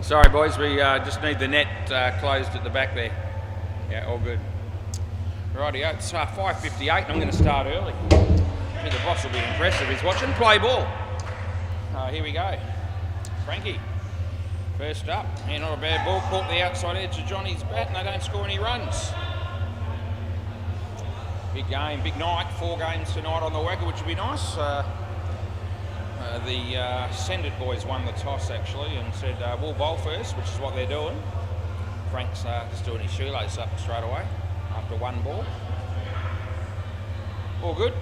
Sorry boys, we just need the net closed at the back there. Yeah, all good. Rightio, it's 5:58 and I'm going to start early. Gee, the boss will be impressed if he's watching. Play ball. Here we go. Frankie, first up. Yeah, not a bad ball. Caught the outside edge of Johnny's bat and they don't score any runs. Big game, big night. 4 games tonight on the WACA, which would be nice. The Send It boys won the toss actually and said we'll bowl first, which is what they're doing. Frank's just doing his shoelace up straight away after 1 ball. All good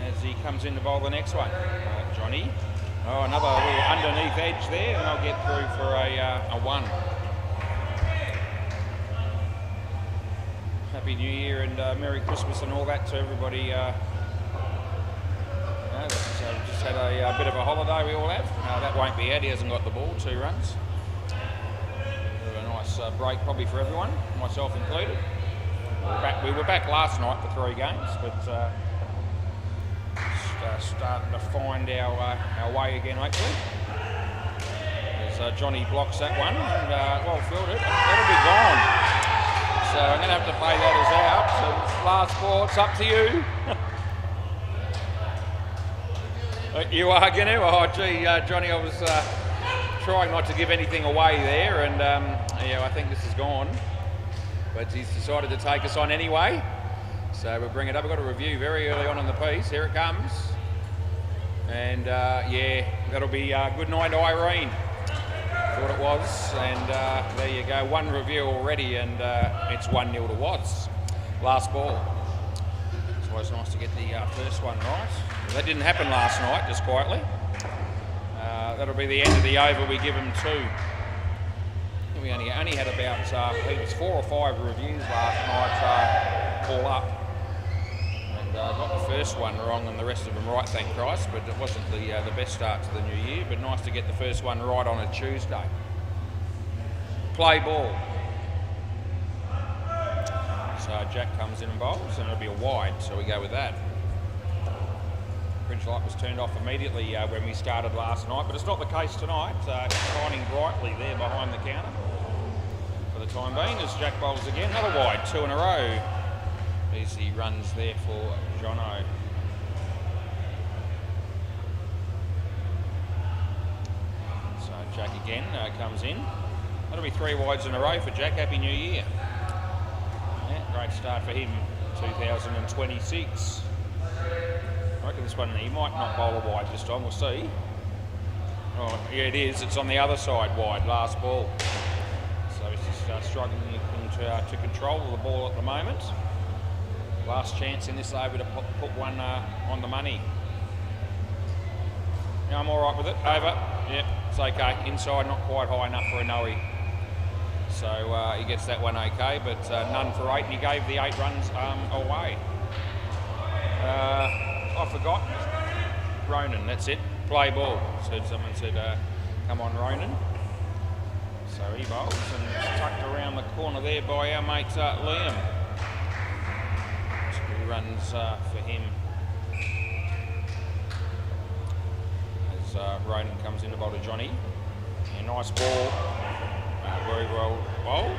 as he comes in to bowl the next one. Johnny. Oh, another little underneath edge there and they'll get through for a 1. Happy New Year and Merry Christmas and all that to everybody. Just had a bit of a holiday we all have. That won't be Ed, he hasn't got the ball, 2 runs. Bit of a nice break probably for everyone, myself included. We were back last night for 3 games, but starting to find our way again hopefully. As Johnny blocks that one, and well fielded, that'll be gone. So I'm going to have to play that as out. So last ball, it's up to you. You are going to? Oh gee, Johnny, I was trying not to give anything away there and yeah, I think this is gone. But he's decided to take us on anyway. So we'll bring it up. We've got a review very early on in the piece. Here it comes. And yeah, that'll be good night Irene. Thought it was. And there you go. 1 review already and it's 1-0 to Watts. Last ball. It's always nice to get the first one right. That didn't happen last night, just quietly. That'll be the end of the over. We give them 2. We only had about, I think it was 4 or 5 reviews last night all up. And got the first one wrong and the rest of them right, thank Christ. But it wasn't the best start to the new year. But nice to get the first one right on a Tuesday. Play ball. So Jack comes in and bowls and it'll be a wide, so we go with that. Bridge light was turned off immediately when we started last night, but it's not the case tonight. Shining brightly there behind the counter for the time being as Jack bowls again. Another wide, 2 in a row. Easy runs there for Jono. So Jack again comes in. That'll be 3 wides in a row for Jack. Happy New Year. Yeah, great start for him, 2026. I reckon this one, he might not bowl a wide this time, we'll see. Oh, yeah it is, it's on the other side wide, last ball. So he's just struggling to control the ball at the moment. Last chance in this over to put one on the money. Now I'm alright with it, over. Yeah, it's okay, inside not quite high enough for a no-y. So he gets that one okay, but none for 8, and he gave the 8 runs away. I forgot. Ronan, that's it. Play ball. Someone said, come on, Ronan. So he bowls and it's tucked around the corner there by our mate Liam. 2 runs for him. As Ronan comes in to bowl to Johnny. A nice ball. Very well bowled.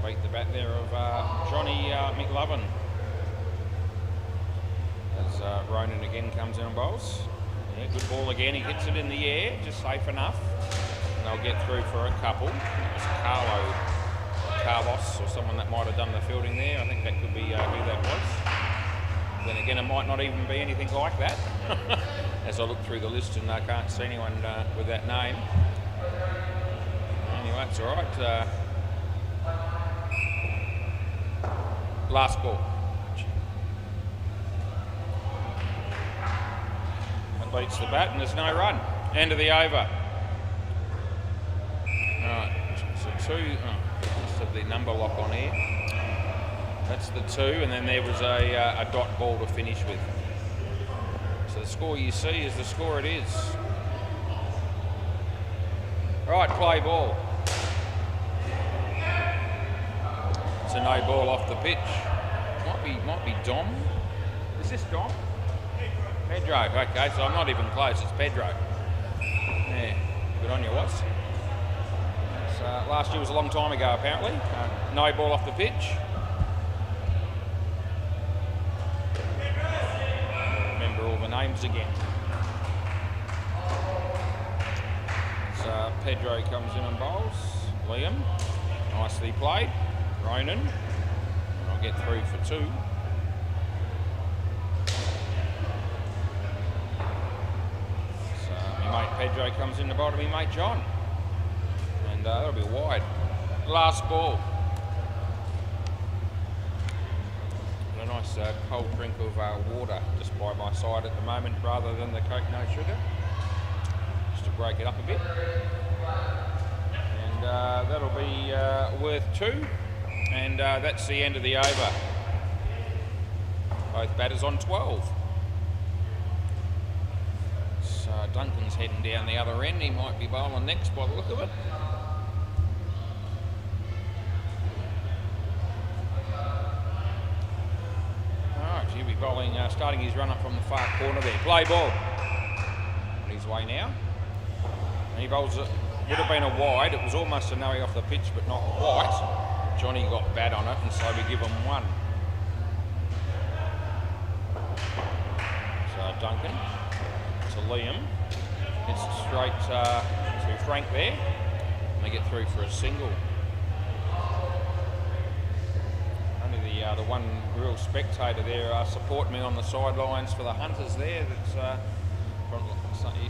Beat the bat there of Johnny McLovin. As Ronan again comes in and bowls. Yeah, good ball again, he hits it in the air, just safe enough. And they'll get through for a couple. It was Carlos or someone that might have done the fielding there. I think that could be who that was. Then again, it might not even be anything like that. As I look through the list and I can't see anyone with that name. Anyway, it's all right. Last ball. Beats the bat and there's no run. End of the over. Right, so 2, just have the number lock on here. That's the 2 and then there was a dot ball to finish with. So the score you see is the score it is. Right, play ball. It's a no ball off the pitch. Might be Dom. Is this Dom? Pedro, okay, so I'm not even close, it's Pedro. Yeah, good on you, Watts. last year was a long time ago, apparently. No ball off the pitch. Remember all the names again. As Pedro comes in and bowls. Liam, nicely played. Ronan, I'll get through for 2. So my mate Pedro comes in to bowl to me mate John. And that'll be wide. Last ball. A nice cold drink of water just by my side at the moment rather than the Coke no sugar. Just to break it up a bit. And that'll be worth 2. And that's the end of the over. Both batters on 12. So Duncan's heading down the other end. He might be bowling next by the look of it. He'll be bowling, starting his run up from the far corner there. Play ball. On his way now. And he bowls it. Would have been a wide. It was almost a no off the pitch, but not quite. Johnny got bad on it, and so we give him 1. So Duncan to Liam. Hits it straight to Frank there. And they get through for a single. The one real spectator there supporting me on the sidelines for the Hunters there. He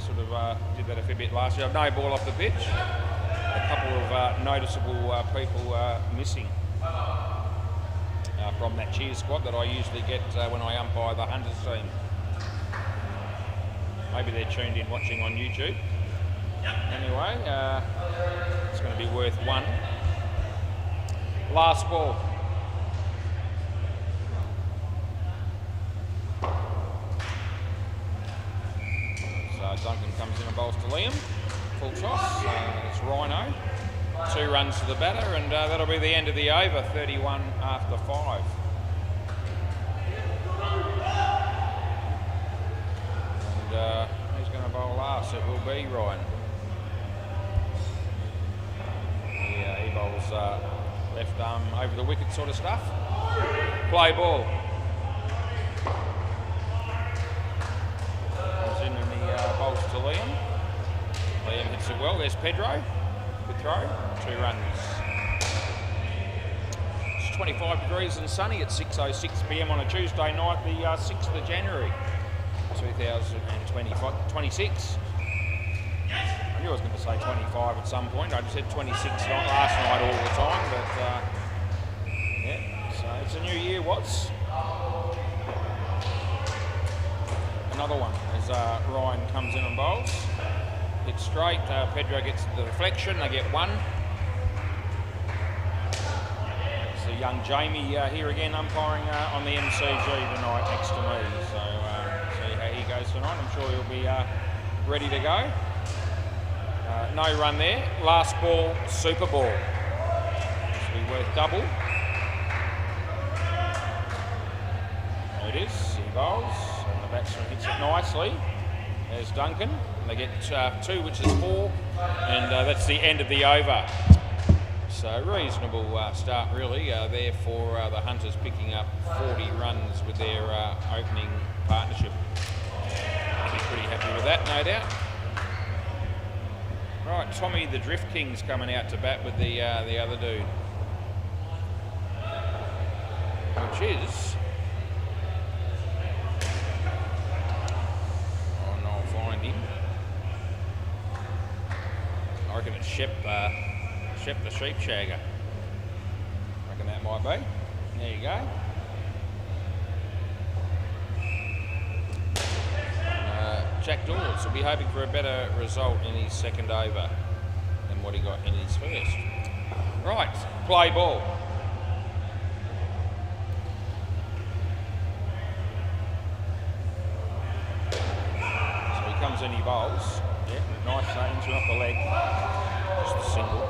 sort of did that a fair bit last year. No ball off the pitch. A couple of noticeable people missing from that cheer squad that I usually get when I umpire the Hunters team. Maybe they're tuned in watching on YouTube. Anyway, it's going to be worth 1. Last ball. Duncan comes in and bowls to Liam. Full toss. It's Rhino. 2 runs to the batter, and that'll be the end of the over. 31 after 5. And who's going to bowl last? It will be Ryan. He bowls left arm over the wicket sort of stuff. Play ball. Bowls to Liam. Liam hits it well. There's Pedro. Good throw. 2 runs. It's 25 degrees and sunny at 6:06 p.m. on a Tuesday night, the 6th of January 2026. I knew I was going to say 25 at some point. I just said 26 last night all the time, but yeah. So it's a new year, Watts. Another one as Ryan comes in and bowls. Hits straight. Pedro gets the deflection. They get 1. It's the young Jamie here again umpiring on the MCG tonight next to me. So see how he goes tonight. I'm sure he'll be ready to go. No run there. Last ball, super ball. This will be worth double. There it is. He bowls. Batsman hits it nicely. There's Duncan. They get 2, which is 4, and that's the end of the over. So reasonable start really there for the Hunters, picking up 40 runs with their opening partnership. I'll be pretty happy with that, no doubt. Right, Tommy the Drift King's coming out to bat with the other dude, which is. I reckon it's Shep the Sheep Shagger. I reckon that might be. There you go. Jack Dawes will be hoping for a better result in his second over than what he got in his first. Right, play ball. So he comes in, he bowls. Yeah, nice into off the leg. Just a single.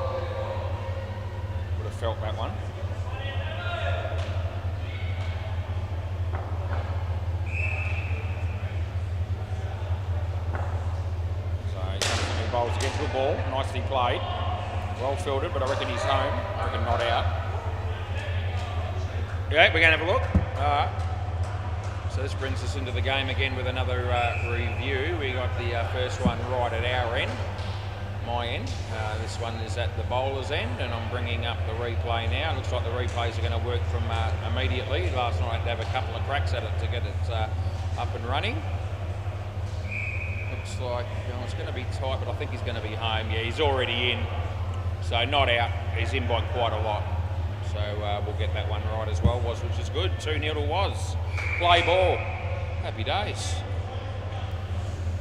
Would have felt that one. So he comes in and bowls against the ball. Nicely played. Well filtered, but I reckon he's home. I reckon not out. Yeah, we're going to have a look. So this brings us into the game again with another review. We got the first one right at our end, my end. This one is at the bowler's end, and I'm bringing up the replay now. Looks like the replays are going to work from immediately. Last night I had to have a couple of cracks at it to get it up and running. Looks like it's going to be tight, but I think he's going to be home. Yeah, he's already in, so not out. He's in by quite a lot. So we'll get that one right as well, which is good. 2-0 to Was. Play ball. Happy days.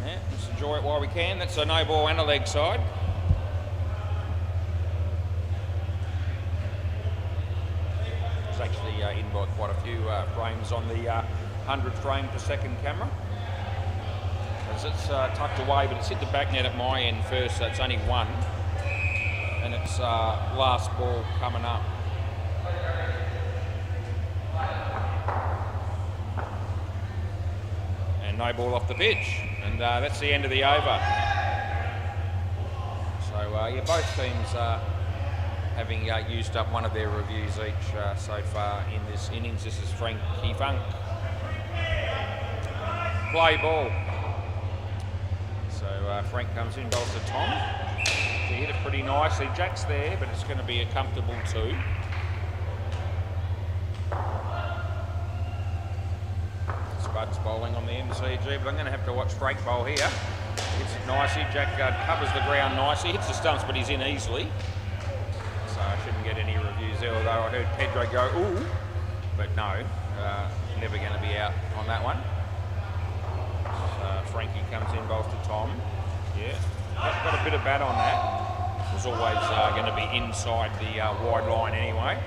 Yeah, let's enjoy it while we can. That's a no ball and a leg side. It's actually in by quite a few frames on the 100 frame per second camera. As it's tucked away, but it's hit the back net at my end first, so it's only one. And it's last ball coming up. No ball off the pitch, and that's the end of the over. So yeah, both teams having used up one of their reviews each so far in this innings. This is Frankie Funk. Play ball. So Frank comes in, bowls to Tom. He hit it pretty nicely. Jack's there, but it's going to be a comfortable 2. Bud's bowling on the MCG, but I'm going to have to watch Frank bowl here. Hits it nicely. Jack covers the ground nicely. Hits the stumps, but he's in easily. So I shouldn't get any reviews there, although I heard Pedro go, ooh. But no, never going to be out on that one. So Frankie comes in, bowls to Tom. Yeah, got a bit of bat on that. It was always going to be inside the wide line anyway.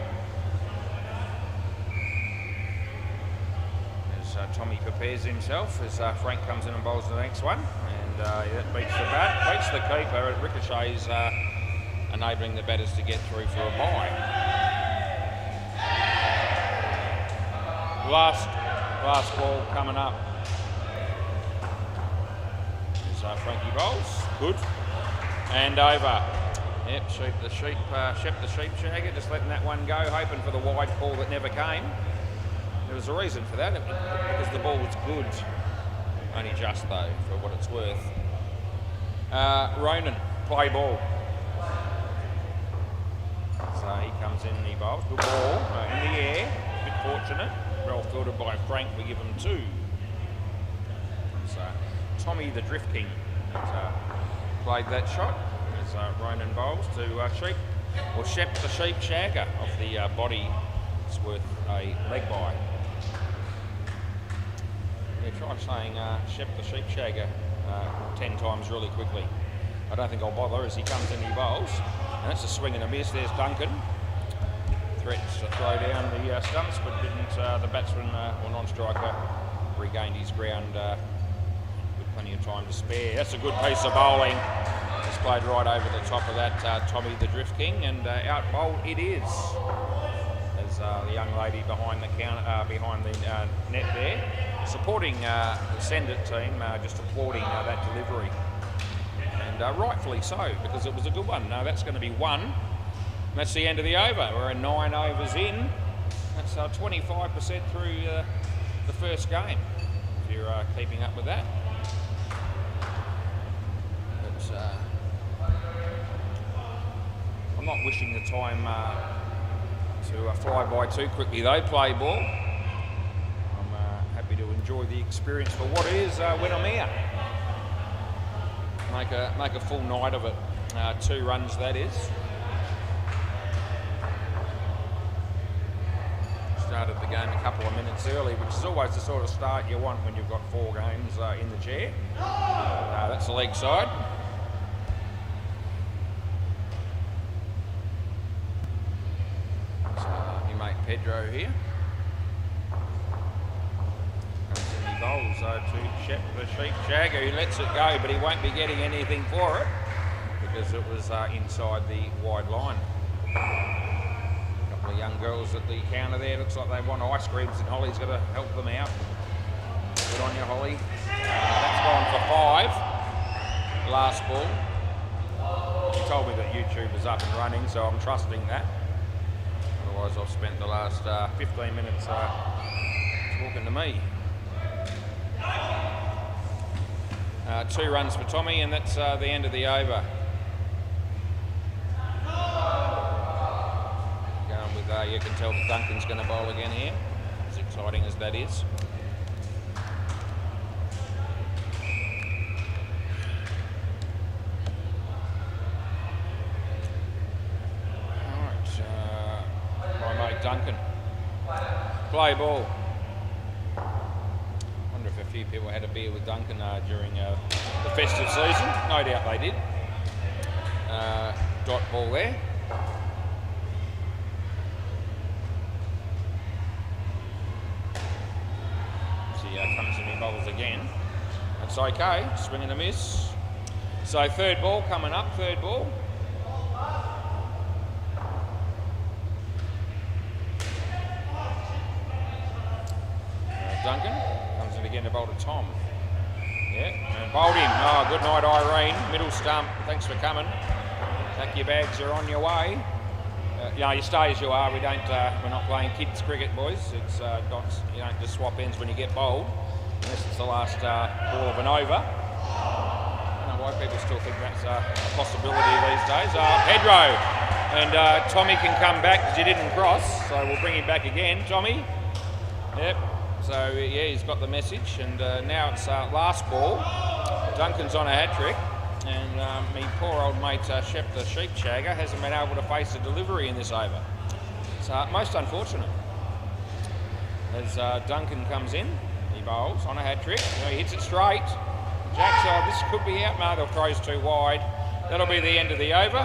Tommy prepares himself as Frank comes in and bowls the next one, and that beats the bat, beats the keeper. It ricochets, enabling the batters to get through for a bye. Last ball coming up. As Frankie bowls, good, and over. Yep, Shep the sheep shagger, just letting that one go, hoping for the wide call that never came. There was a reason for that, because the ball was good. Only just though, for what it's worth. Ronan, play ball. So he comes in and he bowls. Good ball in the air. A bit fortunate. Well fielded by Frank, we give him 2. So Tommy the Drift King has played that shot as Ronan bowls to Shep the sheep shagger off the body. It's worth a leg bye. Yeah, try saying Shep the sheep shagger 10 times really quickly. I don't think I'll bother as he comes in and he bowls. And that's a swing and a miss. There's Duncan. Threatens to throw down the stumps, but didn't. The batsman or non-striker regained his ground with plenty of time to spare. That's a good piece of bowling. It's played right over the top of that Tommy the Drift King, and out bowled it is. The young lady behind the counter, behind the net there, supporting the Send It team, just applauding that delivery, and rightfully so, because it was a good one. That's going to be 1, and that's the end of the over. We're 9 overs in. That's 25% through the first game, if you're keeping up with that. But I'm not wishing the time to fly by too quickly though. Play ball. I'm happy to enjoy the experience for what it is when I'm here. Make a full night of it. 2 runs that is. Started the game a couple of minutes early, which is always the sort of start you want when you've got 4 games in the chair. That's the leg side. Pedro here. Comes in, he bowls to Shep the sheep shagger, who lets it go, but he won't be getting anything for it because it was inside the wide line. A couple of young girls at the counter there. Looks like they want ice creams, and Holly's got to help them out. Good on you, Holly. That's gone for 5. Last ball. He told me that YouTube was up and running, so I'm trusting that. Otherwise, I've spent the last 15 minutes talking to me. 2 runs for Tommy, and that's the end of the over. Going with, you can tell that Duncan's going to bowl again here, as exciting as that is. Duncan. Play ball. Wonder if a few people had a beer with Duncan during the festive season. No doubt they did. Dot ball there. See how comes in, he bowls again. That's okay. Swing and a miss. So third ball coming up. Third ball. Duncan comes in again to bowl to Tom. Yeah, and bowled him. Oh, good night, Irene. Middle stump. Thanks for coming. Pack your bags. You're on your way. You stay as you are. We're not playing kids cricket, boys. It's you don't just swap ends when you get bowled, unless it's the last ball of an over. I don't know why people still think that's a possibility these days. Pedro and Tommy can come back because he didn't cross, so we'll bring him back again. Tommy. Yep. So yeah, he's got the message, and now it's last ball. Duncan's on a hat-trick, and me poor old mate Shep the sheep shagger hasn't been able to face a delivery in this over. It's most unfortunate. As Duncan comes in, he bowls on a hat-trick. He hits it straight. Jack, this could be out. No, the throw's too wide. That'll be the end of the over,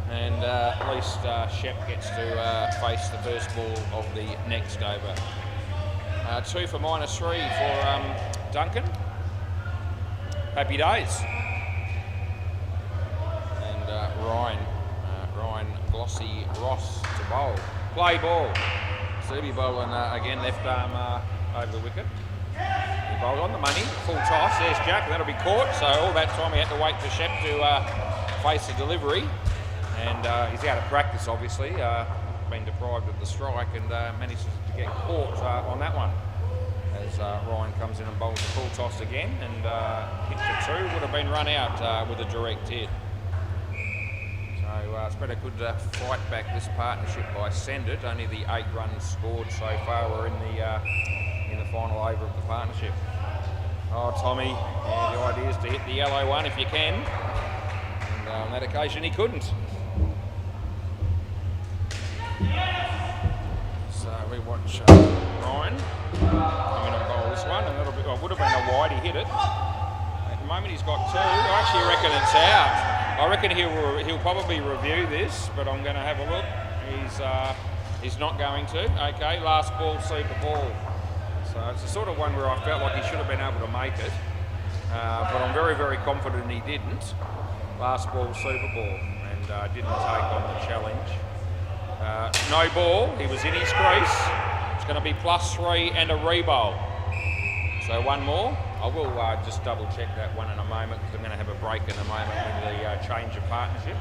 and at least Shep gets to face the first ball of the next over. 2 for -3 for Duncan. Happy days. And Ryan Glossy Ross to bowl. Play ball. Subi bowling again, left arm over the wicket. He bowled on the money. Full toss. There's Jack. That'll be caught. So all that time he had to wait for Shep to face the delivery. And he's out of practice, obviously. Been deprived of the strike and manages to get caught on that one. As Ryan comes in and bowls the full toss again and hits for 2, would have been run out with a direct hit. So it's been a good fight back this partnership by Send It. Only the 8 runs scored so far were in the final over of the partnership. Oh, Tommy, yeah, the idea is to hit the yellow one if you can. And on that occasion he couldn't. So we watch Ryan come in and bowl this one, and it would have been a wide. He hit it. At the moment he's got 2. I actually reckon it's out. I reckon he'll probably review this, but I'm going to have a look. He's not going to. Okay, last ball, super ball. So it's the sort of one where I felt like he should have been able to make it, but I'm very, very confident he didn't. Last ball, super ball, and didn't take on the challenge. No ball, he was in his crease. It's going to be +3 and a re-bowl. So one more. I will just double check that one in a moment because I'm going to have a break in a moment with the change of partnership.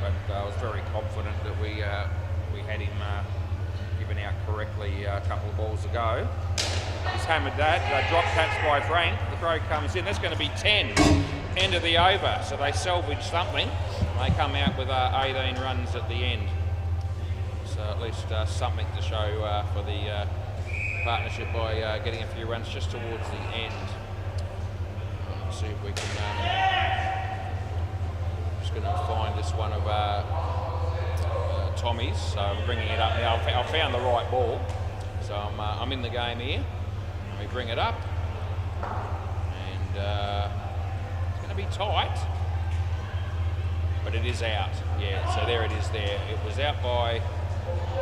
But I was very confident that we had him given out correctly a couple of balls ago. He's hammered that. Drop catch by Frank. The throw comes in. That's going to be 10. End of the over. So they salvage something. They come out with 18 runs at the end. So at least something to show for the partnership by getting a few runs just towards the end. Let's see if we can. Just going to find this one of Tommy's. So I'm bringing it up now. I found the right ball, so I'm in the game here. Let me bring it up, and it's going to be tight, but it is out. Yeah, so there it is. There, it was out by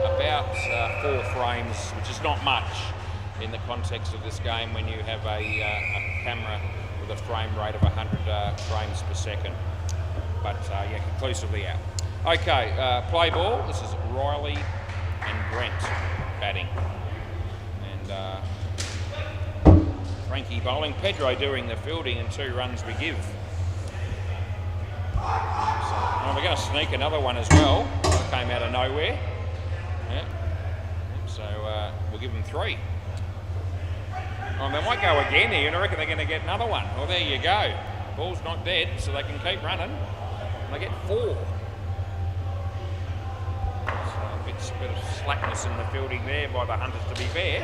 about 4 frames, which is not much in the context of this game when you have a camera with a frame rate of 100 frames per second. But yeah, conclusively out. Okay, play ball. This is Riley and Brent batting. And Frankie bowling. Pedro doing the fielding, and 2 runs we give. So, we're going to sneak another one as well. That came out of nowhere. Yeah. So we'll give them 3. Oh, they might go again here, and I reckon they're going to get another one. Well, there you go. Ball's not dead, so they can keep running. And they get 4. So a bit of slackness in the fielding there by the Hunters, to be fair.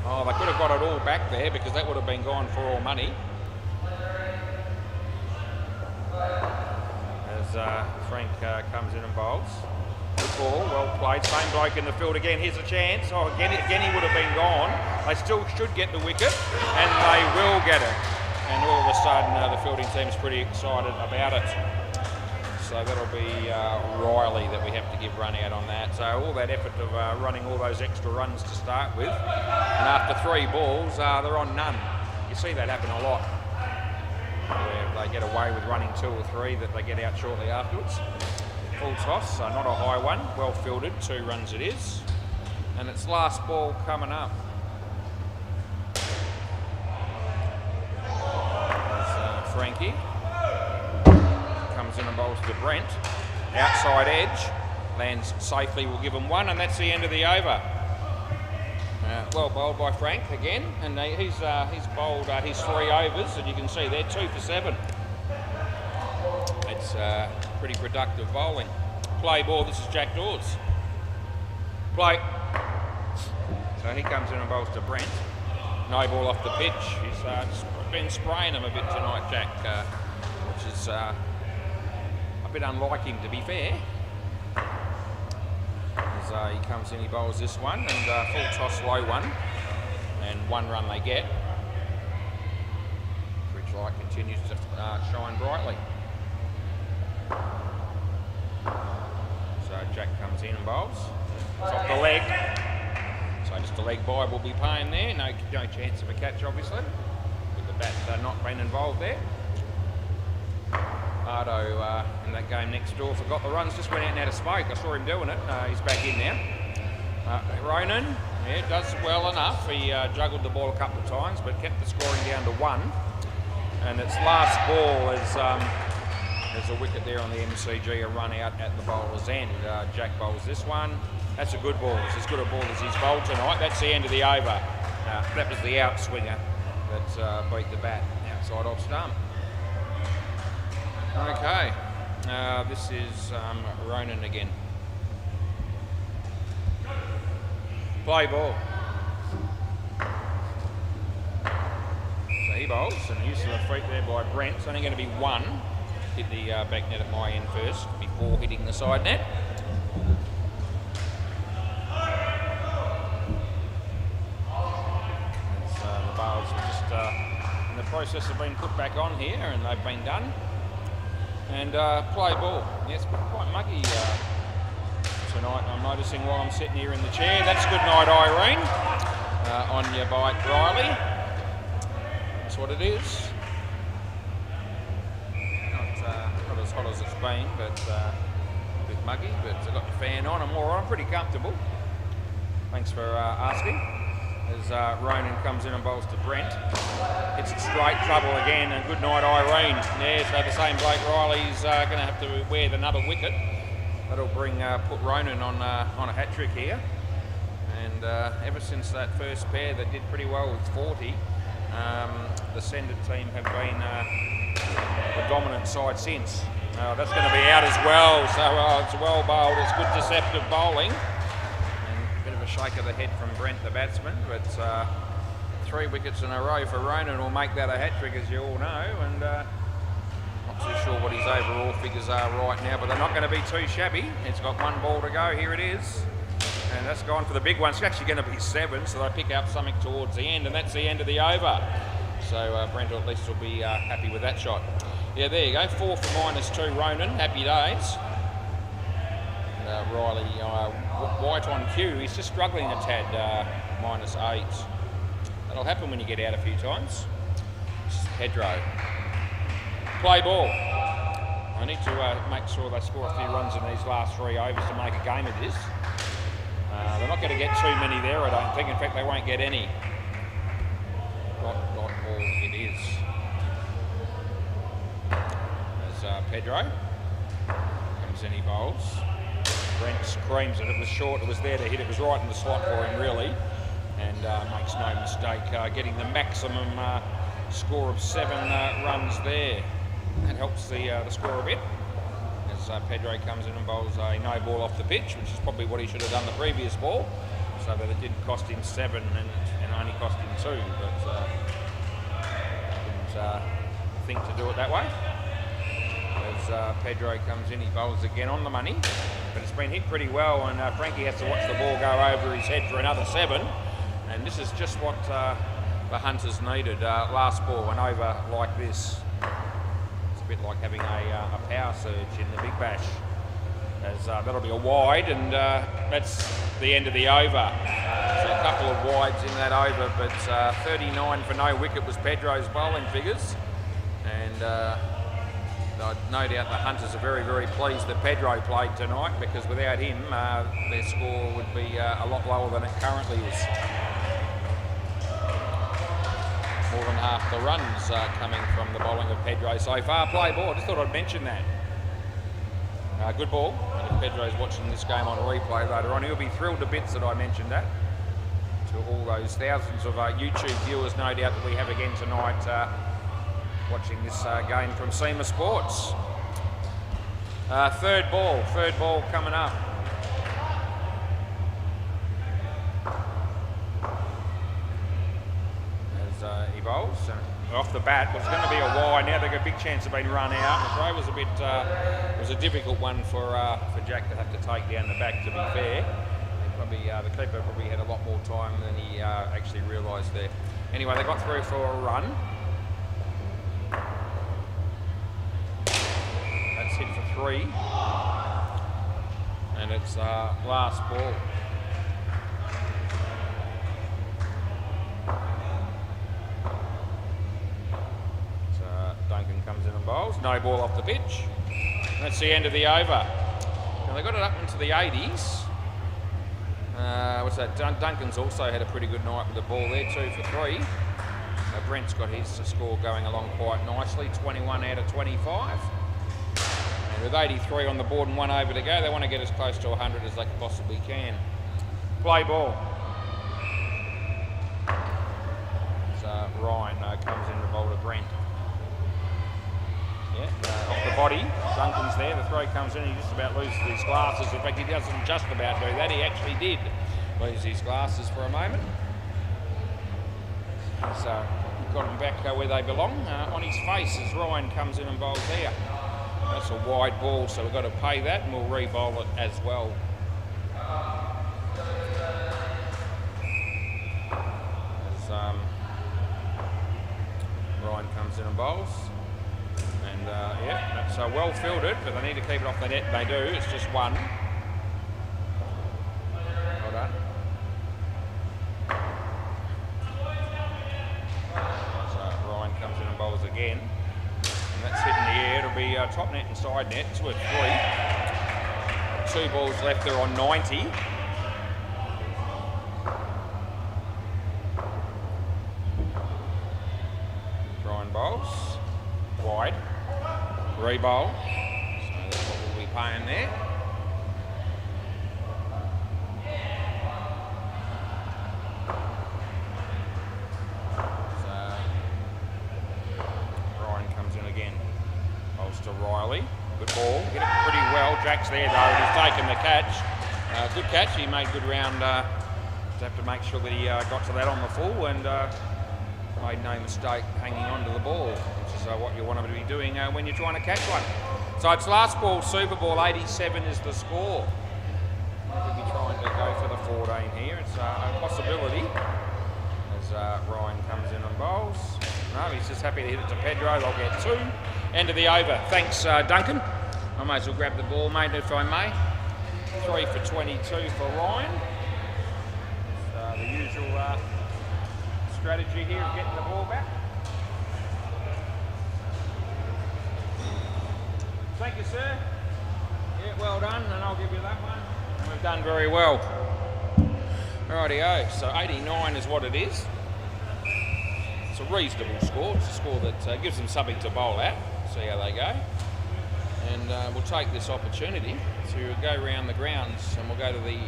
Oh, they could have got it all back there because that would have been gone for all money. As Frank comes in and bowls. Good ball, well played. Same bloke in the field again. Here's a chance. Oh, again he would have been gone. They still should get the wicket, and they will get it. And all of a sudden, the fielding team's pretty excited about it. So that'll be Riley that we have to give run out on that. So all that effort of running all those extra runs to start with, and after 3 balls, they're on none. You see that happen a lot, where they get away with running 2 or 3 that they get out shortly afterwards. Full toss, so not a high one, well fielded, 2 runs it is. And it's last ball coming up. There's Frankie. Comes in and bowls to Brent. Outside edge, lands safely, we'll give him 1, and that's the end of the over. Well bowled by Frank again, and he's bowled his 3 overs, and you can see they're 2 for 7. It's pretty productive bowling. Play ball, this is Jack Dawes. Play. So he comes in and bowls to Brent. No ball off the pitch. He's just been spraying him a bit tonight, Jack, which is a bit unlike him, to be fair. As he comes in, he bowls this one, and full toss, low one, and 1 run they get. Bridge light continues to shine brightly. So Jack comes in and bowls. It's off the leg. So just a leg bye will be paying there. No chance of a catch, obviously, with the bat not being involved there. Ardo in that game next door forgot the runs, just went out and had a smoke. I saw him doing it. He's back in now. Ronan, yeah, does well enough. He juggled the ball a couple of times, but kept the scoring down to 1. And its last ball is there's a wicket there on the MCG, a run out at the bowler's end. Jack bowls this one. That's a good ball. It's as good a ball as he's bowled tonight. That's the end of the over. That was the outswinger that beat the bat outside off stump. Okay, this is Ronan again. Play ball. So he bowls, and use of the feet there by Brent. It's only going to be 1. Hit the back net at my end first before hitting the side net. The bowls are just in the process of being put back on here, and they've been done. And play ball. Yes, quite muggy tonight, I'm noticing while I'm sitting here in the chair. That's good night, Irene. On your bike, Riley. That's what it is. Not as hot as it's been, but a bit muggy. But I've got the fan on. I'm all right. I'm pretty comfortable. Thanks for asking. As Ronan comes in and bowls to Brent. It's straight trouble again, and good night, Irene. Yeah, so the same bloke, Riley's going to have to wear another wicket. That'll put Ronan on a hat-trick here. And ever since that first pair that did pretty well with 40, the sender team have been the dominant side since. That's going to be out as well, so it's well bowled. It's good deceptive bowling. A shake of the head from Brent, the batsman, but 3 wickets in a row for Ronan will make that a hat-trick, as you all know, and not too sure what his overall figures are right now, but they're not going to be too shabby. It's got 1 ball to go. Here it is, and that's gone for the big one. It's actually going to be 7, so they pick up something towards the end, and that's the end of the over. So Brent at least will be happy with that shot. Yeah, there you go, 4 for -2 Ronan, happy days. Riley white on cue, he's just struggling a tad, -8. That'll happen when you get out a few times. Pedro. Play ball. I need to make sure they score a few runs in these last 3 overs to make a game of this. They're not going to get too many there, I don't think. In fact, they won't get any. Dot ball it is. Pedro. Comes in, he bowls. Brent screams that it was short, it was there to hit, it was right in the slot for him really, and makes no mistake, getting the maximum score of 7 runs there. That helps the score a bit, as Pedro comes in and bowls a no ball off the pitch, which is probably what he should have done the previous ball, so that it didn't cost him 7 and only cost him 2, but didn't think to do it that way. As Pedro comes in, he bowls again on the money, but it's been hit pretty well, and Frankie has to watch the ball go over his head for another 7, and this is just what the Hunters needed. Last ball, an over like this. It's a bit like having a power surge in the Big Bash, as that'll be a wide, and that's the end of the over. So a couple of wides in that over, but 39 for no wicket was Pedro's bowling figures, and no doubt the Hunters are very, very pleased that Pedro played tonight, because without him, their score would be a lot lower than it currently is. More than half the runs coming from the bowling of Pedro so far. Play ball, just thought I'd mention that. Good ball, and if Pedro's watching this game on replay later on, he'll be thrilled to bits that I mentioned that. To all those thousands of YouTube viewers, no doubt, that we have again tonight, watching this game from SEMA Sports. Third ball coming up. As he bowls, and off the bat, what's going to be a wide. Now they've got a big chance of being run out. The throw was a bit, it was a difficult one for Jack to have to take down the back, to be fair. Probably, the keeper probably had a lot more time than he actually realised there. Anyway, they got through for a run. Hit for 3, and it's last ball. So Duncan comes in and bowls, no ball off the pitch. And that's the end of the over. Now they got it up into the 80s. What's that? Duncan's also had a pretty good night with the ball there, 2 for 3. Brent's got his score going along quite nicely, 21 out of 25. With 83 on the board and 1 over to go, they want to get as close to 100 as they possibly can. Play ball. So Ryan comes in to bowl to Brent. Yeah, off the body. Duncan's there. The throw comes in. He just about loses his glasses. In fact, he doesn't just about do that. He actually did lose his glasses for a moment. So got him back where they belong. On his face as Ryan comes in and bowls there. That's a wide ball, so we've got to pay that, and we'll re-bowl it as well. As Ryan comes in and bowls. And yeah, that's well fielded, but they need to keep it off the net. They do, it's just 1. Well done. So Ryan comes in and bowls again. That's hit in the air. It'll be top net and side net. 2 or 3. 2 balls left there on 90. Ryan bowls. Wide. Re-bowl. So that's what we'll be paying there. To Riley, good ball, hit it pretty well. Jack's there though, and he's taken the catch. Good catch, he made good round. Just have to make sure that he got to that on the full, and made no mistake hanging on to the ball, which is what you want to be doing when you're trying to catch one. So it's last ball, Super Ball, 87 is the score. We'll be trying to go for the 14 here. It's a possibility as Ryan comes in and bowls. No, he's just happy to hit it to Pedro. They'll get 2. End of the over. Thanks, Duncan. I may as well grab the ball, mate, if I may. 3 for 22 for Ryan. It's, the usual strategy here of getting the ball back. Thank you, sir. Yeah, well done, and I'll give you that one. And we've done very well. Rightio, so 89 is what it is. It's a reasonable score. It's a score that gives them something to bowl at. See how they go. And we'll take this opportunity to go around the grounds, and we'll go to the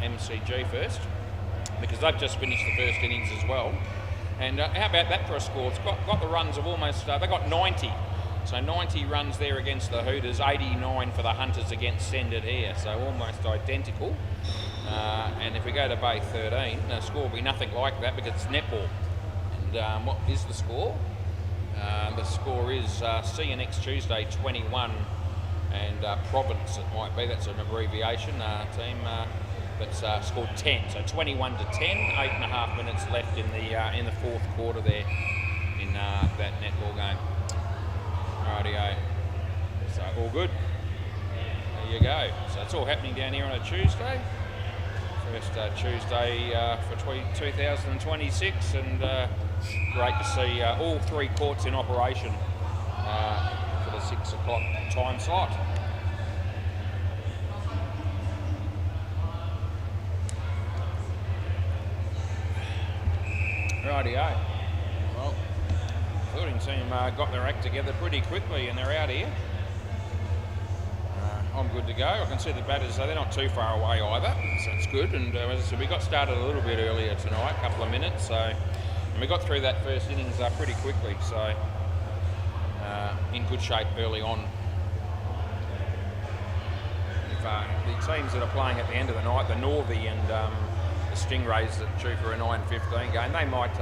MCG first, because they've just finished the first innings as well. And how about that for a score? It's got the runs of almost, they got 90. So 90 runs there against the Hooters, 89 for the Hunters against Sended Air, so almost identical. And if we go to Bay 13, the score will be nothing like that because it's netball. And what is the score? The score is see you next Tuesday 21, and Province it might be, that's an abbreviation, team that's scored 10. So 21 to 10, 8.5 minutes left in the fourth quarter there in that netball game. Rightio. So all good. There you go. So it's all happening down here on a Tuesday. First Tuesday for 2026, and great to see all three courts in operation for the 6 o'clock time slot. Rightio. Well, fielding team got their act together pretty quickly, and they're out here. I'm good to go. I can see the batters, so they're not too far away either, so it's good. And as I said, we got started a little bit earlier tonight, a couple of minutes, so, and we got through that first innings pretty quickly, so in good shape early on. If the teams that are playing at the end of the night, the Northie and the Stingrays that due for a 9:15 game, they might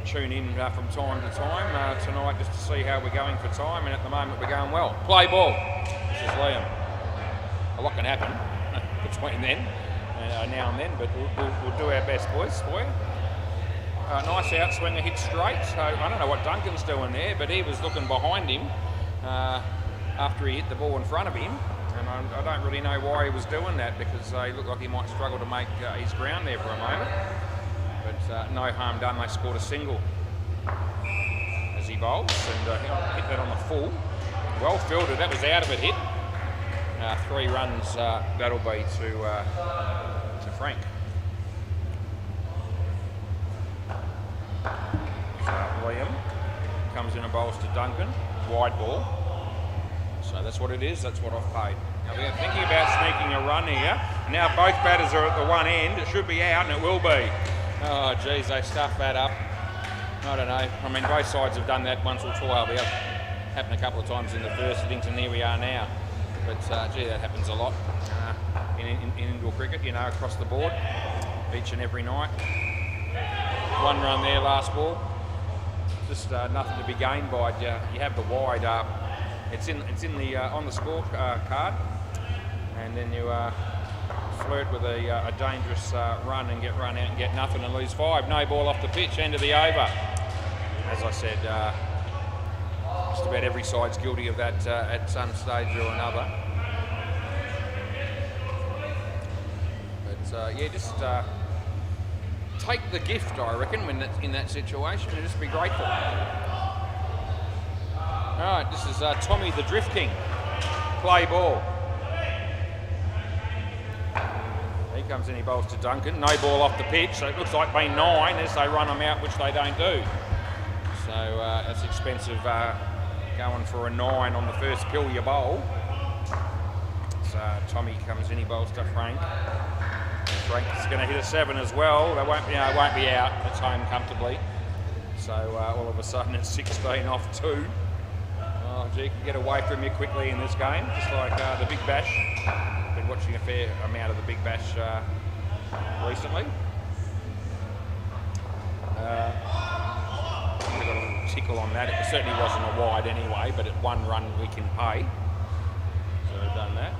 tune in from time to time tonight just to see how we're going for time, and at the moment we're going well. Play ball. This is Liam. A lot can happen between then now and then, but we'll do our best, boys, for you. Nice outswinger, hit straight. So I don't know what Duncan's doing there, but he was looking behind him after he hit the ball in front of him, and I don't really know why he was doing that, because he looked like he might struggle to make his ground there for a moment. But no harm done, they scored a single as he bowls, and hit that on the full. Well fielded, that was out of it hit. 3 runs, that'll be to Frank. So Liam comes in and bowls to Duncan, wide ball. So that's what it is, that's what I've paid. Now we're thinking about sneaking a run here. Now both batters are at the one end, it should be out, and it will be. Oh geez, they stuffed that up. I don't know, I mean both sides have done that once or twice. It happened a couple of times in the first innings, and here we are now. But gee, that happens a lot in indoor cricket, you know, across the board, each and every night. 1 run there, last ball. Just nothing to be gained by it. You have the wide it's in the on the score card, and then you flirt with a dangerous run and get run out and get nothing and lose 5. No ball off the pitch, end of the over. As I said, just about every side's guilty of that at some stage or another. But yeah, just take the gift, I reckon, when it's in that situation, and just be grateful. All right, this is Tommy the Drift King. Play ball. He comes in, he bowls to Duncan. No ball off the pitch, so it looks like being 9 as they run them out, which they don't do. So that's expensive going for a 9 on the first pill you bowl. So Tommy comes in, he bowls to Frank. Frank's going to hit a 7 as well. They won't, it won't be out. It's home comfortably. So all of a sudden it's 16 off 2. Oh, gee, can get away from you quickly in this game, just like the Big Bash. Been watching a fair amount of the Big Bash recently. We got a little tickle on that. It certainly wasn't a wide anyway, but at 1 run we can pay. So we've done that.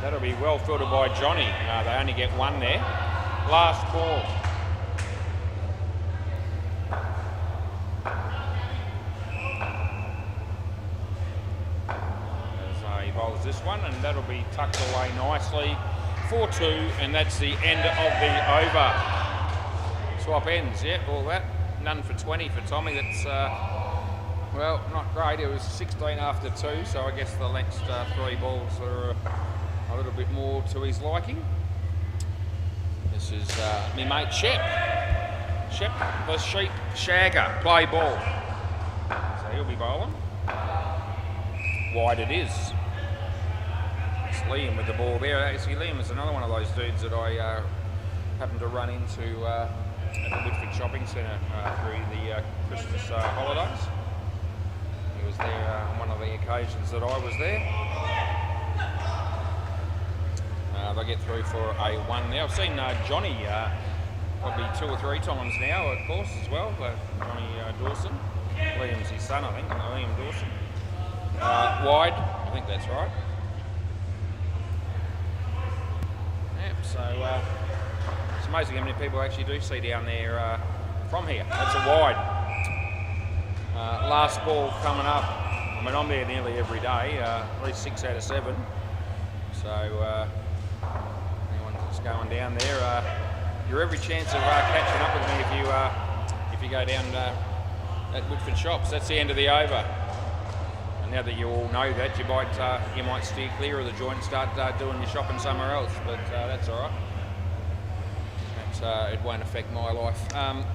That'll be well fielded by Johnny. They only get 1 there. Last ball. So he bowls this one, and that'll be tucked away nicely. 4-2, and that's the end of the over. Swap ends, yeah, all that. None for 20 for Tommy. That's, well, not great. It was 16 after 2, so I guess the next 3 balls are a little bit more to his liking. This is my mate Shep. the sheep shagger, play ball. So he'll be bowling. Wide it is. It's Liam with the ball there. Actually, Liam is another one of those dudes that I happened to run into at the Whitford Shopping Centre through the Christmas holidays. He was there on one of the occasions that I was there. They get through for a 1 now. I've seen Johnny probably 2 or 3 times now, of course, as well. Johnny Dawson. Liam's his son, I think, Liam Dawson. Wide, I think that's right. Yep, so it's amazing how many people actually do see down there from here. That's a wide. Last ball coming up. I mean, I'm there nearly every day, at least 6 out of 7. So anyone that's going down there, you're every chance of catching up with me if you go down at Whitford Shops. That's the end of the over. And now that you all know that, you might steer clear of the joint and start doing your shopping somewhere else. But that's all right. It won't affect my life.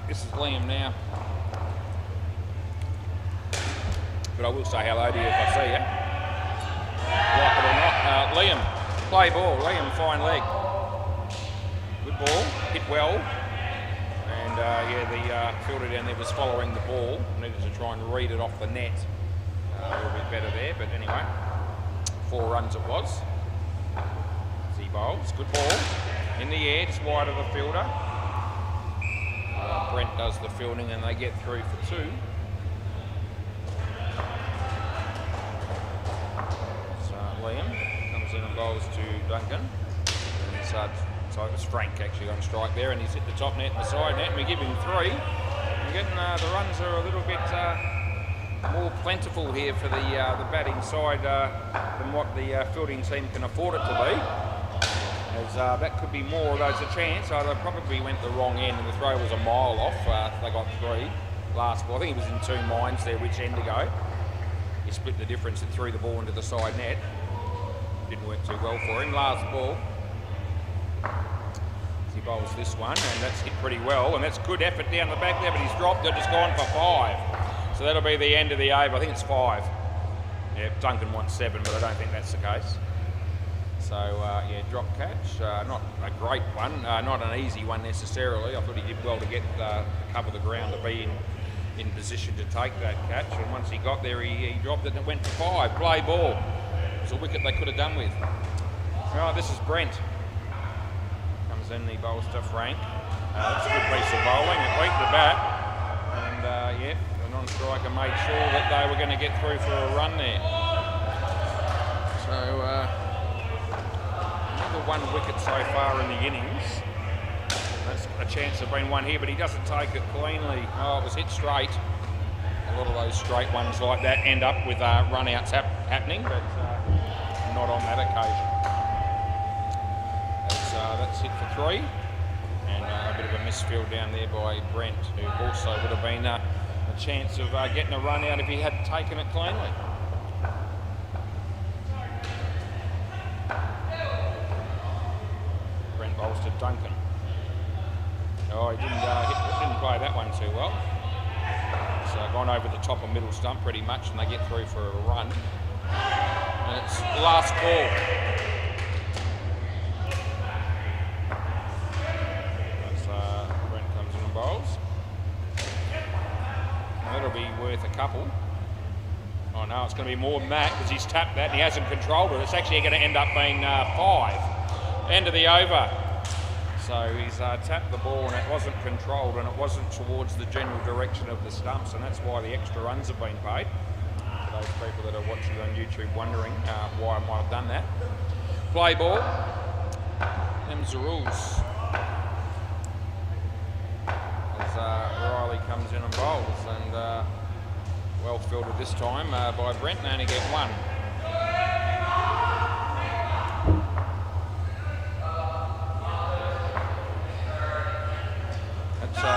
This is Liam now. But I will say hello to you if I see you. Like it or not. Liam, play ball. Liam, fine leg. Good ball, hit well. And the fielder down there was following the ball. Needed to try and read it off the net. A little bit better there, but anyway. 4 runs it was. As he bowls. Good ball. In the air, just wide of the fielder. Brent does the fielding and they get through for 2. Liam comes in and bowls to Duncan. And so it was Frank actually on strike there, and he's hit the top net and the side net, and we give him 3. And getting the runs are a little bit more plentiful here for the batting side than what the fielding team can afford it to be. As that could be more, there's a chance. They probably went the wrong end, and the throw was a mile off. They got 3 last ball. I think he was in 2 minds there which end to go. He split the difference and threw the ball into the side net. Didn't work too well for him. Last ball. He bowls this one, and that's hit pretty well, and that's good effort down the back there, but he's dropped it, just gone for 5. So that'll be the end of the over. I think it's 5. Yeah, Duncan wants 7, but I don't think that's the case. So, yeah, drop catch. Not a great one, not an easy one necessarily. I thought he did well to get cover the ground to be in position to take that catch, and once he got there, he dropped it and it went for 5. Play ball. It was a wicket they could have done with. Right, this is Brent. Comes in, he bowls to Frank. That's a good piece of bowling. It beat the bat, and yeah, the non-striker made sure that they were going to get through for a run there. So another 1 wicket so far in the innings. That's a chance of being 1 here, but he doesn't take it cleanly. Oh, it was hit straight. A lot of those straight ones like that end up with run-outs happening, but not on that occasion. That's hit for 3, and a bit of a misfield down there by Brent, who also would have been a chance of getting a run out if he had taken it cleanly. Brent bowls to Duncan. Oh, he didn't play that one too well. So gone over the top of middle stump pretty much, and they get through for a run. And it's last ball. Brent comes in and bowls. And that'll be worth a couple. Oh no, it's going to be more than that because he's tapped that and he hasn't controlled it. It's actually going to end up being 5. End of the over. So he's tapped the ball and it wasn't controlled and it wasn't towards the general direction of the stumps, and that's why the extra runs have been paid. For those people that are watching on YouTube wondering why I might have done that. Play ball. Them's the rules. As Riley comes in and bowls, and well fielded this time by Brent, and they only get 1.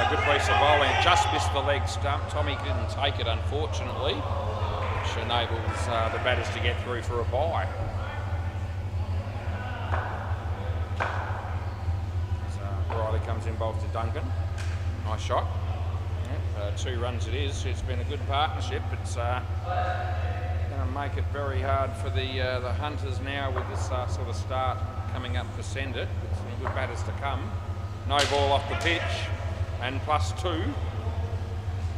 Good piece of bowling. It just missed the leg stump. Tommy didn't take it, unfortunately, which enables the batters to get through for a bye. So Riley comes in, bowls to Duncan. Nice shot. Yep, 2 runs it is. It's been a good partnership. It's going to make it very hard for the Hunters now with this sort of start coming up to send it. With some good batters to come. No ball off the pitch and +2.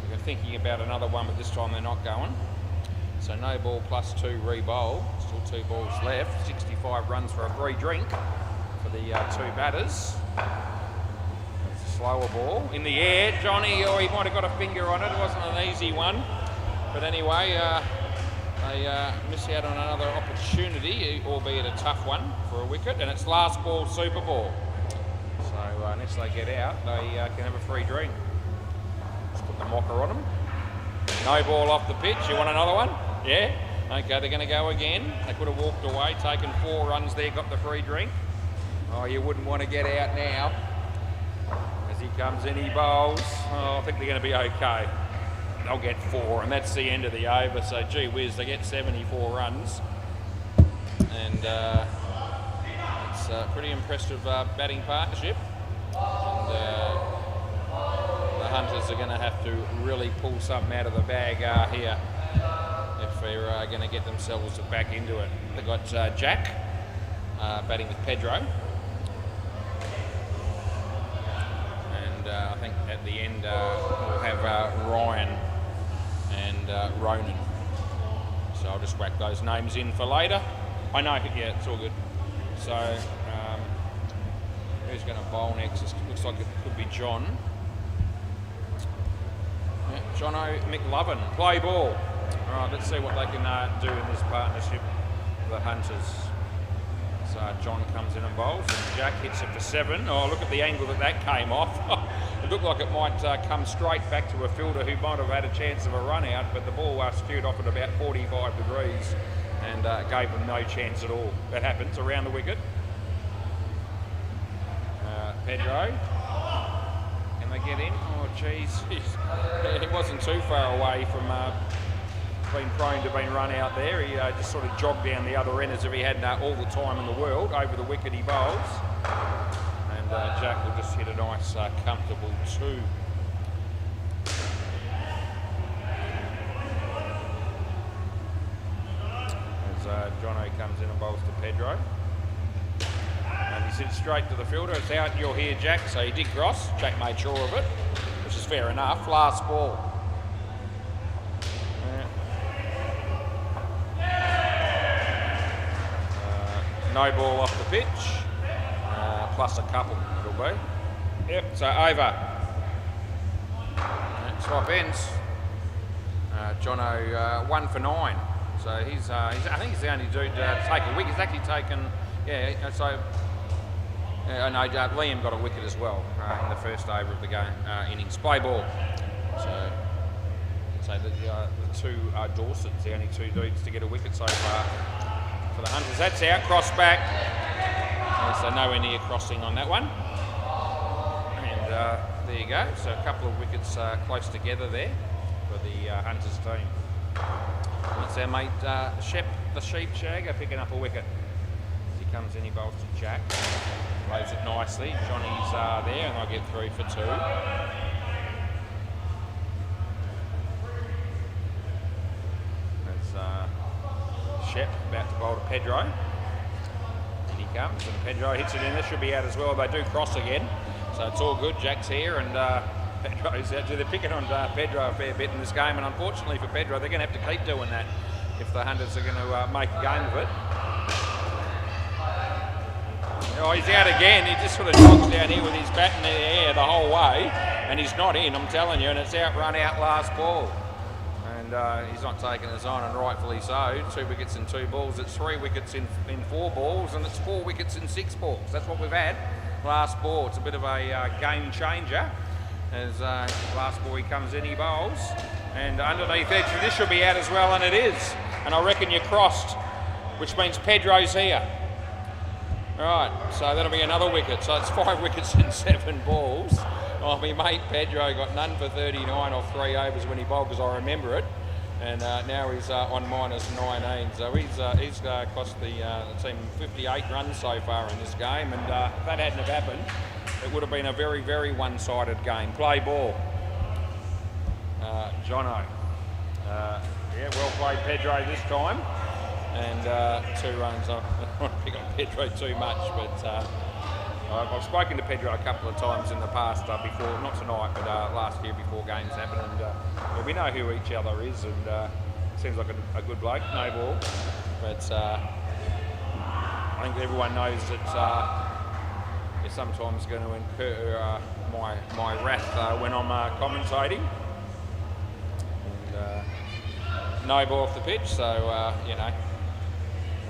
They're thinking about another one, but this time they're not going. So no ball +2 re-bowl. Still 2 balls left. 65 runs for a free drink for the 2 batters. It's a slower ball in the air. Johnny, he might have got a finger on it. It wasn't an easy one, but anyway, they miss out on another opportunity, albeit a tough one for a wicket, and it's last ball super ball. So unless they get out, they can have a free drink. Let's put the mocker on them. No ball off the pitch. You want another one? Yeah? Okay, they're going to go again. They could have walked away, taken 4 runs there, got the free drink. Oh, you wouldn't want to get out now. As he comes in, he bowls. Oh, I think they're going to be okay. They'll get 4, and that's the end of the over. So, gee whiz, they get 74 runs. And it's a pretty impressive batting partnership. And the Hunters are going to have to really pull something out of the bag here if they're going to get themselves back into it. They've got Jack batting with Pedro. And I think at the end we'll have Ryan and Ronan. So I'll just whack those names in for later. I know, yeah, it's all good. So who's going to bowl next? It looks like it could be John. Yeah, Jono McLovin, play ball. All right, let's see what they can do in this partnership, the Hunters. So John comes in and bowls, and Jack hits it for 7. Oh, look at the angle that came off. It looked like it might come straight back to a fielder who might have had a chance of a run out, but the ball skewed off at about 45 degrees and gave them no chance at all. That happens around the wicket. Pedro, can they get in? Oh, geez, he wasn't too far away from being prone to being run out there. He just sort of jogged down the other end as if he had all the time in the world. Over the wicket he bowls. And Jack will just hit a nice, comfortable 2. As Jono comes in and bowls to Pedro. And he sits straight to the fielder. It's out, you're here, Jack. So he did cross. Jack made sure of it, which is fair enough. Last ball. No ball off the pitch, plus a couple it'll be. Yep, so over. Swap ends. Jono 1 for 9. So he's I think he's the only dude to take a wicket. He's actually taken, yeah, so, no, Liam got a wicket as well in the first over of the game, innings. Play ball. So the 2 Dawsons, the only 2 dudes to get a wicket so far. For the Hunters, that's out, cross back. So nowhere near crossing on that one. And there you go. So a couple of wickets close together there for the Hunters team. That's our mate Shep, the sheep shagger, picking up a wicket. As he comes in, he bowls to Jack. Plays it nicely. Johnny's there, and they'll get 3 for 2. Shep about to bowl to Pedro. In he comes, and Pedro hits it in. This should be out as well. They do cross again, so it's all good. Jack's here, and Pedro's out. They're picking on Pedro a fair bit in this game, and unfortunately for Pedro, they're going to have to keep doing that if the Hunters are going to make a game of it. Oh, he's out again. He just sort of jogs down here with his bat in the air the whole way, and he's not in, I'm telling you, and it's out, run out, last ball. And he's not taking us on, and rightfully so. 2 wickets in 2 balls. It's 3 wickets in 4 balls, and it's 4 wickets in 6 balls. That's what we've had. Last ball, it's a bit of a game changer. As last ball he comes in, he bowls, and underneath edge, this should be out as well, and it is. And I reckon you crossed, which means Pedro's here. All right, so that'll be another wicket. So it's 5 wickets in 7 balls. Oh, my mate Pedro got none for 39 off 3 overs when he bowled, because I remember it. And now he's on -19. So he's cost the team 58 runs so far in this game. And if that hadn't have happened, it would have been a very, very one-sided game. Play ball. Jono. Yeah, well played Pedro this time. And 2 runs. I don't want to pick on Pedro too much, but I've spoken to Pedro a couple of times in the past before, not tonight, but last year before games happen, and yeah, we know who each other is, and seems like a good bloke, no ball, but I think everyone knows that you're sometimes going to incur my wrath when I'm commentating. And, no ball off the pitch, so you know,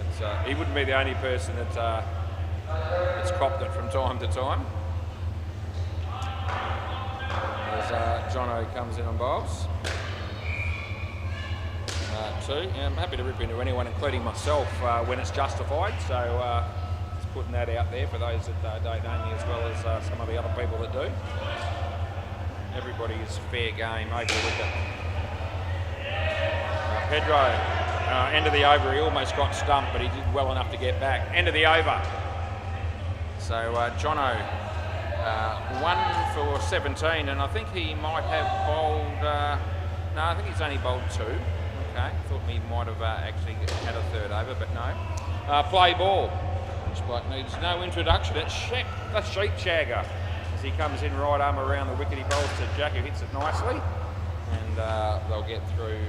it's, he wouldn't be the only person that it's copped it from time to time. As Jono comes in and bowls. 2. Yeah, I'm happy to rip into anyone, including myself, when it's justified. So just putting that out there for those that don't know me as well as some of the other people that do. Everybody is fair game over the wicket. Pedro, end of the over, he almost got stumped, but he did well enough to get back. End of the over. So Jono, 1 for 17, and I think he might have bowled, no, I think he's only bowled 2. Okay, thought he might have actually had a 3rd over, but no. Play ball. This bloke needs no introduction. It's Shep, the sheep shagger. As he comes in right arm around the wicket, he bowls to Jack, who hits it nicely. And they'll get through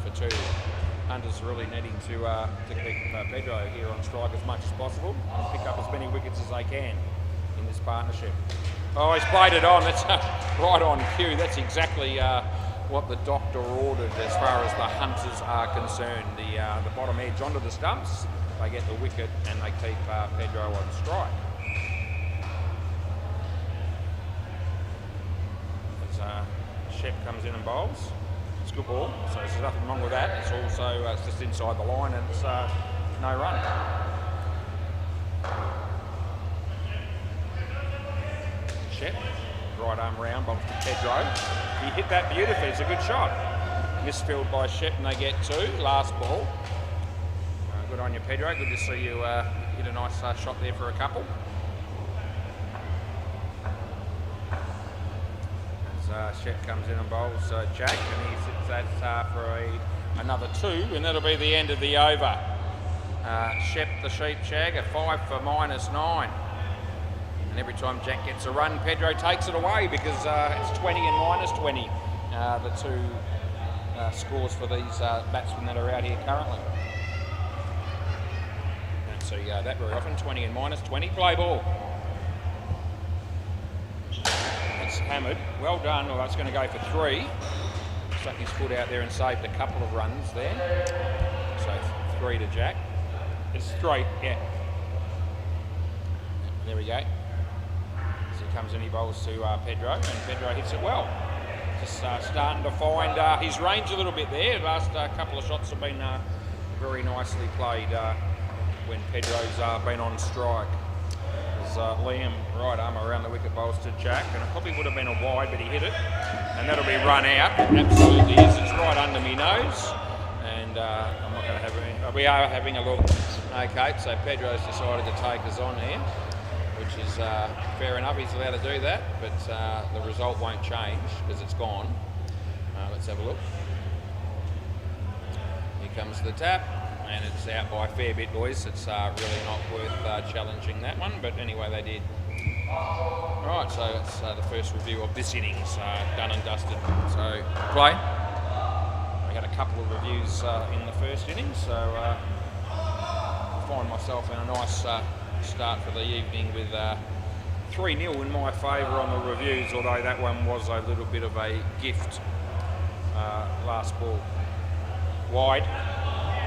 for 2. Hunter's really needing to keep Pedro here on strike as much as possible and pick up as many wickets as they can in this partnership. Oh, he's played it on. That's right on cue. That's exactly what the doctor ordered as far as the Hunters are concerned. The bottom edge onto the stumps, they get the wicket and they keep Pedro on strike. As Shep comes in and bowls. It's a good ball, so there's nothing wrong with that. It's also it's just inside the line and it's no run. Shep, right arm round, bumps to Pedro. He hit that beautifully, it's a good shot. Misfilled by Shep and they get 2, last ball. Good on you, Pedro, good to see you hit a nice shot there for a couple. Shep comes in and bowls Jack, and he sits that for another 2, and that'll be the end of the over. Shep, the sheep shagger, 5 for -9. And every time Jack gets a run, Pedro takes it away because it's 20 and -20, the 2 scores for these batsmen that are out here currently. Don't see that very often, 20 and -20. Play ball. Hammered, well done. Well, that's going to go for 3. Stuck his foot out there and saved a couple of runs there. So 3 to Jack. It's 3, yeah. There we go. So he comes in, he bowls to Pedro, and Pedro hits it well. Just starting to find his range a little bit there. The last couple of shots have been very nicely played when Pedro's been on strike. Liam right arm around the wicket, bowls to Jack, and it probably would have been a wide, but he hit it, and that'll be run out. It absolutely is. It's right under me nose, and I'm not going to have any. We are having a look. Okay, so Pedro's decided to take us on here, which is fair enough. He's allowed to do that, but the result won't change because it's gone. Let's have a look. Here comes the tap. And it's out by a fair bit, boys. It's really not worth challenging that one, but anyway, they did. Right, so that's the first review of this innings, done and dusted. So, play. I had a couple of reviews in the first innings, so I find myself in a nice start for the evening with 3-0 in my favour on the reviews, although that one was a little bit of a gift. Last ball wide.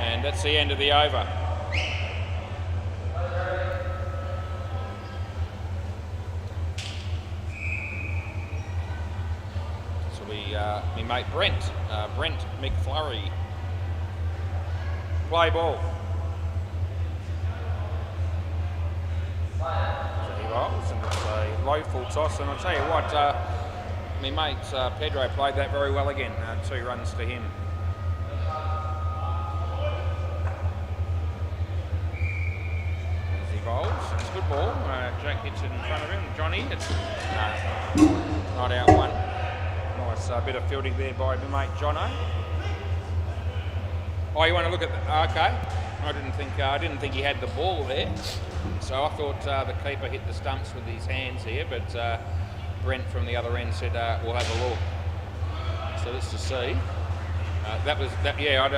And that's the end of the over. So we mate Brent McFlurry. Play ball. So he rolls, and it's a low full toss. And I'll tell you what, my mate Pedro played that very well again. 2 runs to him. He bowls. It's a good ball. Jack hits it in front of him. Johnny, it's not out one. Nice bit of fielding there by my mate Jono. Oh, you want to look at the, okay. I didn't think he had the ball there. So I thought the keeper hit the stumps with his hands here, but Brent from the other end said we'll have a look. So let's just see. That was that. Yeah, I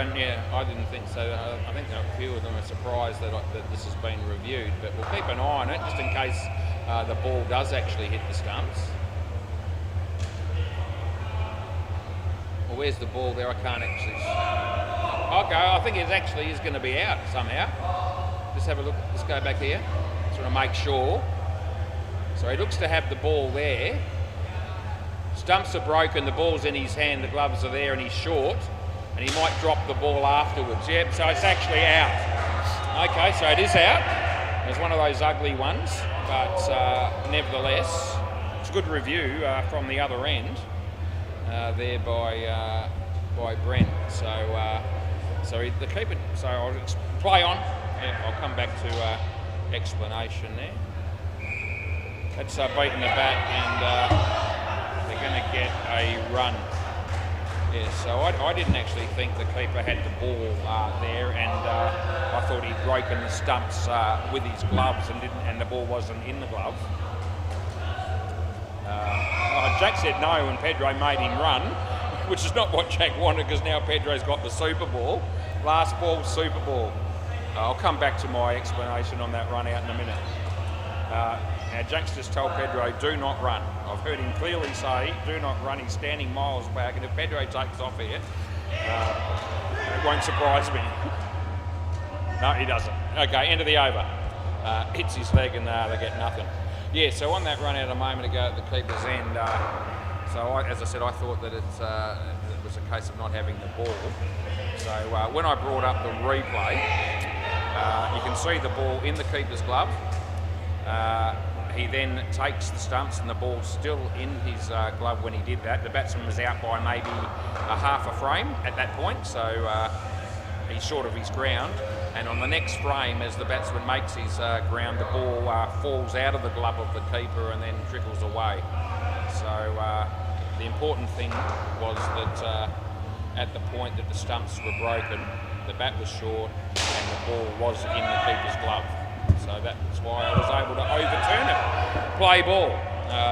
didn't think so. I think a few of them are surprised that this has been reviewed, but we'll keep an eye on it just in case the ball does actually hit the stumps. Well, where's the ball there? I can't actually. Okay, I think it actually is going to be out somehow. Just have a look. Let's go back here. Just want to make sure. So he looks to have the ball there. Stumps are broken, the ball's in his hand, the gloves are there and he's short. And he might drop the ball afterwards. Yep, so it's actually out. Okay, so it is out. It's one of those ugly ones, but nevertheless, it's a good review from the other end there by Brent. So the keeper. So I'll just play on. Yeah, I'll come back to explanation there. That's beating the bat and they're going to get a run. Yeah, so I didn't actually think the keeper had the ball there, and I thought he'd broken the stumps with his gloves and the ball wasn't in the glove. Jack said no and Pedro made him run, which is not what Jack wanted because now Pedro's got the Super Ball. Last ball, Super Ball. I'll come back to my explanation on that run out in a minute. Now Jack's just told Pedro, do not run. I've heard him clearly say, do not run. He's standing miles back, and if Pedro takes off here, it won't surprise me. No, he doesn't. Okay, end of the over. Hits his leg and they get nothing. Yeah, so on that run out a moment ago at the keeper's end, as I said, I thought that it was a case of not having the ball. So when I brought up the replay, you can see the ball in the keeper's glove. He then takes the stumps and the ball's still in his glove when he did that. The batsman was out by maybe a half a frame at that point, so he's short of his ground. And on the next frame, as the batsman makes his ground, the ball falls out of the glove of the keeper and then trickles away. So the important thing was that at the point that the stumps were broken, the bat was short and the ball was in the keeper's glove. So that's why I was able to overturn it. Play ball.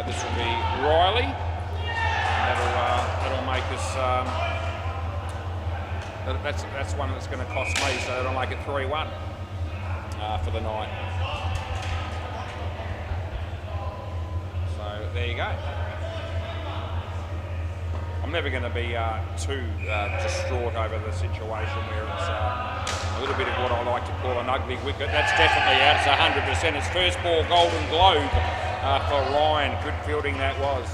This will be Riley. That'll make us. That's one that's going to cost me. So that'll make it 3-1 for the night. So there you go. I'm never going to be too distraught over the situation where it's a little bit of what I like to call an ugly wicket. That's definitely out. It's 100%. It's first ball Golden Globe for Ryan. Good fielding that was.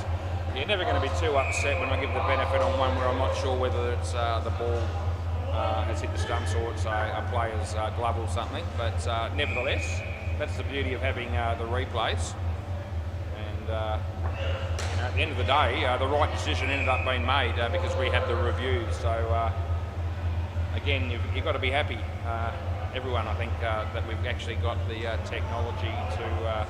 You're never going to be too upset when I give the benefit on one where I'm not sure whether it's the ball has hit the stumps or it's a player's glove or something. But nevertheless, that's the beauty of having the replays. And at the end of the day, the right decision ended up being made because we had the review. So again, you've got to be happy, everyone, I think, that we've actually got the technology to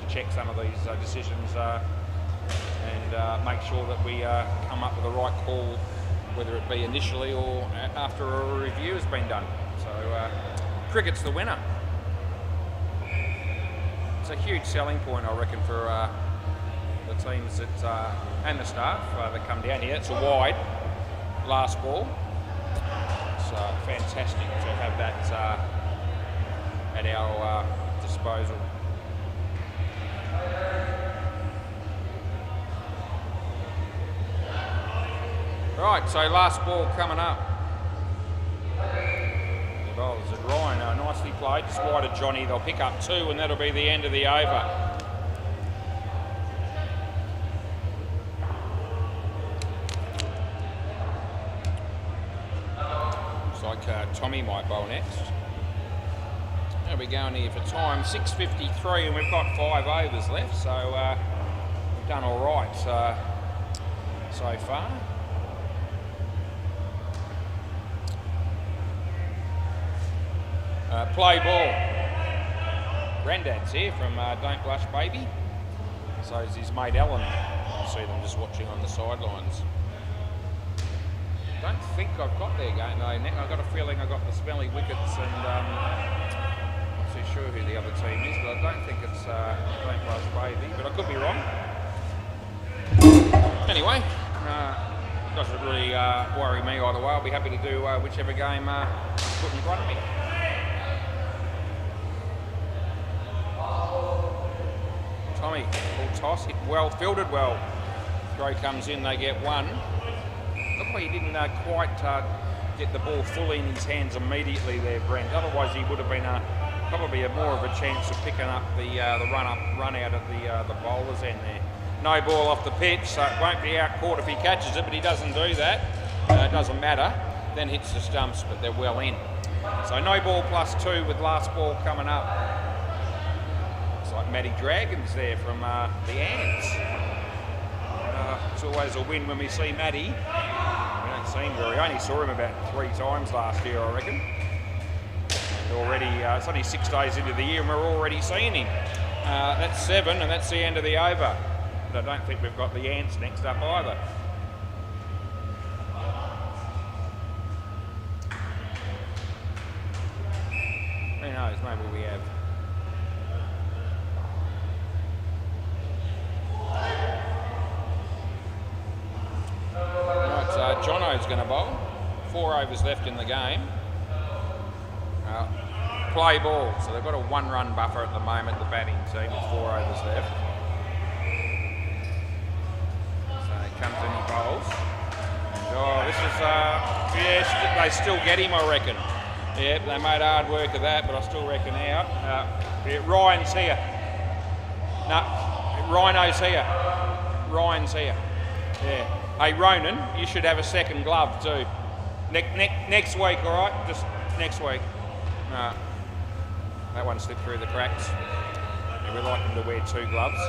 check some of these decisions and make sure that we come up with the right call, whether it be initially or after a review has been done. So cricket's the winner. It's a huge selling point, I reckon, for the teams that and the staff that come down here. It's a wide last ball. It's fantastic to have that at our disposal. Right, so last ball coming up. The bowlers at Ryan, nicely played, just wide of Johnny. They'll pick up 2 and that'll be the end of the over. Looks like Tommy might bowl next. How are we going here for time? 6:53 and we've got 5 overs left, so we've done all right so far. Play ball. Grandad's here from Don't Blush Baby. So is his mate Alan. You see them just watching on the sidelines. Don't think I've got their game though. I've got a feeling I got the Smelly Wickets and not too sure who the other team is, but I don't think it's Don't Blush Baby, but I could be wrong. Anyway, doesn't really worry me either way. I'll be happy to do whichever game put in front of me. Tommy, full toss, hit well, fielded well. Throw comes in, they get one. Look like he didn't quite get the ball fully in his hands immediately there, Brent. Otherwise he would have been probably more of a chance of picking up the run out of the bowler's end there. No ball off the pitch, so it won't be out caught if he catches it, but he doesn't do that. It doesn't matter. Then hits the stumps, but they're well in. So no ball +2 with last ball coming up. Looks like Matty Dragons there from the Ants. It's always a win when we see Matty. We don't see him very. I only saw him about 3 times last year, I reckon. And already, it's only 6 days into the year and we're already seeing him. That's 7 and that's the end of the over. But I don't think we've got the Ants next up either. Who knows, maybe we have. Right, Jono's going to bowl. 4 overs left in the game. Play ball, so they've got a 1-run buffer at the moment, the batting team, with 4 overs left. So he comes in, he bowls. Oh, this is, yes, they still get him, I reckon. Yeah, they made hard work of that, but I still reckon out. Ryan's here. No, Rhino's here. Ryan's here. Yeah. Hey, Ronan, you should have a second glove too. Next week, all right? Just next week. No, that one slipped through the cracks. Yeah, we like them to wear 2 gloves.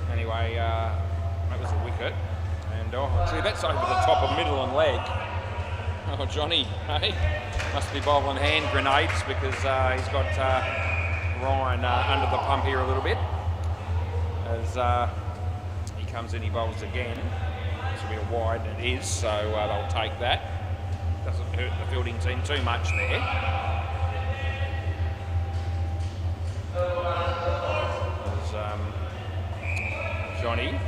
Anyway, that was a wicket. And, oh, gee, that's over the top of middle and leg. Oh, Johnny, hey? Must be bowling hand grenades because he's got Ryan under the pump here a little bit. As he comes in, he bowls again. This will be a wide, and it is, so they'll take that. Doesn't hurt the fielding team too much there. There's Johnny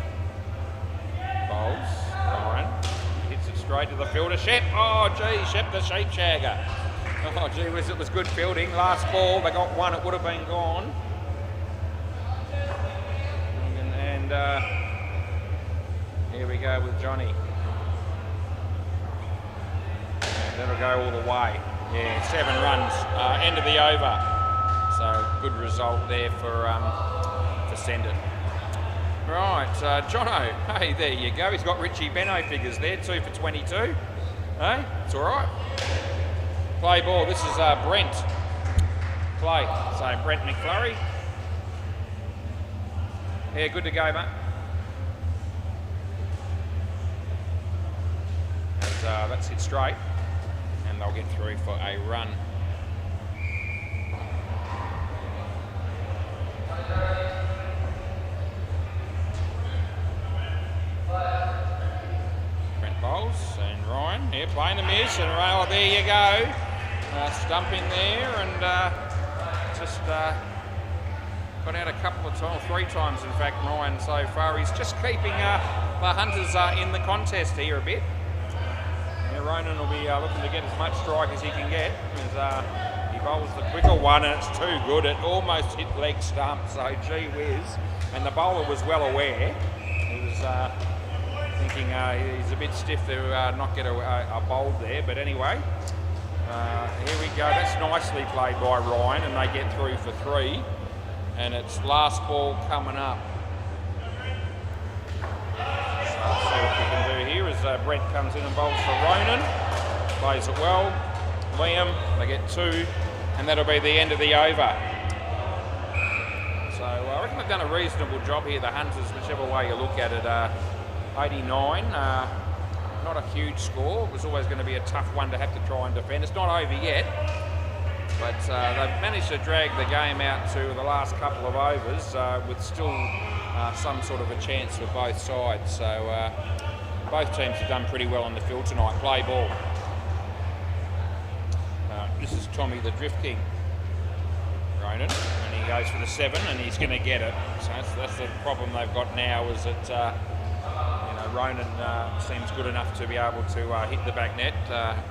bowls, Ryan hits it straight to the fielder, Shep. Oh gee, Shep the sheep shagger. Oh gee whiz, it was good fielding. Last ball, they got 1, it would have been gone. And here we go with Johnny. And that'll go all the way. Yeah, 7 runs, end of the over. So good result there for Sendon. Right, Jono, hey, there you go. He's got Richie Benno figures there, 2 for 22. Hey, it's all right. Play ball, this is Brent. Play, so Brent McFlurry. Yeah, good to go, mate. And that's hit straight, and they'll get through for a run. Brent bowls, and Ryan, yeah, playing the miss, and oh, there you go. Stump in there, and just got out a couple of times, 3 times in fact, Ryan so far. He's just keeping the Hunters in the contest here a bit. Yeah, Ronan will be looking to get as much strike as he can get, as he bowls the quicker one, and it's too good. It almost hit leg stump, so gee whiz. And the bowler was well aware. He was thinking he's a bit stiff to not get a bowl there, but anyway. Here we go, that's nicely played by Ryan, and they get through for 3. And it's last ball coming up. So let's see what we can do here as Brent comes in and bowls for Ronan. Plays it well. Liam, they get 2, and that'll be the end of the over. So I reckon they've done a reasonable job here, the Hunters, whichever way you look at it. 89, not a huge score. It was always going to be a tough one to have to try and defend. It's not over yet. but they've managed to drag the game out to the last couple of overs with still some sort of a chance for both sides. So both teams have done pretty well on the field tonight. Play ball. This is Tommy the Drift King. Ronan, and he goes for the 7 and he's going to get it. So that's the problem they've got now, is that Ronan seems good enough to be able to hit the back net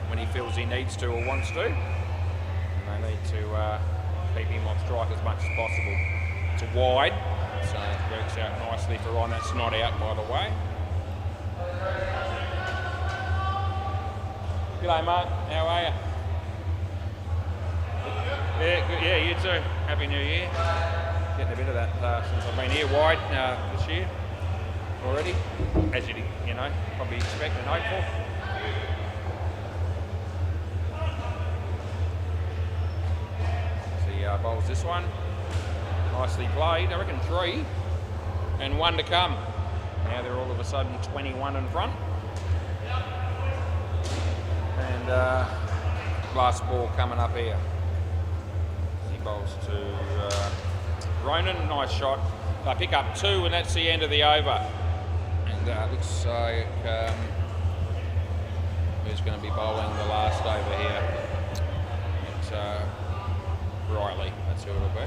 when he feels he needs to or wants to. And they need to keep him on strike as much as possible. It's a wide, so it works out nicely for Ron. That's not out, by the way. G'day, mate. How are you? Yeah, good. Yeah, you too. Happy New Year. Getting a bit of that since I've been here wide this year already, as you probably expect and hope for. So bowls this one. Nicely played. I reckon 3 and 1 to come. Now they're all of a sudden 21 in front. And last ball coming up here. He bowls to Ronan. Nice shot. They pick up 2 and that's the end of the over. And looks like who's going to be bowling the last over here? It's Riley. That's who it'll be.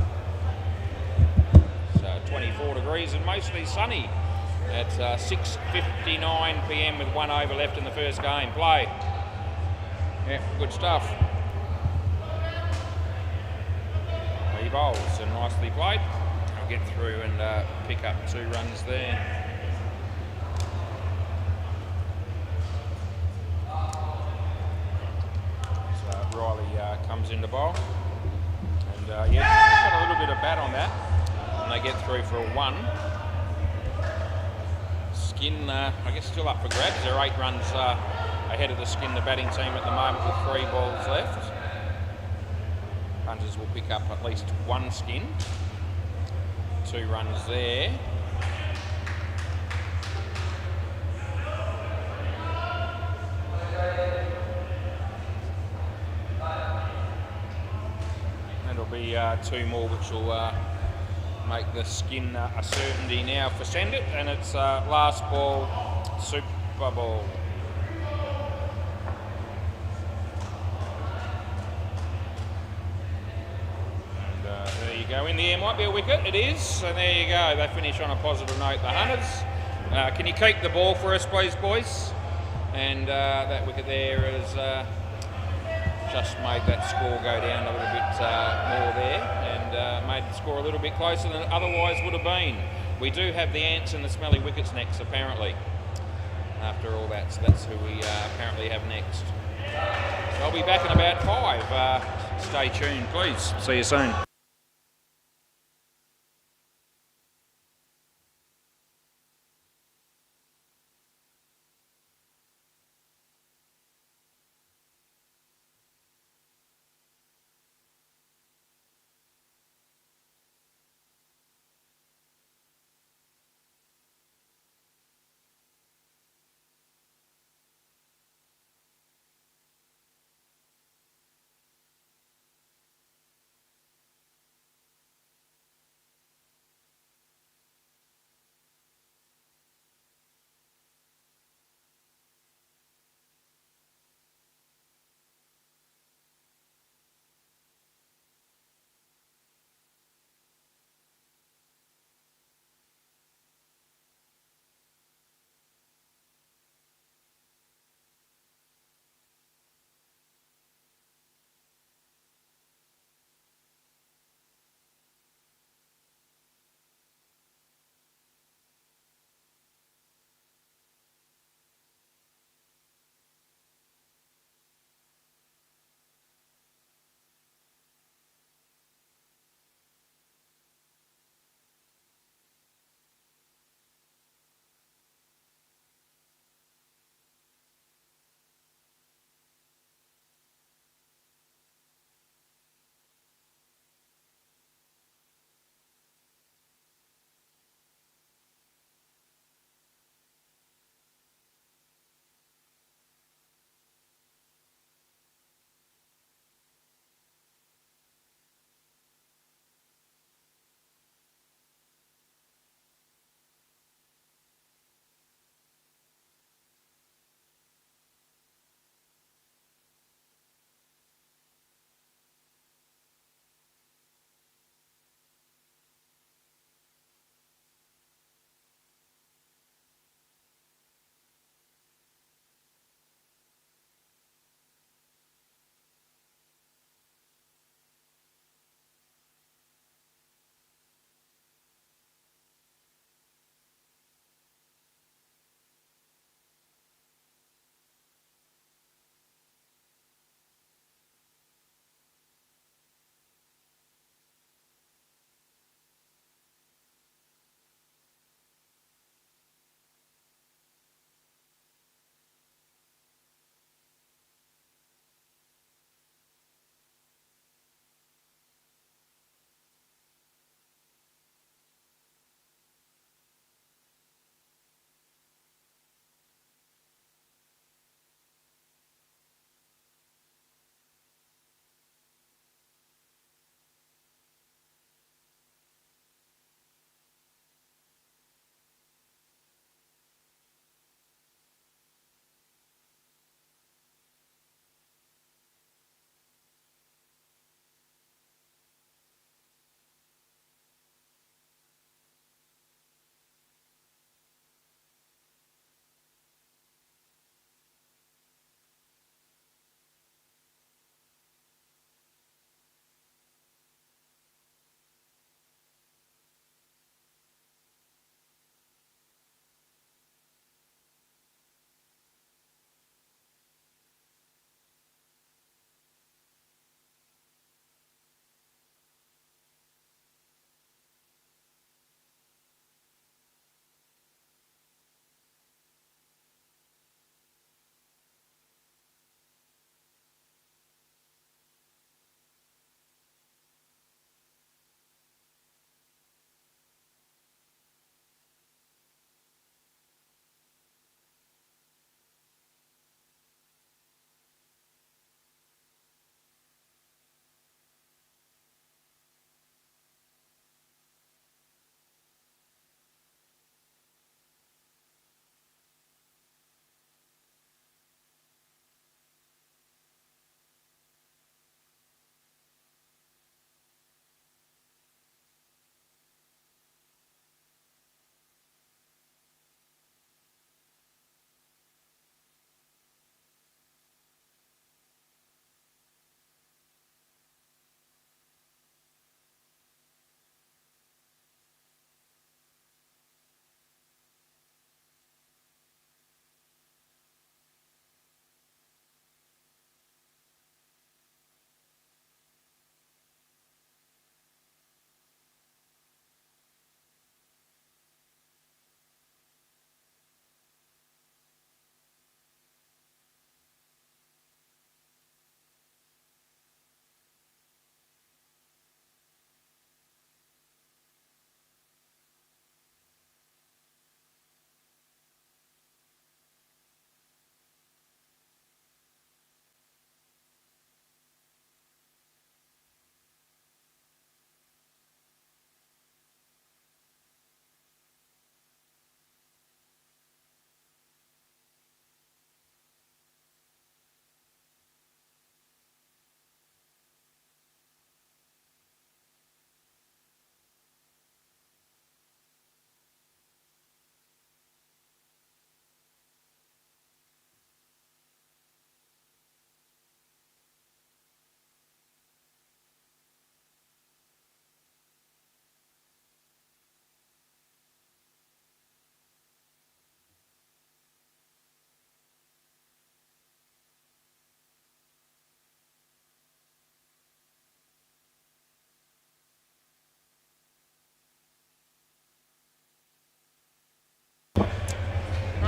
So 24 degrees and mostly sunny at 6:59 p.m. with 1 over left in the first game. Play. Yeah, good stuff. He bowls and nicely played. I'll get through and pick up 2 runs there. So Riley comes into bowl. And got a little bit of bat on that. And they get through for a 1. Skin, I guess, still up for grabs. They're 8 runs ahead of the Skin, the batting team at the moment, with 3 balls left. Punters will pick up at least 1 Skin. 2 runs there. That'll be 2 more, which will make the Skin a certainty now for Send It, and it's last ball, Super Ball. And there you go. In the air might be a wicket. It is. And there you go. They finish on a positive note, the Hunters. Can you keep the ball for us, please, boys? And that wicket there has just made that score go down a little bit more there, and made the score a little bit closer than it otherwise would have been. We do have the Ants and the Smelly Wickets next, apparently, after all that. So that's who we apparently have next. So I'll be back in about 5. Stay tuned, please. See you soon.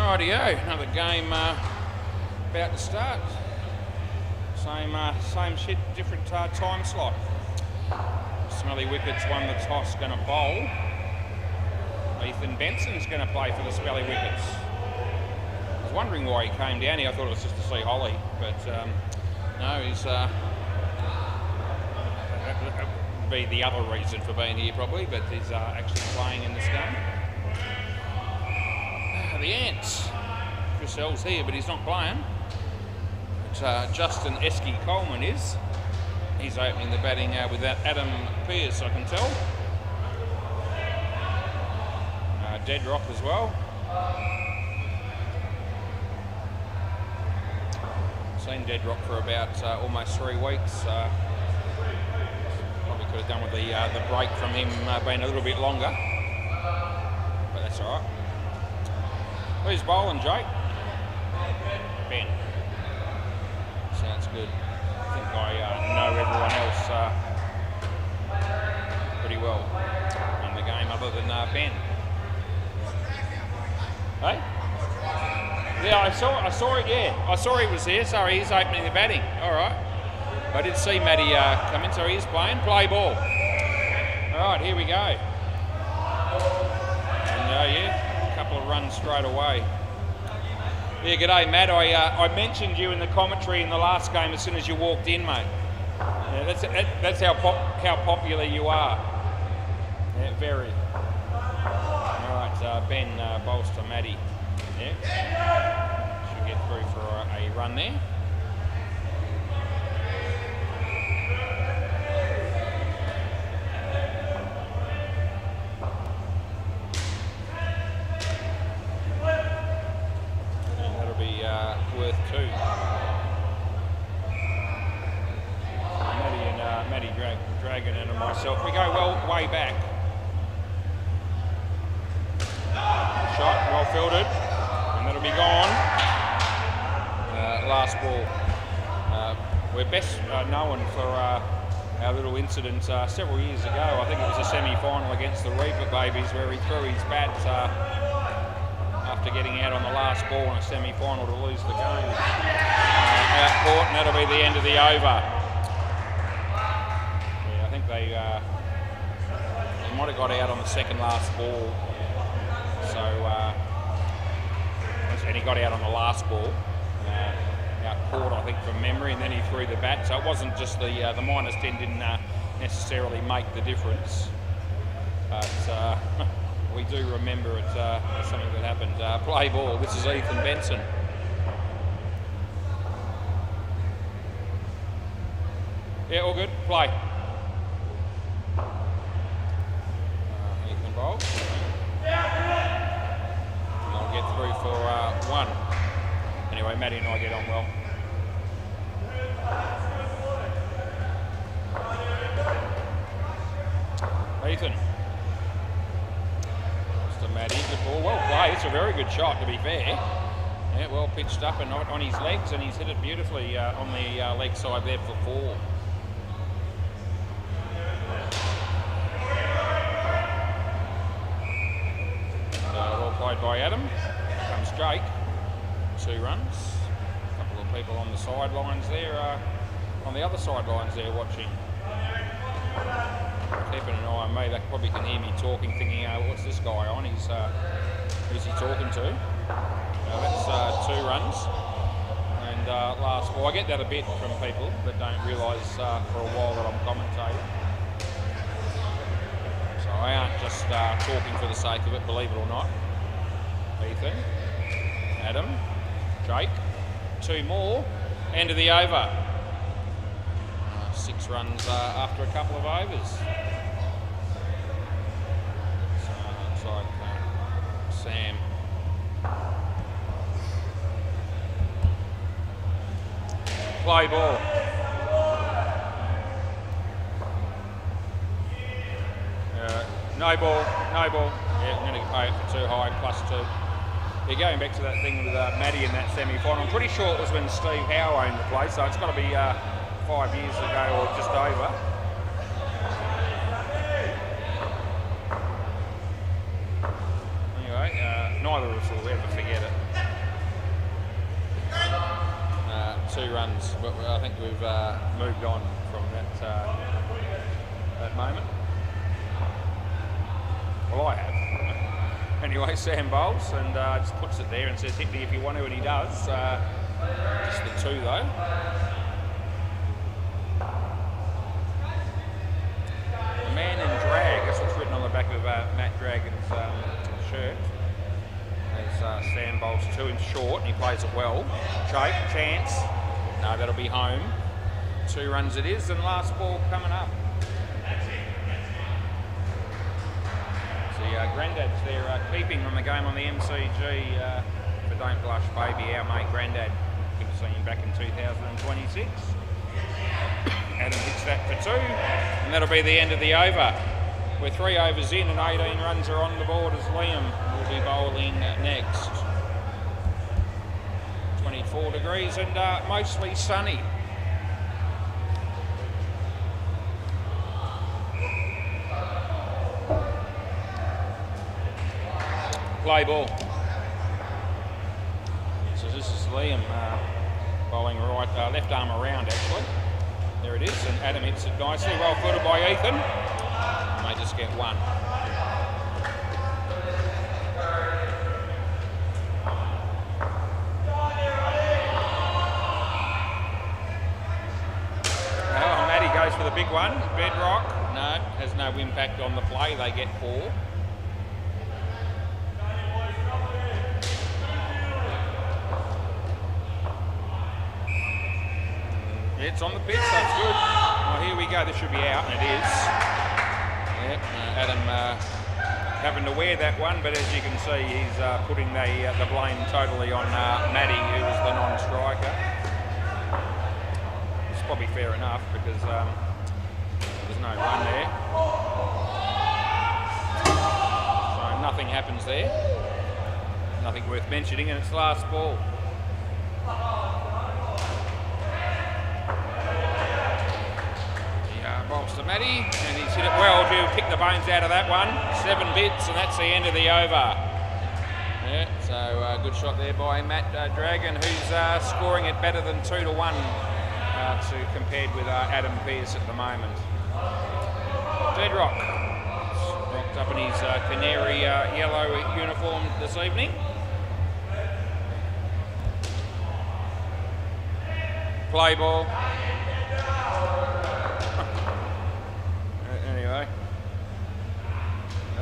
Rightio, another game about to start. Same shit, different time slot. Smelly Wickets won the toss, going to bowl. Ethan Benson's going to play for the Smelly Wickets. I was wondering why he came down here. I thought it was just to see Holly, but no, he's that would be the other reason for being here probably, but he's actually playing in this game. The Ants. Chris L's here, but he's not playing. But, Justin Esky Coleman is. He's opening the batting with that Adam Pearce, I can tell. Dead Rock as well. Seen Dead Rock for about almost 3 weeks. Probably could have done with the break from him being a little bit longer, but that's all right. Who's bowling, Jake? Ben. Sounds good. I think I know everyone else pretty well in the game other than Ben. Hey? Yeah, I saw it, yeah. I saw he was here, so he's opening the batting. All right. I did see Matty come in, so he is playing. Play ball. All right, here we go. And yeah, a couple of runs straight away. Yeah, g'day, Matt. I mentioned you in the commentary in the last game as soon as you walked in, mate. Yeah, that's how popular you are. Yeah, very. All right, Ben bowls to Matty. Yeah, should get through for a run there. Worth 2. Matty Dragon and myself, we go way back. Shot, well fielded, and that'll be gone. Last ball. We're best known for our little incident several years ago. I think it was a semi-final against the Reaper Babies where he threw his bat after getting out on the last ball in a semi-final to lose the game. Out court, and that'll be the end of the over. Yeah, I think they might have got out on the second last ball. So, and he got out on the last ball. Out court, I think, from memory, and then he threw the bat. So it wasn't just the -10 didn't necessarily make the difference. But we do remember it as something that happened. Play ball. This is Ethan Benson. Yeah, all good. Play. Ethan bowls. And I'll get through for 1. Anyway, Matty and I get on well. Ethan. Matty, good ball, well played. It's a very good shot, to be fair. Yeah, well pitched up and on his legs, and he's hit it beautifully on the leg side there for 4. Well played by Adam. Here comes Jake. 2 runs. A couple of people on the sidelines there, on the other sidelines there watching. Keeping an eye on me, they probably can hear me talking, thinking, what's this guy on? Who's he talking to? That's 2 runs. And last ball, I get that a bit from people that don't realise for a while that I'm commentating. So I aren't just talking for the sake of it, believe it or not. Ethan, Adam, Jake, 2 more, end of the over. 6 runs after a couple of overs. So looks like Sam. Play ball. No ball. Yeah, I'm going to pay it for 2 high, +2. Yeah, going back to that thing with Matty in that semi-final, I'm pretty sure it was when Steve Howe owned the place, so it's got to be 5 years ago or just over. Anyway, neither of us will ever forget it. 2 runs, but I think we've moved on from that moment. Well, I have. Anyway, Sam bowls and just puts it there and says, hit me if you want to, and he does. Just the 2 though. The man in drag, that's what's written on the back of Matt Dragon's shirt. As Sam bowls 2 in short, and he plays it well. Choke, chance. No, that'll be home. 2 runs it is, and last ball coming up. Grandad's there keeping from the game on the MCG for Don't Blush Baby, our mate Grandad. Good to see him back in 2026. Adam hits that for 2, and that'll be the end of the over. We're 3 overs in and 18 runs are on the board as Liam will be bowling next. 24 degrees and mostly sunny. Play ball. So this is Liam bowling right, left arm around actually. There it is, and Adam hits it nicely, well footed by Ethan. And they just get 1. Oh, Matty goes for the big one. Bedrock, no, has no impact on the play. They get 4. It's on the pitch, that's good. Well, here we go, this should be out, and it is. Yep, Adam having to wear that one, but as you can see, he's putting the blame totally on Matty, who was the non-striker. It's probably fair enough, because there's no run there. So nothing happens there. Nothing worth mentioning, and it's last ball. Bowls to Matty, and he's hit it well. Do pick the bones out of that one. 7 bits, and that's the end of the over. Yeah, so good shot there by Matt Dragon, who's scoring it better than 2-1 compared with Adam Pearce at the moment. Bedrock rocked up in his canary yellow uniform this evening. Play ball.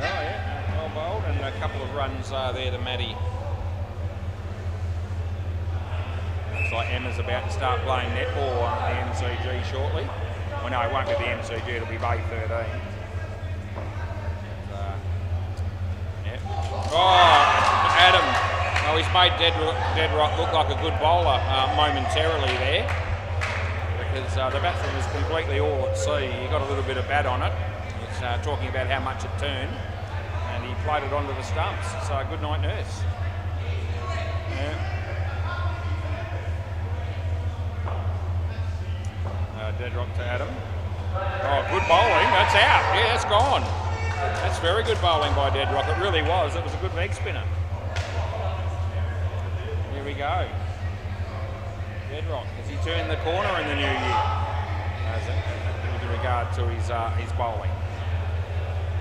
Oh yeah, well bowled, and a couple of runs there to Matty. Looks like Emma's about to start playing netball on the MCG shortly. Well no, it won't be the MCG, it'll be Bay 13. Yeah. Oh, Adam. Oh, he's made Deadrock look like a good bowler momentarily there. Because the batsman was completely all at sea. He got a little bit of bat on it. It's talking about how much it turned, and he played it onto the stumps. So good night, nurse. Yeah. Deadrock to Adam. Oh, good bowling. That's out. Yeah, that's gone. That's very good bowling by Deadrock. It really was. It was a good leg spinner. Here we go. Deadrock, has he turned the corner in the new year? With regard to his bowling.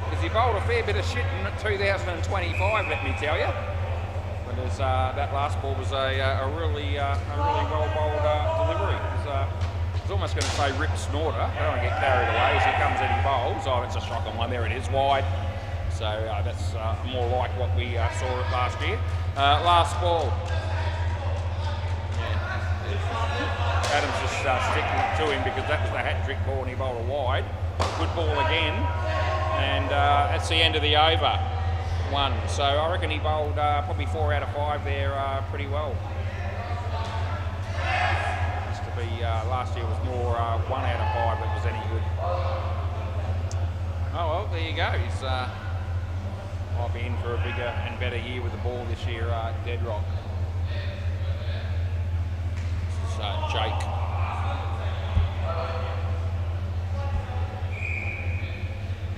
Because he bowled a fair bit of shit in 2025, let me tell you. But that last ball was a really well bowled delivery. I was almost going to say rip snorter. I don't want to get carried away as he comes in and bowls. Oh, it's a shocking one. There it is, wide. So that's more like what we saw it last year. Last ball. Adam's just sticking to him because that was the hat-trick ball and he bowled a wide. Good ball again, and that's the end of the over. 1. So I reckon he bowled probably 4 out of 5 there pretty well. Used to be, last year was more 1 out of 5 that was any good. Oh well, there you go. He's might be in for a bigger and better year with the ball this year, Deadrock. Jake.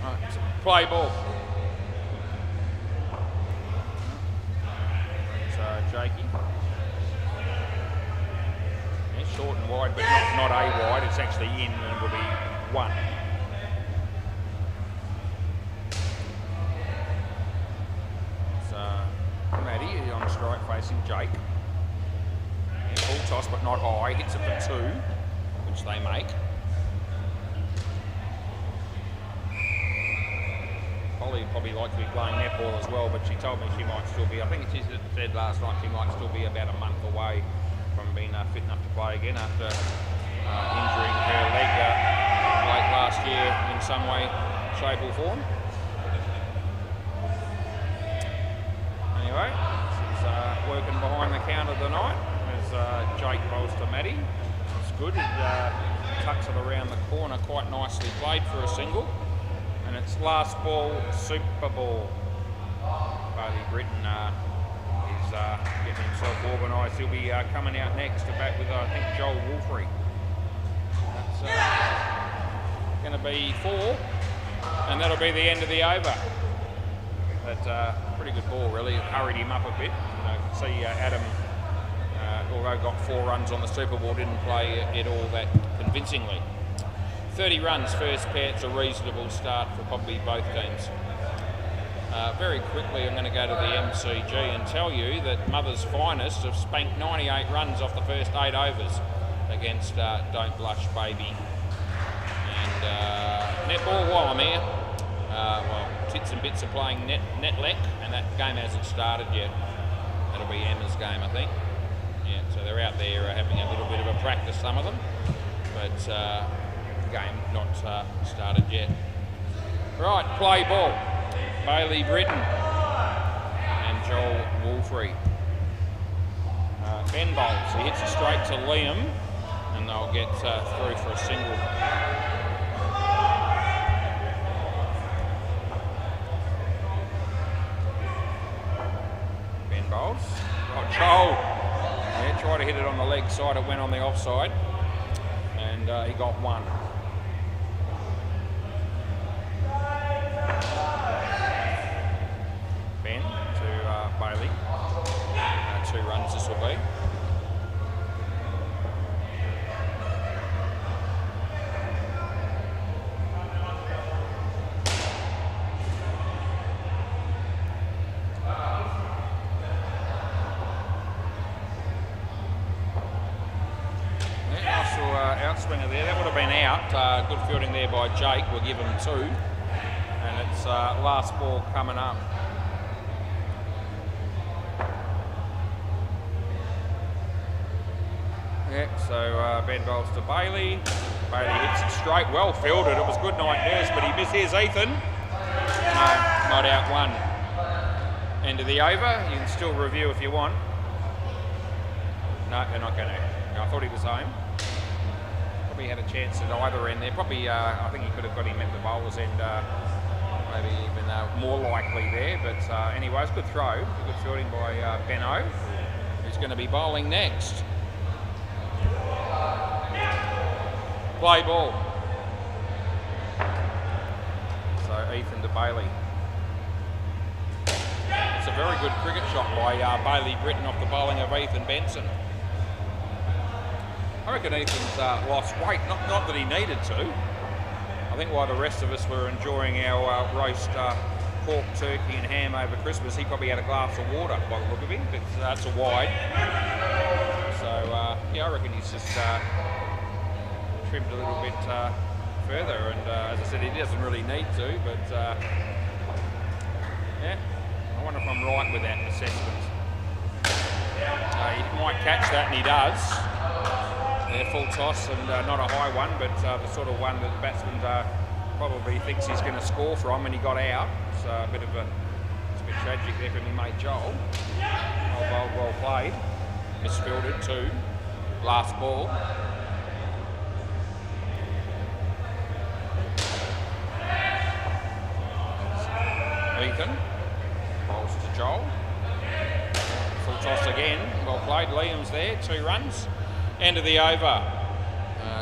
Right, so play ball. So Jakey. Ish. short and wide, but not a wide. It's actually in, and it will be 1. So Matty on strike facing Jake. Yeah, full toss, but not high. Hits it for 2, which they make. Holly probably like to be playing netball as well, but she told me she might still be, I think she said last night, she might still be about a month away from being fit enough to play again after injuring her leg late last year in some way, shape or form. Anyway, she's working behind the counter tonight as Jake bowls to Maddie. It's good, it tucks it around the corner, quite nicely played for a single. And it's last ball, super ball. Bailey Britton is getting himself organised. He'll be coming out next to bat with, I think, Joel Wolfrey. That's going to be 4, and that'll be the end of the over. But pretty good ball, really. It hurried him up a bit. You can see Adam, although got 4 runs on the super ball, didn't play it all that convincingly. 30 runs first pair, it's a reasonable start for probably both teams. Very quickly I'm going to go to the MCG and tell you that Mother's Finest have spanked 98 runs off the first 8 overs against Don't Blush Baby. And netball while I'm here, well, Tits and Bits are playing Netlec, and that game hasn't started yet. That'll be Emma's game, I think. Yeah, so they're out there having a little bit of a practice, some of them. But game not started yet. Right, play ball. Bailey Britton and Joel Wolfrey. Ben bowls. He hits it straight to Liam, and they'll get through for a single. Ben bowls. Right, Joel. Yeah, tried to hit it on the leg side. It went on the offside, and he got 1. Bailey. 2 runs this will be. Yeah, nice little outswinger there. That would have been out. Good fielding there by Jake. We'll give him 2. And it's last ball coming up. Yeah, so Ben bowls to Bailey. Bailey hits it straight, well fielded. It was good night nurse, but he missed. Here's Ethan. No, not out 1. End of the over. You can still review if you want. No, they're not going to. I thought he was home. Probably had a chance at either end there. Probably, I think he could have got him at the bowler's end, maybe even more likely there. But anyway, it's a good throw. Good fielding by Benno, who's going to be bowling next. Play ball. So Ethan to Bailey. It's a very good cricket shot by Bailey Britton off the bowling of Ethan Benson. I reckon Ethan's lost weight, not that he needed to. I think while the rest of us were enjoying our roast pork, turkey and ham over Christmas, he probably had a glass of water by the look of him, but that's a wide. So yeah, I reckon he's just trimmed a little bit further, and as I said, he doesn't really need to, but yeah, I wonder if I'm right with that assessment. He might catch that, and he does. Yeah, full toss, and not a high one, but the sort of one that the batsman probably thinks he's going to score from, and he got out. It's a bit tragic there for me mate Joel. Well played. Misfielded too. Last ball. Ethan bowls to Joel. Full toss again. Well played. Liam's there. 2 runs. End of the over.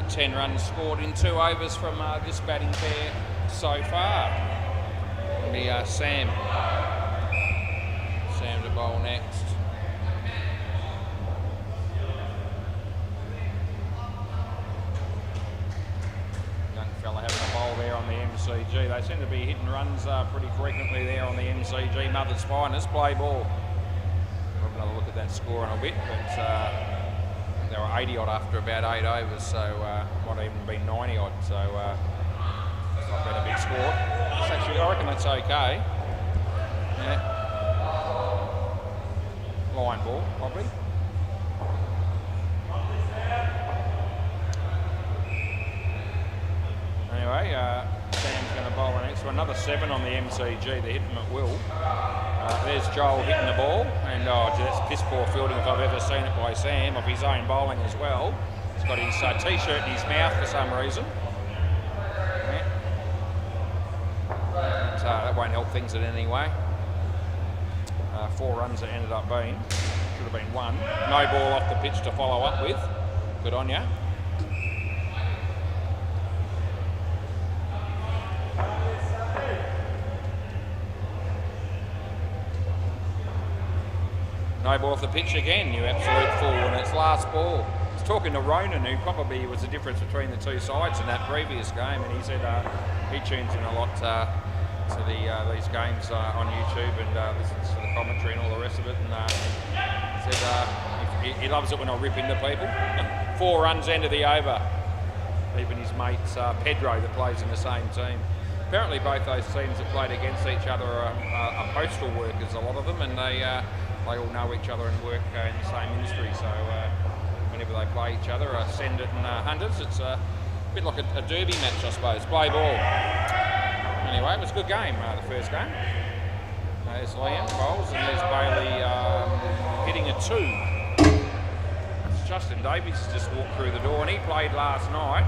10 runs scored in 2 overs from this batting pair so far. It'll be Sam. Sam to bowl next. MCG. They seem to be hitting runs pretty frequently there on the MCG. Mother's finest, play ball. We'll have another look at that score in a bit, but they were 80 odd after about 8 overs, so might have even been 90 odd. So it's not been a big score. It's actually, I reckon that's okay. Yeah. Line ball, probably. Anyway, Sam's going to bowl the next one. Another 7 on the MCG. They're hitting at will. There's Joel hitting the ball. And that's piss poor fielding if I've ever seen it by Sam, of his own bowling as well. He's got his T-shirt in his mouth for some reason. Yeah. But, that won't help things in any way. 4 runs it ended up being. Should have been 1. No ball off the pitch to follow up with. Good on ya. No ball off the pitch again, you absolute fool, and it's last ball. I was talking to Ronan, who probably was the difference between the two sides in that previous game, and he said he tunes in a lot to these games on YouTube and listens to the commentary and all the rest of it, and said he loves it when I rip into people. 4 runs end of the over. Even his mate Pedro that plays in the same team. Apparently both those teams that played against each other are postal workers, a lot of them, and they all know each other and work in the same industry, so whenever they play each other, Send It and Hunters, it's a bit like a derby match, I suppose. Play ball. Anyway, it was a good game, the first game. There's Liam bowls, and there's Bailey hitting a 2. Justin Davies just walked through the door, and he played last night.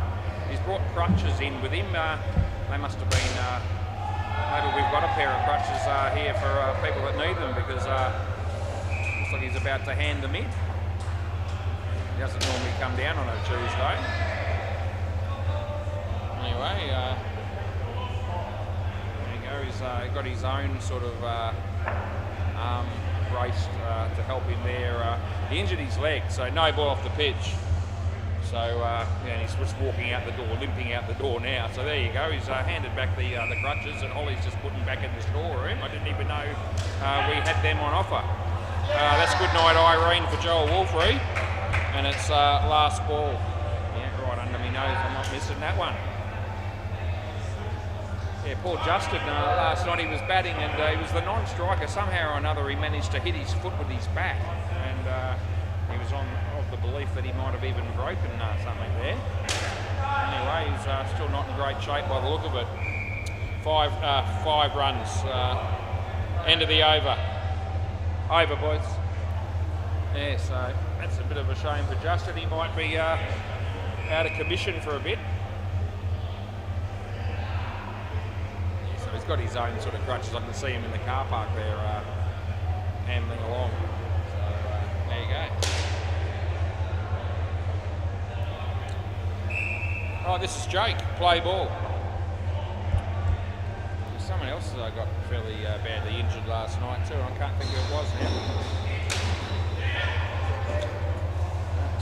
He's brought crutches in with him. They must have been, maybe we've got a pair of crutches here for people that need them, because looks like he's about to hand them in. He doesn't normally come down on a Tuesday. Anyway, there you go. He's got his own sort of arm braced to help him there. He injured his leg, so no ball off the pitch. So, and he's just walking out the door, limping out the door now. So there you go. He's handed back the crutches, and Ollie's just putting back in the storeroom. I didn't even know we had them on offer. That's good night, Irene, for Joel Wolfrey. And it's last ball. Yeah, right under my nose. I'm not missing that one. Yeah, poor Justin, last night he was batting, and he was the non-striker. Somehow or another he managed to hit his foot with his bat, and he was of the belief that he might have even broken something there. Anyway, he's still not in great shape by the look of it. 5 runs, end of the over. Over, boys. Yeah, so that's a bit of a shame for Justin. He might be out of commission for a bit. So he's got his own sort of crutches. I can see him in the car park there, ambling along. So there you go. Oh, this is Jake. Play ball. Someone else got fairly badly injured last night too. I can't think who it was now.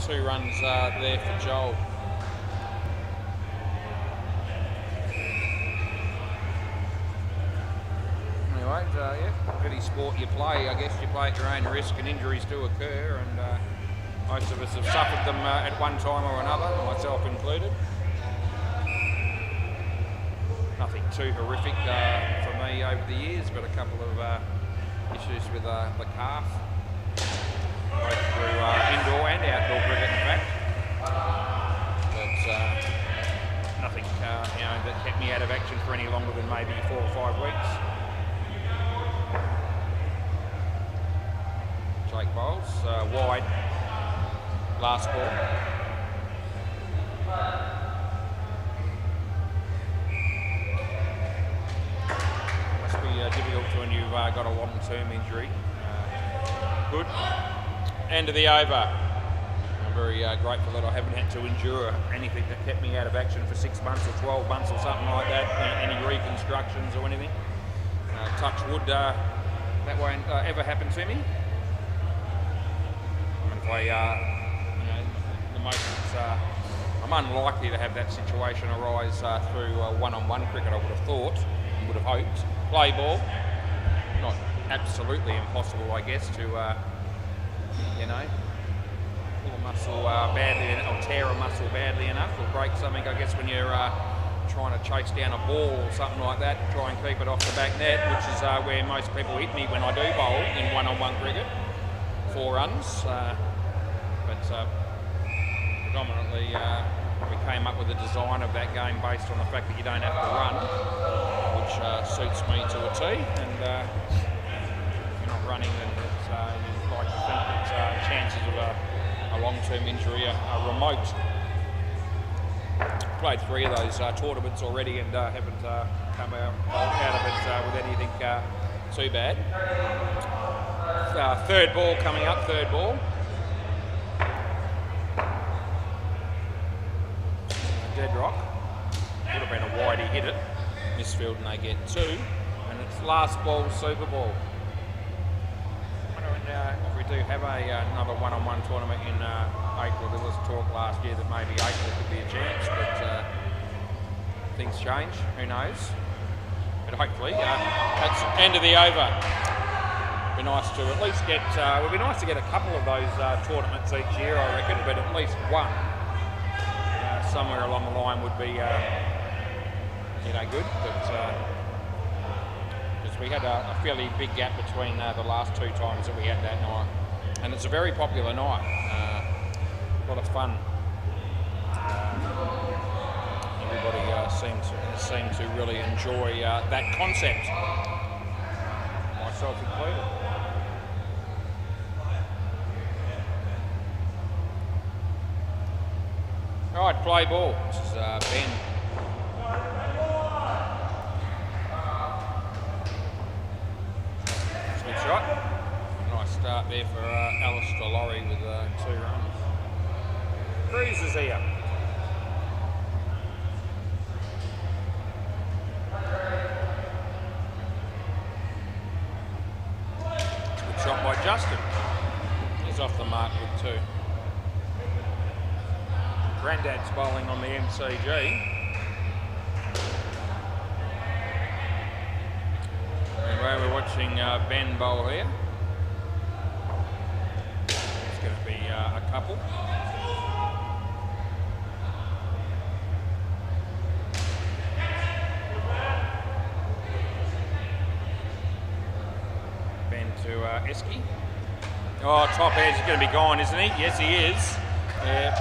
2 runs there for Joel. Anyway, yeah, any sport you play, I guess you play at your own risk, and injuries do occur, and most of us have suffered them at one time or another, myself included. Nothing too horrific for me over the years, but a couple of issues with the calf, both through indoor and outdoor cricket, in fact. But nothing, that kept me out of action for any longer than maybe 4 or 5 weeks. Jake bowls wide, last ball. Difficult when you've got a long-term injury. Good. End of the over. I'm very grateful that I haven't had to endure anything that kept me out of action for 6 months or 12 months or something like that, any reconstructions or anything. Touch wood, that won't ever happen to me. I mean, if I, the most I'm unlikely to have that situation arise through one-on-one cricket, I would have thought, and would have hoped. Play ball, not absolutely impossible, I guess, to, you know, pull a muscle badly, or tear a muscle badly enough, or break something, I guess, when you're trying to chase down a ball or something like that, try and keep it off the back net, which is where most people hit me when I do bowl in one-on-one cricket, 4 runs. But predominantly we came up with a design of that game based on the fact that you don't have to run, which suits me to a T. And if you're not running, then you'd like to think that chances of a long-term injury are remote. Played 3 of those tournaments already and haven't come out of it with anything too bad. Third ball coming up, third ball. Dead rock. Would have been a wide, he hit it. Misfield and they get 2. And it's last ball, super ball. I wonder if we do have another one-on-one tournament in April. There was talk last year that maybe April could be a chance, but things change, who knows. But hopefully, that's end of the over. Be nice to at least get, it would be nice to get a couple of those tournaments each year, I reckon, but at least one somewhere along the line would be, you know, good. But because we had a fairly big gap between the last 2 times that we had that night, and it's a very popular night. A lot of fun. Everybody seemed to really enjoy that concept, myself included. All right, play ball. This is Ben. Good shot. Nice start there for Alistair Laurie with 2 runs. Cruz is here. Good shot by Justin. He's off the mark with 2. Grandad's bowling on the MCG. Anyway, we're watching Ben bowl here. It's going to be a couple. Ben to Esky. Oh, top edge is going to be gone, isn't he? Yes, he is. Yeah.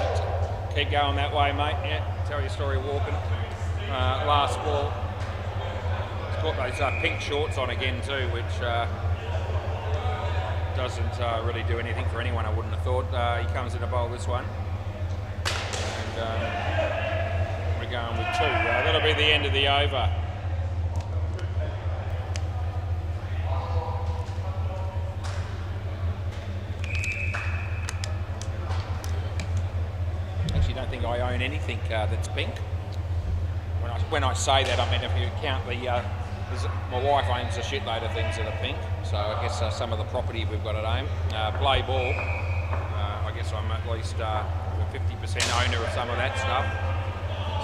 Keep going that way, mate. Yeah, tell your story walking. Last ball. He's got those pink shorts on again too, which doesn't really do anything for anyone, I wouldn't have thought. He comes in to bowl this one. And we're going with 2. That'll be the end of the over. I own anything that's pink. When I say that, I mean if you count my wife owns a shitload of things that are pink, so I guess some of the property we've got at home. Play ball, I guess I'm at least a 50% owner of some of that stuff.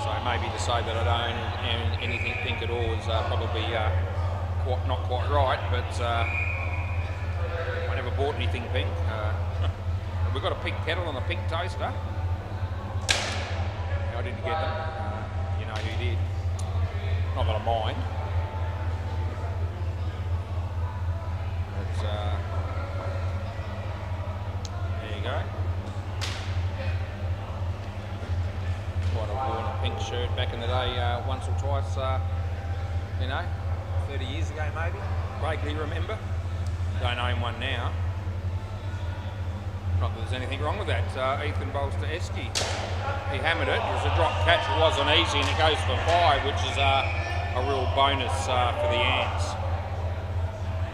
So maybe to say that I don't own anything pink at all is probably not quite right, but I never bought anything pink. We've got a pink kettle and a pink toaster. I didn't get them. You know who did. Not that I mind. But, there you go. Might have worn a pink shirt back in the day once or twice, you know, 30 years ago maybe. Vaguely remember. Don't own one now. Not that there's anything wrong with that. Ethan bowls to Esky. He hammered it. It was a drop catch. It wasn't easy, and it goes for 5, which is a real bonus for the Ants.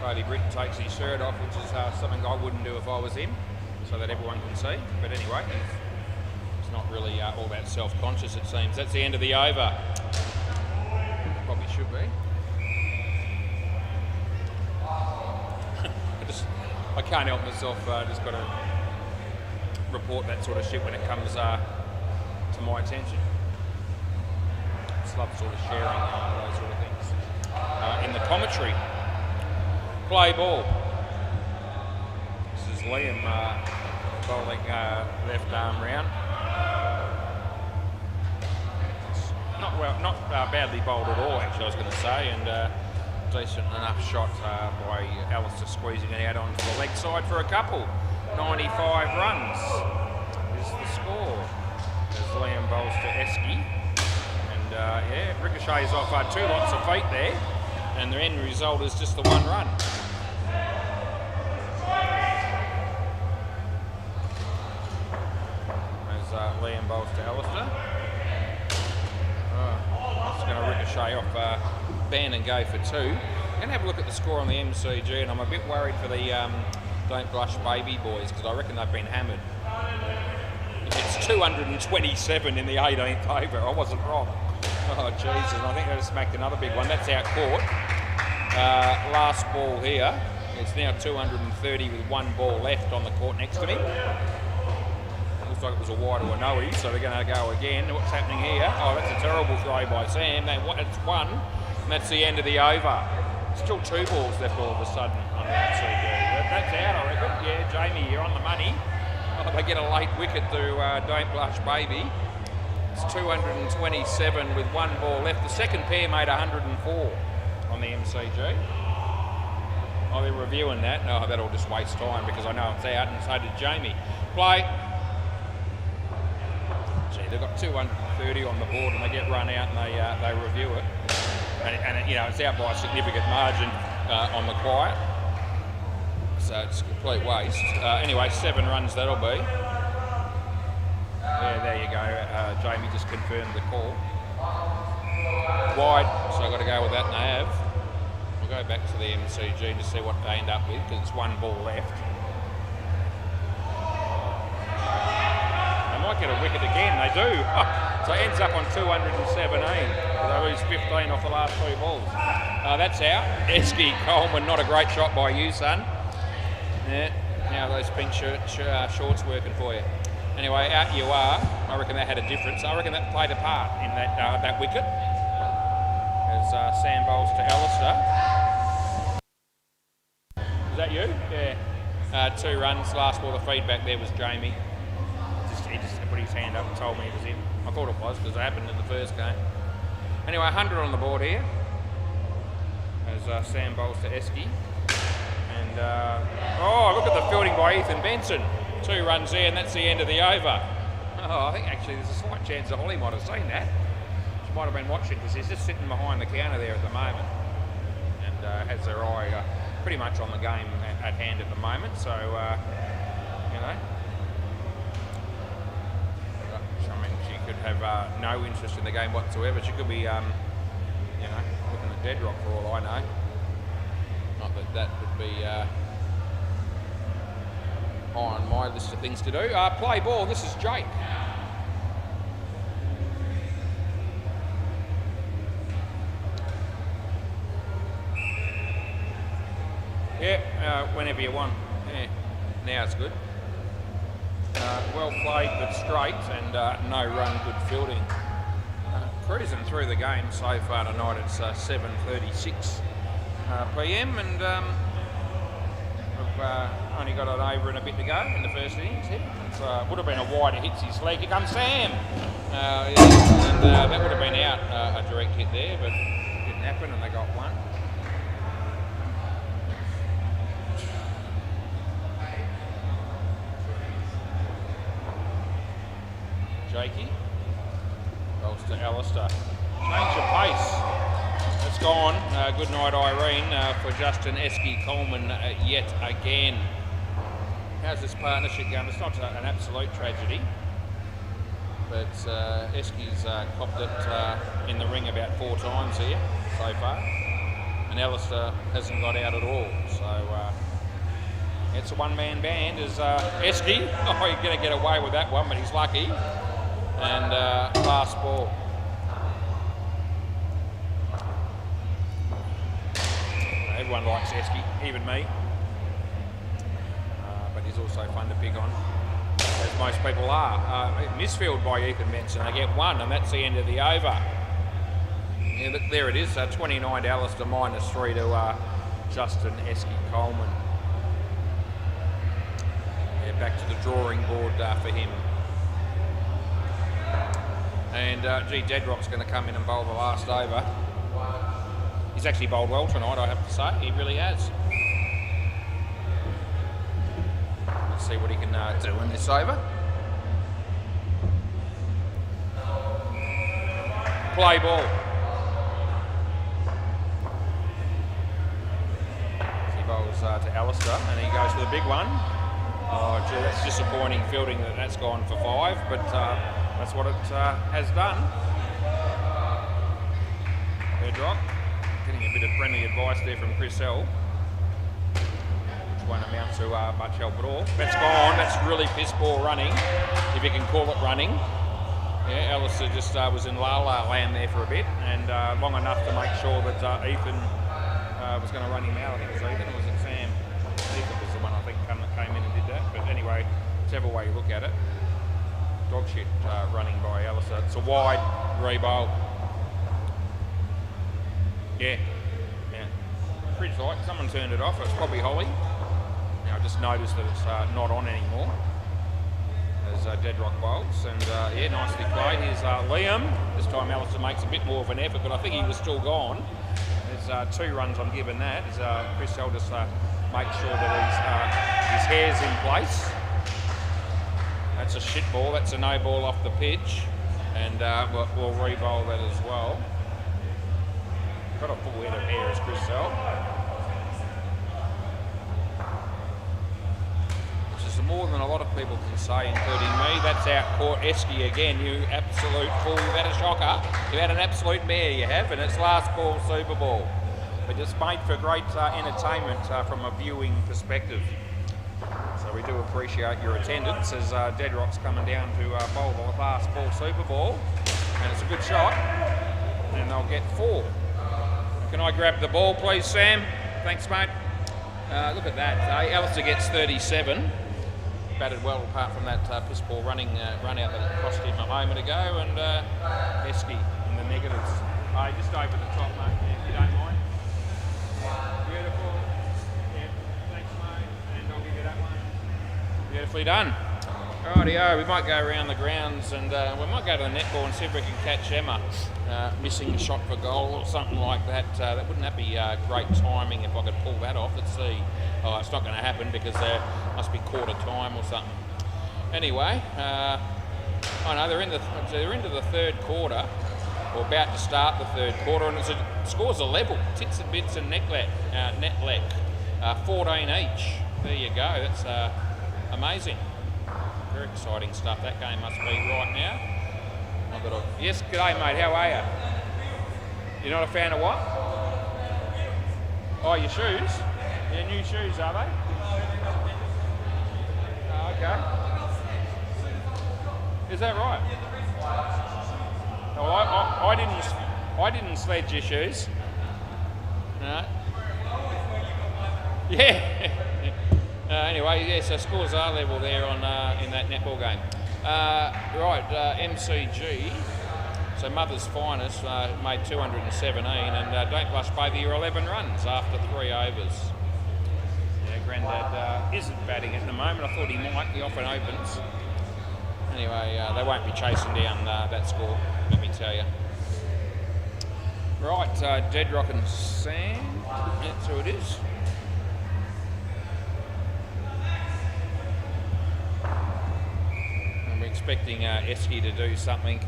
Bailey Britton takes his shirt off, which is something I wouldn't do if I was him, so that everyone can see. But anyway, he's not really all that self-conscious, it seems. That's the end of the over. Probably should be. I can't help myself. Just got to report that sort of shit when it comes to for my attention. Just love sort of sharing those sort of things. In the commentary, play ball. This is Liam bowling left arm round. Not badly bowled at all, actually, I was going to say, and decent enough shot by Alistair squeezing it out onto the leg side for a couple. 95 runs is the score as Liam bowls to Esky. And yeah, ricochets off 2 lots of feet there, and the end result is just the 1 run. As Liam bowls to Alistair. It's going to ricochet off ban and go for 2. I'm going to have a look at the score on the MCG, and I'm a bit worried for the Don't Blush Baby boys, because I reckon they've been hammered. It's 227 in the 18th over. I wasn't wrong. Oh, Jesus. I think they just smacked another big one. That's out court. Last ball here. It's now 230 with 1 ball left on the court next to me. Looks like it was a wide or a no-y, so they're going to go again. What's happening here? Oh, that's a terrible throw by Sam. It's 1, and that's the end of the over. Still 2 balls left all of a sudden on the MCG. That's out, I reckon. Yeah, Jamie, you're on the money. Oh, they get a late wicket to Don't Blush Baby. It's 227 with 1 ball left. The second pair made 104 on the MCG. Oh, they're reviewing that. No, that'll just waste time because I know it's out, and so did Jamie. Play. Gee, they've got 230 on the board, and they get run out, and they review it. And you know, it's out by a significant margin on the quiet. So it's a complete waste. Anyway, 7 runs that'll be. Yeah, there you go. Jamie just confirmed the call. Wide, so I've got to go with that and I have. We'll go back to the MCG to see what they end up with, because it's 1 ball left. They might get a wicket again, they do. So it ends up on 217. They lose 15 off the last 3 balls. That's out. Esky Coleman, not a great shot by you, son. Yeah, now those pink shorts working for you. Anyway, out you are. I reckon that had a difference. I reckon that played a part in that wicket. As Sam bowls to Alistair. Is that you? Yeah. 2 runs. Last ball, the feedback there was Jamie. He just put his hand up and told me it was him. I thought it was because it happened in the first game. Anyway, 100 on the board here. As Sam bowls to Esky. And, oh, look at the fielding by Ethan Benson. 2 runs there, and that's the end of the over. Oh, I think actually there's a slight chance that Holly might have seen that. She might have been watching because he's just sitting behind the counter there at the moment and has their eye pretty much on the game at hand at the moment. So, you know, I mean, she could have no interest in the game whatsoever. She could be, you know, looking at dead rock for all I know. Not that that would be on my list of things to do. Play ball, this is Jake. Yeah, whenever you want. Yeah, now it's good. Well played but straight and no run, good fielding. Cruising through the game so far tonight. It's 7:36 PM and we've only got it over and a bit to go in the first innings. It would have been a wide, it hits his leg. Here comes Sam. Yeah, and that would have been out, a direct hit there, but it didn't happen and they got 1. Jakey. Goes to Alistair. Change of pace. It's gone. Good night, Irene, for Justin Esky Coleman yet again. How's this partnership going? It's not an absolute tragedy, but Esky's copped it in the ring about 4 times here so far, and Alistair hasn't got out at all. So it's a one-man band. Is Esky? Oh, you're going to get away with that one, but he's lucky. And last ball. Everyone likes Esky, even me. But he's also fun to pick on. as most people are. Misfield by Ethan Benson. They get 1, and that's the end of the over. Yeah, but there it is. 29 to Alistair, -3 to Justin Esky-Coleman. Yeah, back to the drawing board for him. And gee, Deadrock's going to come in and bowl the last over. He's actually bowled well tonight, I have to say. He really has. Let's see what he can do in this over. Play ball. He bowls to Alistair, and he goes for the big one. Oh, gee, that's disappointing fielding that's gone for 5, but that's what it has done. Deadrock getting a bit of friendly advice there from Chris L, which won't amount to much help at all. That's gone. That's really piss poor running, if you can call it running. Yeah, Alistair just was in la-la land there for a bit, and long enough to make sure that Ethan was going to run him out. I think it was Ethan, or was it Sam? Ethan was the one I think came in and did that. But anyway, whichever way you look at it, dog shit running by Alistair. It's a wide re-bowl. Yeah. Fridge light, someone turned it off. It's probably Holly. Now I just noticed that it's not on anymore as Deadrock bowls, and yeah, nicely played. Here's Liam. This time Alistair makes a bit more of an effort, but I think he was still gone. There's 2 runs I'm giving that. As Chris L just makes sure that his hair's in place. That's a shit ball. That's a no ball off the pitch, and we'll re-bowl that as well. Got a full head of hair as Chris L. Which is more than a lot of people can say, including me. That's out Court Esky again, you absolute fool. You've had a shocker. You've had an absolute mare, you have, and it's last ball Super Bowl. But it's made for great entertainment from a viewing perspective. So we do appreciate your attendance as Deadrock's coming down to bowl the last ball Super Bowl. And it's a good shot. And they'll get 4. Can I grab the ball, please, Sam? Thanks, mate. Look at that. Alistair gets 37. Batted well, apart from that piss ball run out that cost him a moment ago. And Esky in the negatives. Just over the top, mate, if you don't mind. Beautiful. Yeah, thanks, mate. And I'll give you that one. Beautifully done. Rightio, we might go around the grounds and we might go to the netball and see if we can catch Emma missing a shot for goal or something like that. Wouldn't that be great timing if I could pull that off? Let's see. Oh, it's not going to happen because there must be quarter time or something. Anyway, I know they're into the 3rd quarter, or about to start the 3rd quarter, and scores are level. Tits and bits and net lek, 14 each. There you go. That's amazing. Very exciting stuff. That game must be right now. Yes, g'day mate, how are you? You're not a fan of what? Oh, your shoes? Yeah, new shoes, are they? Oh, okay. Is that right? Oh, I didn't sledge your shoes. No. Yeah. Anyway, yeah, so scores are level there on in that netball game. MCG, so Mother's Finest made 217, and Don't Blush Baby, your 11 runs after 3 overs. Yeah, Grandad isn't batting at the moment. I thought he might. He often opens. Anyway, they won't be chasing down that score, let me tell you. Right, Deadrock and Sam, that's who it is. Expecting Esky to do something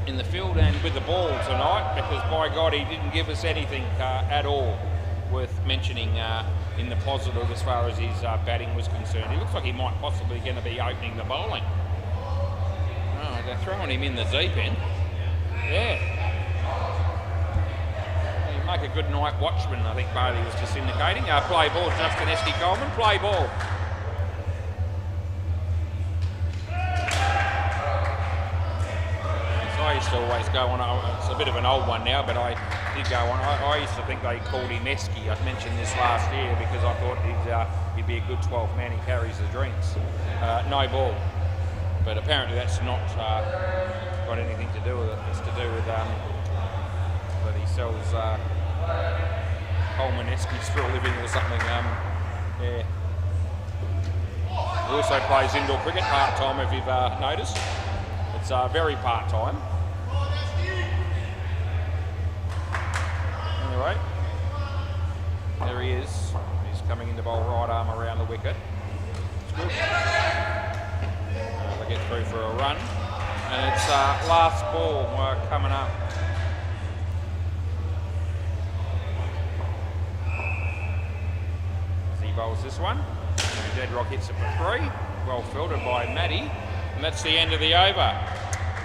in the field and with the ball tonight, because by God he didn't give us anything at all worth mentioning in the positive as far as his batting was concerned. He looks like he might possibly going to be opening the bowling. Oh, they're throwing him in the deep end. Yeah. You make a good night watchman, I think Bailey was just indicating. Play ball, Justin Esky-Coleman, play ball. I used to always go on, it's a bit of an old one now, but I did go on. I used to think they called him Esky. I mentioned this last year because I thought he'd be a good 12th man. He carries the drinks. No ball. But apparently that's not got anything to do with it. It's to do with that he sells Coleman Eskies for a living or something. Yeah. He also plays indoor cricket part-time, if you've noticed. It's very part-time. Anyway, there he is. He's coming in to bowl right arm around the wicket. It's good. They get through for a run. And it's last ball coming up. As he bowls this one. Deadrock hits it for 3. Well fielded by Matty. And that's the end of the over.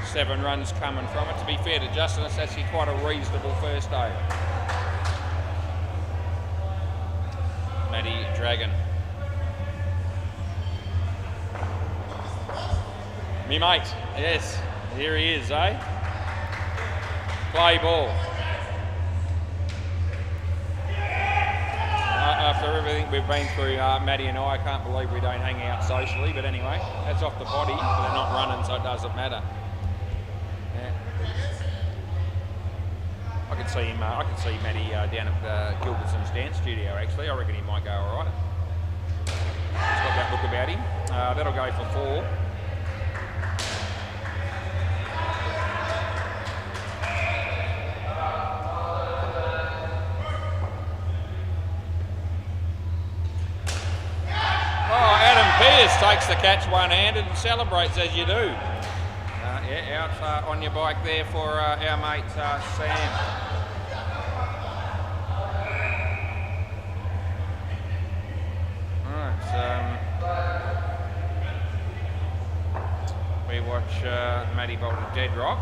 7 runs coming from it. To be fair to Justin, it's actually quite a reasonable first over. Matty Dragon. Me mate, yes, here he is, eh? Play ball. After everything we've been through, Matty and I can't believe we don't hang out socially, but anyway, that's off the body, but they're not running, so it doesn't matter. Yeah. I can see Matty down at Gilbertson's dance studio, actually. I reckon he might go all right. He's got that look about him. That'll go for 4. Takes the catch one-handed and celebrates as you do. Yeah, out on your bike there for our mate Sam. Alright, we watch Matty bowl to Deadrock.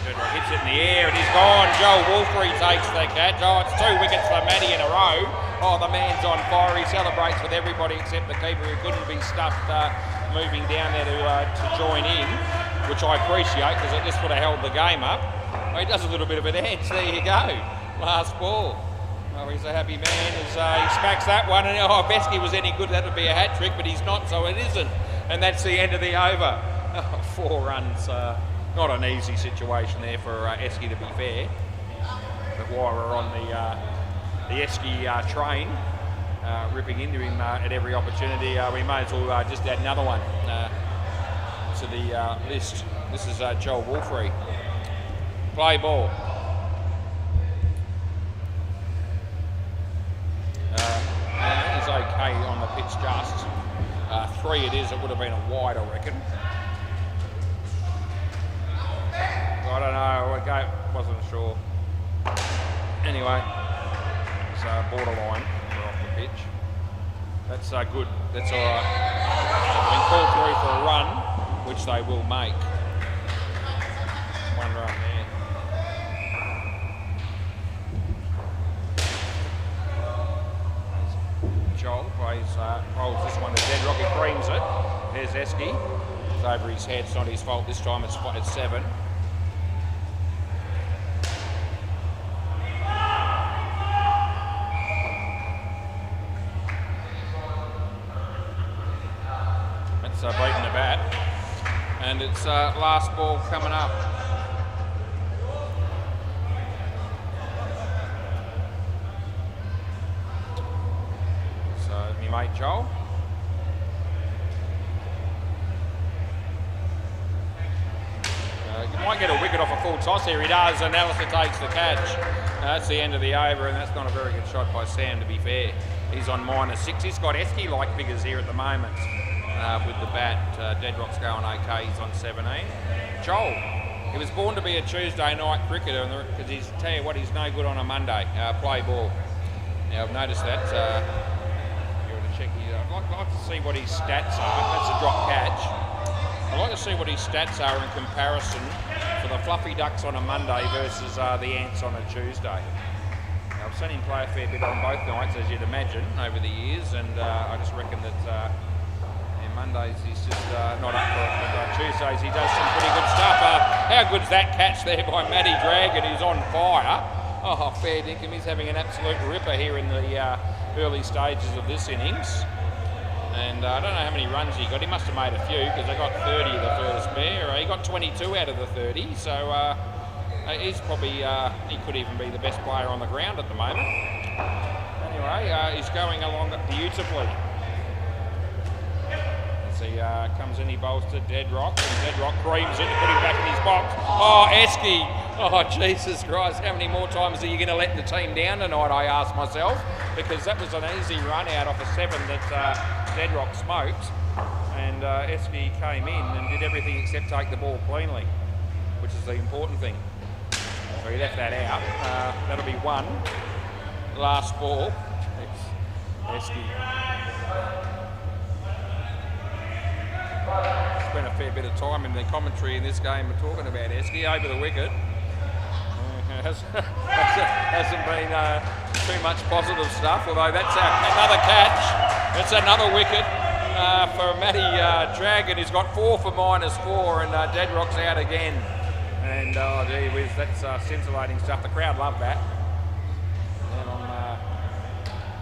Deadrock hits it in the air and he's gone. Joel Wolfrey takes the catch. Oh, it's 2 wickets for Matty in a row. Oh, the man's on fire. He celebrates with everybody except the keeper who couldn't be stuffed moving down there to join in, which I appreciate because it just would have held the game up. Oh, he does a little bit of a dance. There you go. Last ball. Oh, he's a happy man as he smacks that one. And if Esky was any good, that would be a hat trick, but he's not, so it isn't. And that's the end of the over. 4 runs. Not an easy situation there for Esky, to be fair. But while we're on the Esky train, ripping into him at every opportunity, we may as well just add another one to the list. This is Joel Wolfrey. Play ball. He's okay on the pitch just. 3 it is, it would have been a wide, I reckon. I don't know, I wasn't sure. Anyway, it's borderline. We're off the pitch. That's good. That's all right. They've been called through for a run, which they will make. 1 run there. Joel rolls this one to Deadrock. He creams it. There's Esky. It's over his head. It's not his fault this time. It's 7. Beating the bat, and it's last ball coming up. So, me mate Joel. You might get a wicket off a full toss here. He does, and Alistair takes the catch. That's the end of the over, and that's not a very good shot by Sam, to be fair. He's on -6. He's got Esky-like figures here at the moment. With the bat, Deadrock's going okay, he's on 17. Joel, he was born to be a Tuesday night cricketer because tell you what, he's no good on a Monday. Play ball. Now I've noticed that. You want to check I'd like to see what his stats are. That's a drop catch. I'd like to see what his stats are in comparison for the Fluffy Ducks on a Monday versus the Ants on a Tuesday. Now, I've seen him play a fair bit on both nights, as you'd imagine, over the years, and I just reckon that Mondays he's just not up for it, but Tuesdays he does some pretty good stuff. How how good's that catch there by Matty Dragon? He's on fire. Oh, fair dinkum. He's having an absolute ripper here in the early stages of this innings. And I don't know how many runs he got. He must have made a few because they got 30 of the first pair. He got 22 out of the 30. So he's probably, he could even be the best player on the ground at the moment. Anyway, he's going along beautifully. He comes in, he bowls to Deadrock, and Deadrock creams it to put him back in his box. Oh, Esky! Oh, Jesus Christ, how many more times are you going to let the team down tonight, I ask myself, because that was an easy run out off a 7 that Deadrock smoked, and Esky came in and did everything except take the ball cleanly, which is the important thing. So he left that out. That'll be 1. Last ball. It's Esky. Spent a fair bit of time in the commentary in this game talking about Esky over the wicket. Hasn't been too much positive stuff, although that's another catch. It's another wicket for Matty Dragon. He's got 4 for -4, and Deadrock's out again. And oh gee whiz, that's scintillating stuff. The crowd love that. And I'm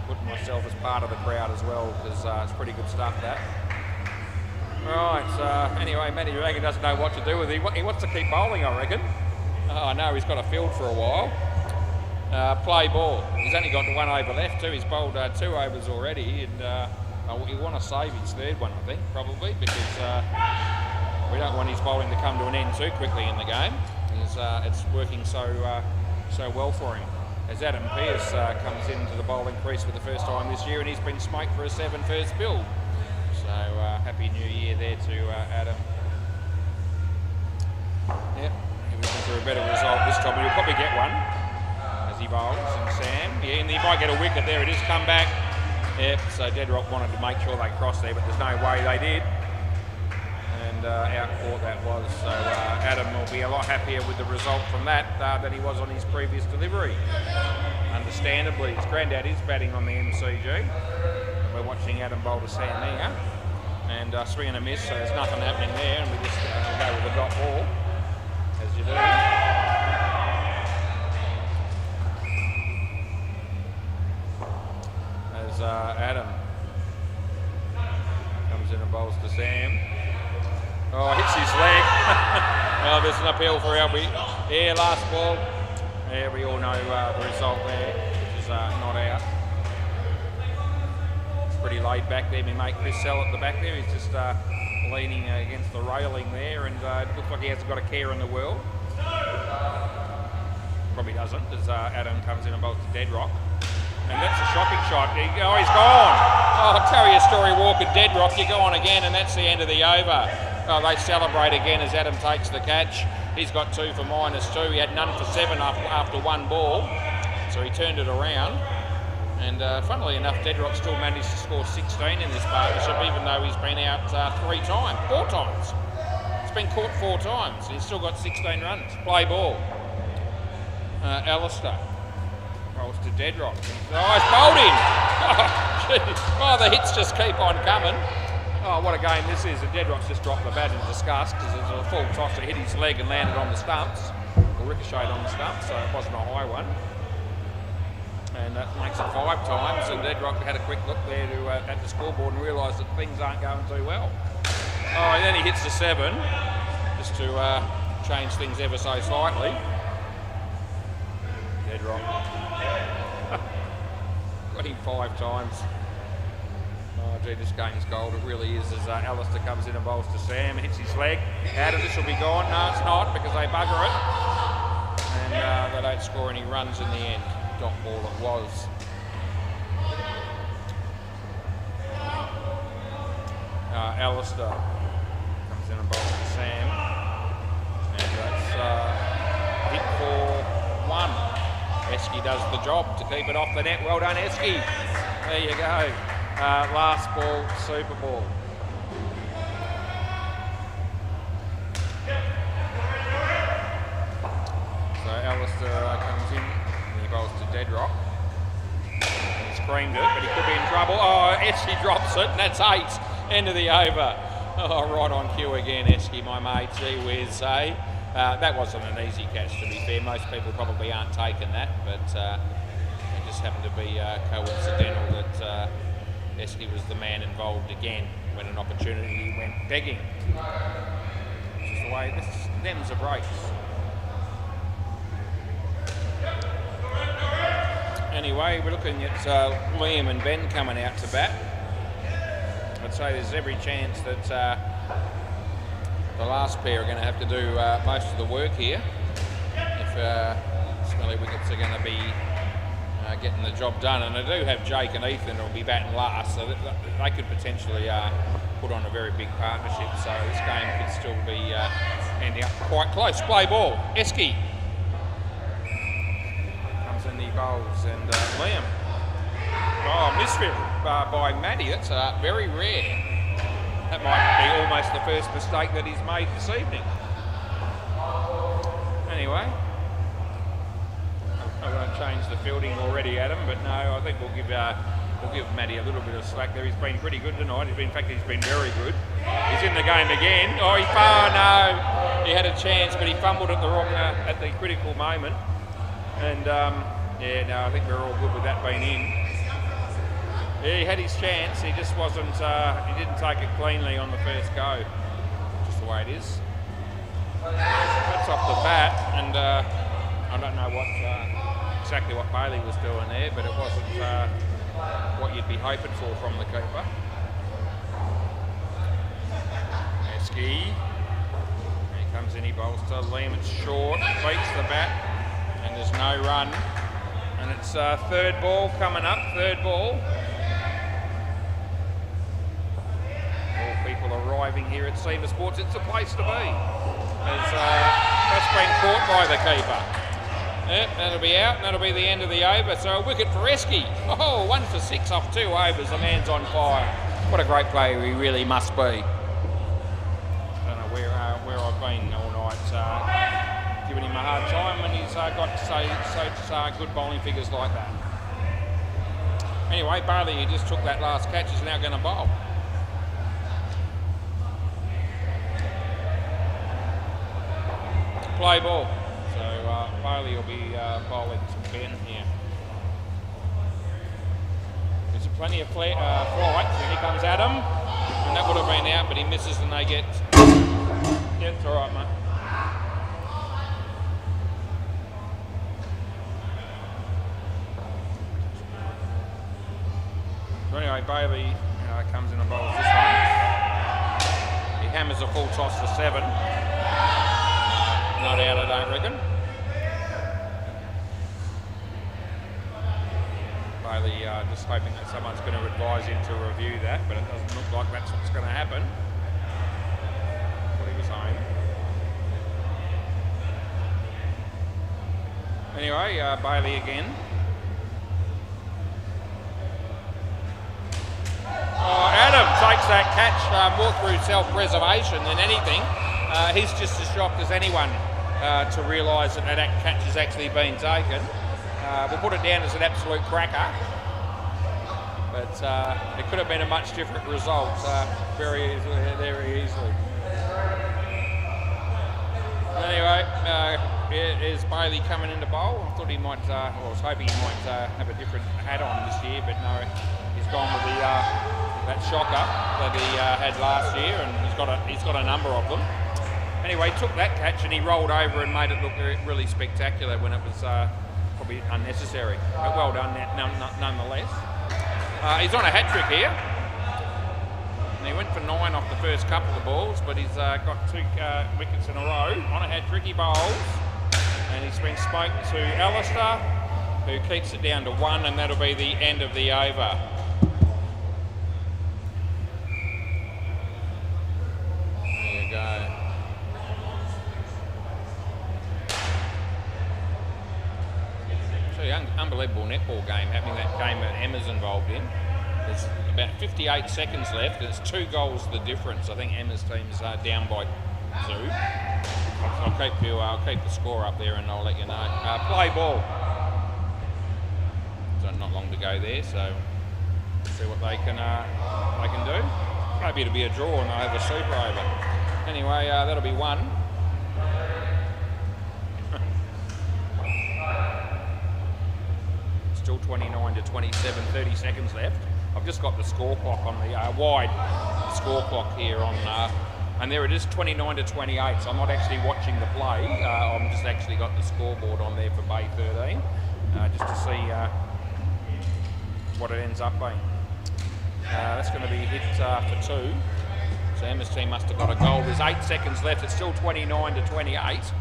putting myself as part of the crowd as well, because it's pretty good stuff, that. Right, so anyway, Matty Dragon doesn't know what to do with it. He wants to keep bowling, I reckon. Oh no, he's got a field for a while. Play ball. He's only got 1 over left too. He's bowled 2 overs already, and he want to save his 3rd one, I think, probably, because we don't want his bowling to come to an end too quickly in the game. It's working so well for him. As Adam Pearce comes into the bowling crease for the first time this year, and he's been smoked for a 7 first build. So happy New Year there to Adam. Yep, he was looking for a better result this time, but he'll probably get one as he bowls. And Sam, yeah, and he might get a wicket there. It is come back. Yep, so Deadrock wanted to make sure they crossed there, but there's no way they did. And out caught that was. So Adam will be a lot happier with the result from that than he was on his previous delivery. Understandably, his granddad is batting on the MCG. We're watching Adam bowl to Sam there, and swing and a miss, so there's nothing happening there, and we just go with the dot ball, as you do. As Adam comes in and bowls to Sam. Oh, hits his leg. Oh, there's an appeal for Albie. Yeah, last ball. Yeah, we all know the result there, which is not out. Pretty laid back there. My mate Chris Sell at the back there. He's just leaning against the railing there, and it looks like he hasn't got a care in the world. Probably doesn't, as Adam comes in and bowls to Deadrock. And that's a shocking shot. Oh, he's gone. Oh, tell you a story, Walker. Deadrock, you're gone again, and that's the end of the over. Oh, they celebrate again as Adam takes the catch. He's got 2 for -2. He had none for 7 after 1 ball, so he turned it around. And funnily enough, Deadrock still managed to score 16 in this partnership, even though he's been out 4 times. He's been caught 4 times. He's still got 16 runs. Play ball. Alistair rolls to Deadrock. Oh, he's bowled in. Oh, geez. Oh, the hits just keep on coming. Oh, what a game this is. And Deadrock's just dropped the bat in disgust because it was a full toss that hit his leg and landed on the stumps, or ricocheted on the stumps, so it wasn't a high one. And that makes it 5 times, and Deadrock had a quick look there at the scoreboard and realised that things aren't going too well. Oh, and then he hits the 7, just to change things ever so slightly. Deadrock. Got him 5 times. Oh gee, this game's gold, it really is, as Alistair comes in and bowls to Sam, hits his leg. Adam, this will be gone. No, it's not, because they bugger it. And they don't score any runs in the end. Dot ball it was. Alistair comes in and bowls to Sam, and that's hit for 1. Esky does the job to keep it off the net. Well done, Esky. There you go. Last ball, super ball. So Alistair comes in. Bowls to Deadrock. He screamed it, but he could be in trouble. Oh, Esky drops it, and that's 8. End of the over. Oh, right on cue again, Esky, my mate. Gee whiz, eh? That wasn't an easy catch, to be fair. Most people probably aren't taking that, but it just happened to be coincidental that Esky was the man involved again when an opportunity went begging. Which is the way, them's the breaks. Anyway, we're looking at Liam and Ben coming out to bat. I'd say there's every chance that the last pair are going to have to do most of the work here if Smelly Wickets are going to be getting the job done. And I do have Jake and Ethan who will be batting last, so they could potentially put on a very big partnership. So this game could still be ending up quite close. Play ball, Esky. Comes in the bowls and Liam. Oh, misfit by Matty. That's very rare. That might be almost the first mistake that he's made this evening. Anyway, I'm going to change the fielding already, Adam, but no, I think we'll give Matty a little bit of slack there. He's been pretty good tonight. In fact, he's been very good. He's in the game again. Oh, no, he had a chance, but he fumbled at the critical moment. And yeah, no, I think we're all good with that being in. Yeah, he had his chance. He just wasn't. He didn't take it cleanly on the first go. Just the way it is. That's off the bat, and I don't know exactly what Bailey was doing there, but it wasn't what you'd be hoping for from the keeper. Esky. He comes in. He bowls to Liam. It's short. Beats the bat, and there's no run. And it's third ball coming up. Third ball. People arriving here at SEMA Sports, it's a place to be. That's been caught by the keeper. Yep, that'll be out, and that'll be the end of the over. So a wicket for Esky. Oh, 1 for 6 off 2 overs. The man's on fire. What a great player he really must be. I don't know where I've been all night, giving him a hard time, and he's got such good bowling figures like that. Anyway, Bailey, he just took that last catch, is now going to bowl. Play ball. So Bailey will be bowling to Ben here. There's plenty of flights, and here comes Adam. And that would have been out, but he misses and they get... Yeah, it's alright, mate. So anyway, Bailey comes in and bowls this one. He hammers a full toss for 7. Not out, I don't reckon. Bailey just hoping that someone's going to advise him to review that, but it doesn't look like that's what's going to happen. What he was saying. Anyway, Bailey again. Oh, Adam takes that catch more through self-preservation than anything. He's just as shocked as anyone to realise that that catch has actually been taken. We'll put it down as an absolute cracker, but it could have been a much different result very easily. Anyway, here's Bailey coming into bowl. I thought he might, I was hoping he might have a different hat on this year, but no, he's gone with that shocker that he had last year, and he's got a number of them. Anyway, he took that catch and he rolled over and made it look really spectacular when it was probably unnecessary. But well done nonetheless. He's on a hat-trick here. And he went for 9 off the first couple of balls, but he's got 2 wickets in a row on a hat-trick. He bowls. And he's been spoken to Alistair, who keeps it down to 1, and that'll be the end of the over. There you go. Unbelievable netball game happening, that game that Emma's involved in. There's about 58 seconds left, and it's 2 goals the difference. I think Emma's team's down by 2. I'll keep the score up there and I'll let you know. Play ball. So not long to go there, so see what they can do. Maybe it'll be a draw and they'll have a super over. Anyway, that'll be 1. 29 to 27, 30 seconds left. I've just got the score clock on the wide score clock here on, and there it is, 29 to 28. So I'm not actually watching the play. I'm just actually got the scoreboard on there for Bay 13, just to see what it ends up being. That's going to be hit for 2. So Emma's team must have got a goal. There's 8 seconds left. It's still 29 to 28.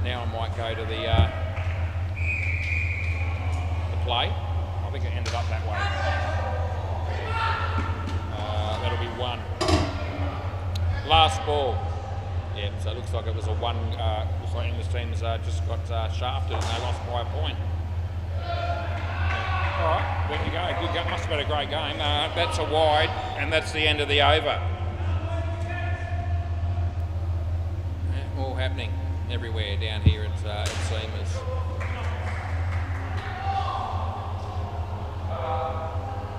Now I might go to the play. I think it ended up that way. That'll be 1. Last ball. Yeah, so it looks like it was a 1. Looks like Emma's team's just got shafted and they lost by a point. All right, there you go. Good game. Must have been a great game. That's a wide, and that's the end of the over. All happening everywhere down here at Seamers.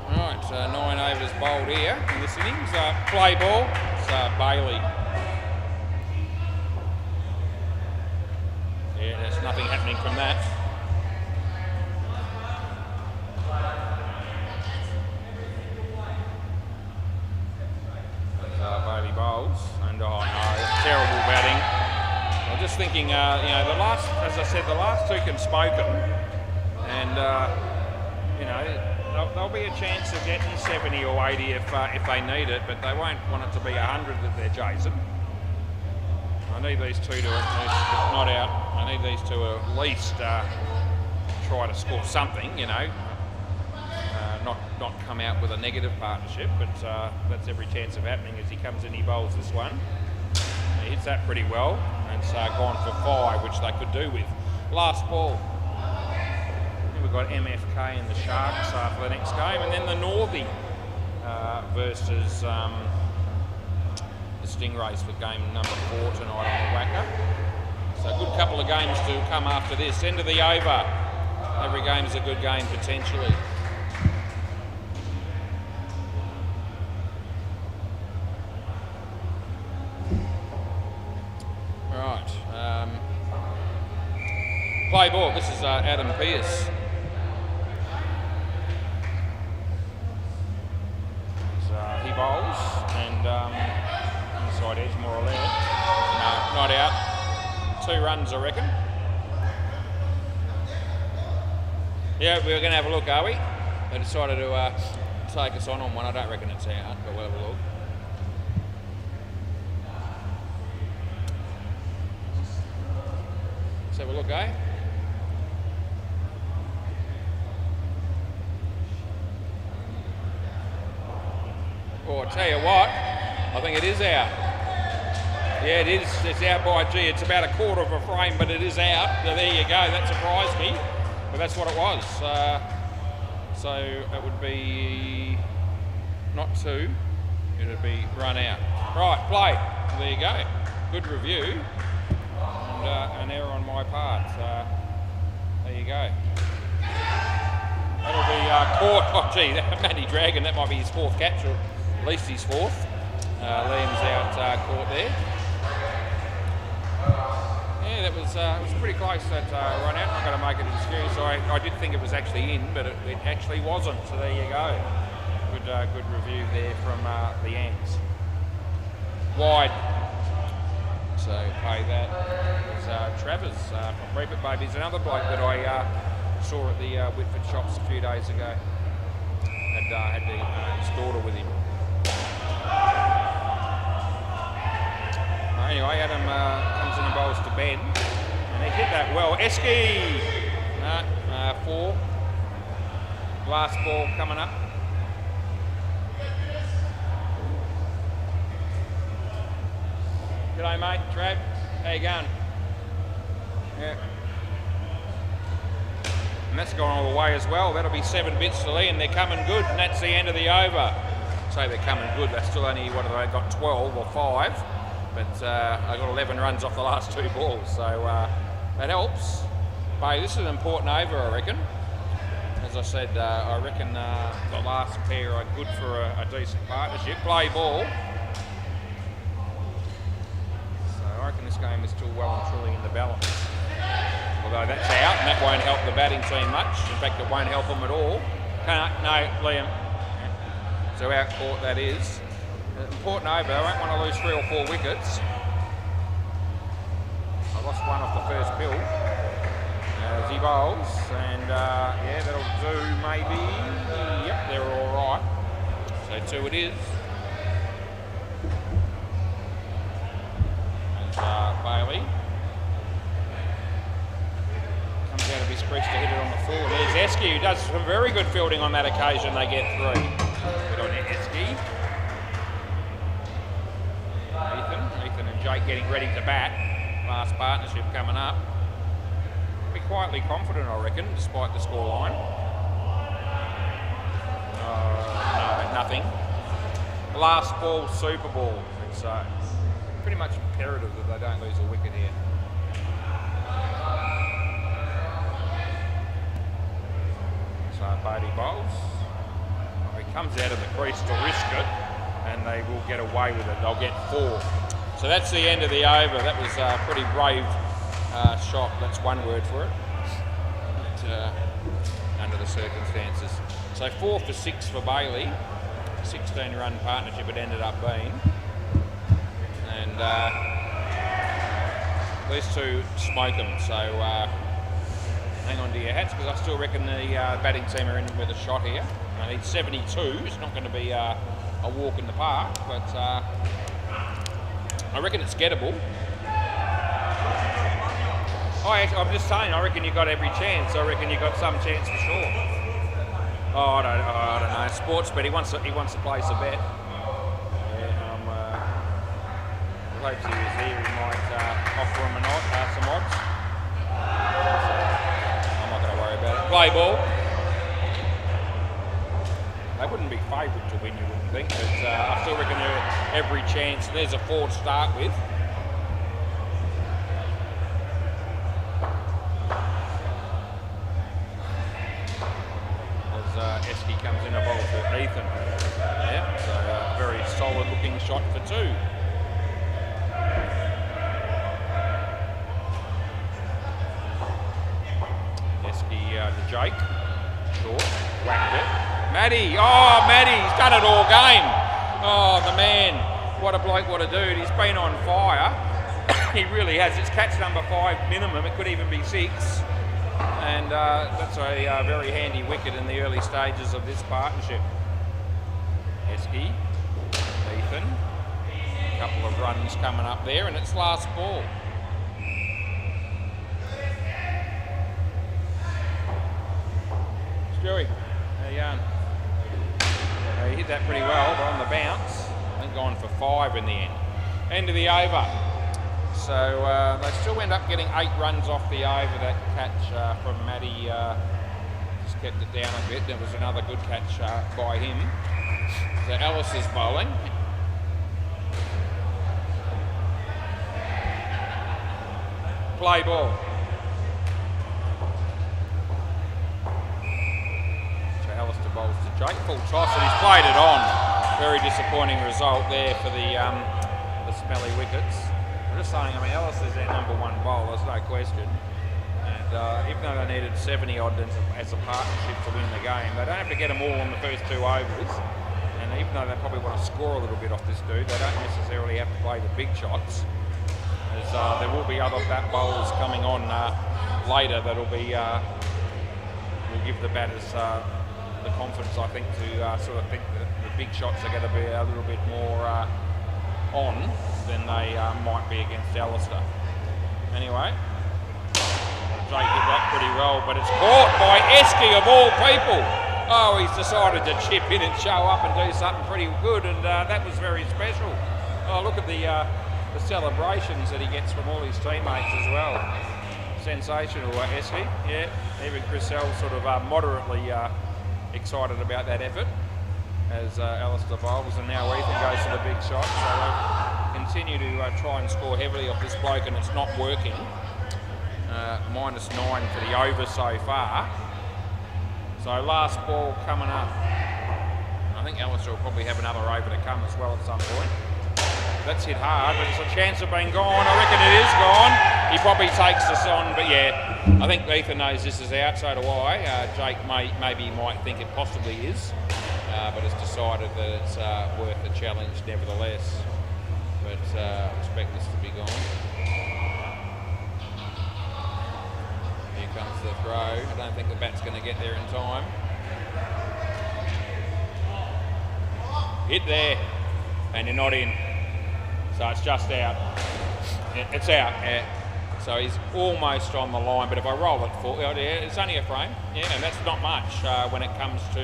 All right, 9 overs bowled here in this innings. Play ball. It's Bailey. Yeah, there's nothing happening from that. Bailey bowls, and oh no, terrible batting. I'm just thinking, you know, as I said, the last 2 can spoken, and you know, there'll be a chance of getting 70 or 80 if they need it, but they won't want it to be 100 that they're chasing. I need these 2 to, not out, I need these 2 to at least try to score something, you know. Not come out with a negative partnership, but that's every chance of happening as he comes in, he bowls this one. He hits that pretty well, and it's gone for 5, which they could do with. Last ball. Then we've got MFK and the Sharks for the next game, and then the Northie versus the Stingrays for game number 4 tonight on the WACA. So a good couple of games to come after this. End of the over. Every game is a good game potentially. Play ball. This is Adam Pearce. So, he bowls and inside edge more or less. No, not out. 2 runs, I reckon. Yeah, we're going to have a look, are we? They decided to take us on one. I don't reckon it's out, but we'll have a look. Let's have a look, eh? Oh, I tell you what, I think it is out. Yeah, it is. It's out by G. It's about a quarter of a frame, but it is out. So there you go. That surprised me, but that's what it was. So it would be not 2. It would be run out. Right, play. There you go. Good review. And an error on my part. There you go. That'll be caught. Oh, gee, Matty Dragon. That might be his 4th catch, or at least his 4th. Liam's out caught there. Yeah, that was pretty close. That run out. I'm not going to make it an excuse. I did think it was actually in, but it actually wasn't. So there you go. Good review there from the Ants. Wide. So play that. It's Travers from Reapit Babies, another bloke that I saw at the Whitford shops a few days ago. Had his daughter with him. Anyway, Adam comes in and bowls to Ben, and he hit that well. Esky! 4. Last ball coming up. G'day mate, Trav. How you going? Yeah. And that's gone all the way as well. That'll be 7 bits to Lee, and they're coming good, and that's the end of the over. Say they're coming good, they're still only, what have they got, 12 or 5, but I got 11 runs off the last 2 balls, so that helps. But this is an important over, I reckon. As I said, I reckon the last pair are good for a decent partnership. Play ball. So I reckon this game is still well and truly in the balance. Although that's out, and that won't help the batting team much. In fact, it won't help them at all. No, Liam. So out court that is. Important over, I won't want to lose 3 or 4 wickets. I lost one off the first bill. As he bowls, and yeah, that'll do maybe. Yep, they're all right. So 2 it is. As Bailey comes out of his crease to hit it on the floor. There's Esky, who does some very good fielding on that occasion. They get 3. Good on you, Esky. Ethan and Jake getting ready to bat. Last partnership coming up. Be quietly confident, I reckon, despite the scoreline. No, nothing. Last ball, Super Ball. It's pretty much imperative that they don't lose a wicket here. So Bodie bowls. He comes out of the crease to risk it, and they will get away with it. They'll get 4. So that's the end of the over. That was a pretty brave shot. That's one word for it. Under the circumstances. So 4 for 6 for Bailey. 16-run partnership it ended up being. And these 2 smoke them. So hang on to your hats, because I still reckon the batting team are in with a shot here. I need 72. It's not going to be a walk in the park, but I reckon it's gettable. I'm just saying, I reckon you got every chance. I reckon you got some chance for sure. I don't know. Sports bet. He wants to place a bet. Yeah, hopes he was here. He might offer him some odds. I'm not going to worry about it. Play ball. They wouldn't be favourite to win, you wouldn't think, but I still reckon they're every chance. There's a 4 to start with. As Esky comes in a bowl for Ethan. Yeah, so a very solid looking shot for 2. Esky to Jake. Short, whacked it. Matty, Matty's done it all game. Oh, the man, what a bloke, what a dude. He's been on fire. He really has. It's catch number 5 minimum. It could even be 6. And that's a very handy wicket in the early stages of this partnership. Esky, Ethan, a couple of runs coming up there, and it's last ball. Stewie, how you going? He hit that pretty well, but on the bounce, I think gone for 5 in the end. End of the over. So they still end up getting 8 runs off the over. That catch from Matty just kept it down a bit. There was another good catch by him. So Ellis is bowling. Play ball. So Alistair bowls to Jake. Full toss, and he's played it on. Very disappointing result there for the smelly wickets. I'm just saying, Alistair's their number 1 bowler, there's no question. And even though they needed 70 odd as a partnership to win the game, they don't have to get them all on the first 2 overs. And even though they probably want to score a little bit off this dude, they don't necessarily have to play the big shots. As there will be other bat bowlers coming on later that'll be will give the batters the confidence, I think, to sort of think that the big shots are going to be a little bit more on than they might be against Alistair. Anyway, Jake did that pretty well, but it's caught by Esky of all people. Oh, he's decided to chip in and show up and do something pretty good, and that was very special. Oh, look at the celebrations that he gets from all his teammates as well. Sensational, Esky. Yeah, even Chris L sort of moderately excited about that effort as Alistair bowls, and now Ethan goes to the big shot. So they continue to try and score heavily off this bloke, and it's not working. -9 for the over so far. So last ball coming up. I think Alistair will probably have another over to come as well at some point. That's hit hard, but it's a chance of being gone. I reckon it is gone. he probably takes us on, but yeah, I think Ethan knows this is out, so do I. Jake maybe might think it possibly is, but has decided that it's worth a challenge nevertheless. But I expect this to be gone. Here comes the throw. I don't think the bat's going to get there in time. Hit there, and you're not in. So it's just out. It's out, yeah. So he's almost on the line, but if I roll it full, yeah, it's only a frame. Yeah, and that's not much when it comes to,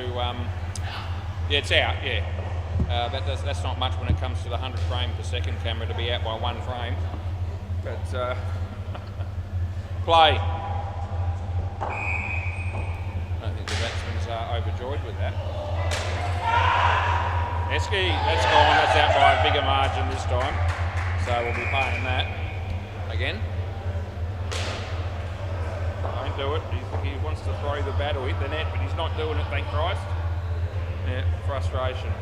yeah, it's out, yeah. That's not much when it comes to the 100 frame per second camera to be out by 1 frame. But, play. I don't think the batsman's overjoyed with that. Esky, that's gone, that's out by a bigger margin this time. So we'll be playing that again. Don't do it. He wants to throw the bat or hit the net, but he's not doing it, thank Christ. Yeah, frustration.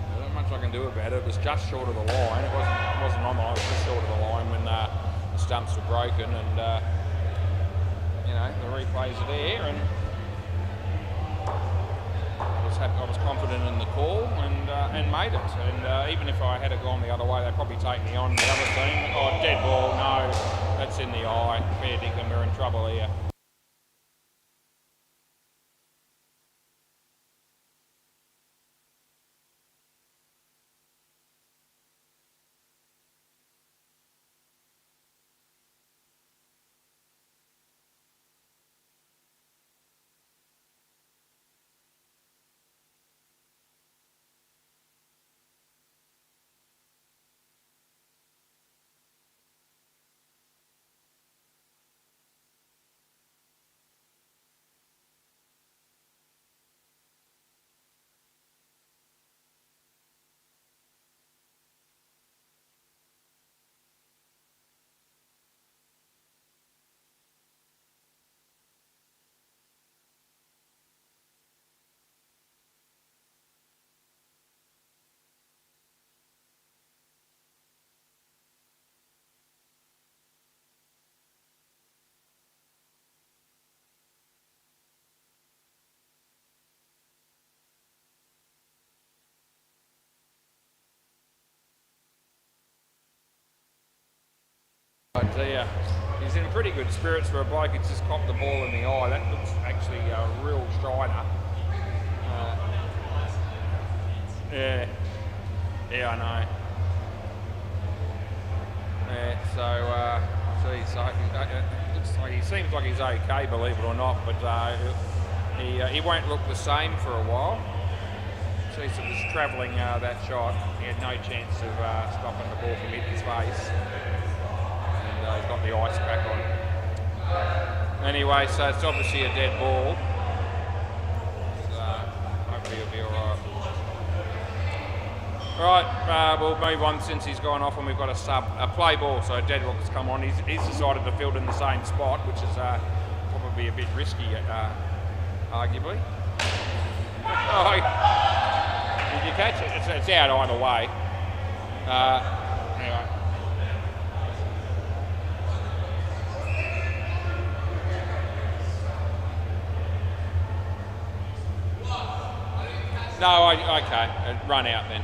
There's not much I can do about it. It was just short of the line. It wasn't on the line, it was just short of the line when the stumps were broken, and you know, the replays are there, and I was confident in the call and made it. And even if I had it gone the other way, they'd probably take me on the other team. Oh, dead ball, no, that's in the eye. Fair dinkum, we're in trouble here. But he's in pretty good spirits for a bloke who's just copped the ball in the eye. That looks actually a real shiner. Yeah, I know. Yeah, so geez, he seems like he's okay, believe it or not, but he won't look the same for a while. Geez, it was travelling that shot. He had no chance of stopping the ball from hitting his face. He's got the ice back on. Anyway, so it's obviously a dead ball. So hopefully he'll be alright. Right, we'll move on since he's gone off and we've got a play ball. So Deadlock has come on. He's decided to field in the same spot, which is probably a bit risky, arguably. Oh, did you catch it? It's out either way. Anyway. No, okay, run out then.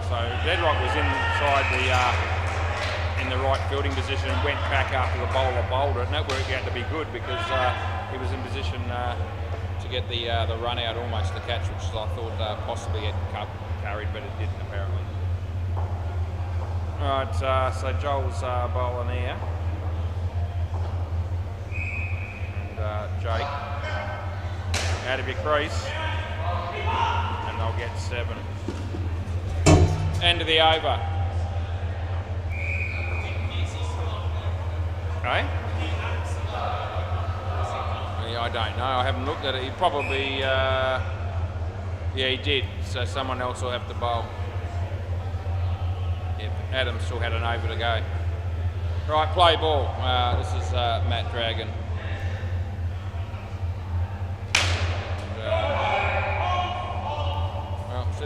So Deadlock was inside in the right fielding position and went back after the bowler bowled it, and that worked out to be good because he was in position to get the run out, almost the catch, which I thought possibly had carried, but it didn't apparently. Right, so Joel's bowling here, and Jake. Out of your crease, and they'll get 7. End of the over. Okay? Yeah, I don't know. I haven't looked at it. He probably, yeah, he did. So someone else will have to bowl. Yep, Adam still had an over to go. Right, play ball. This is Matt Dragon.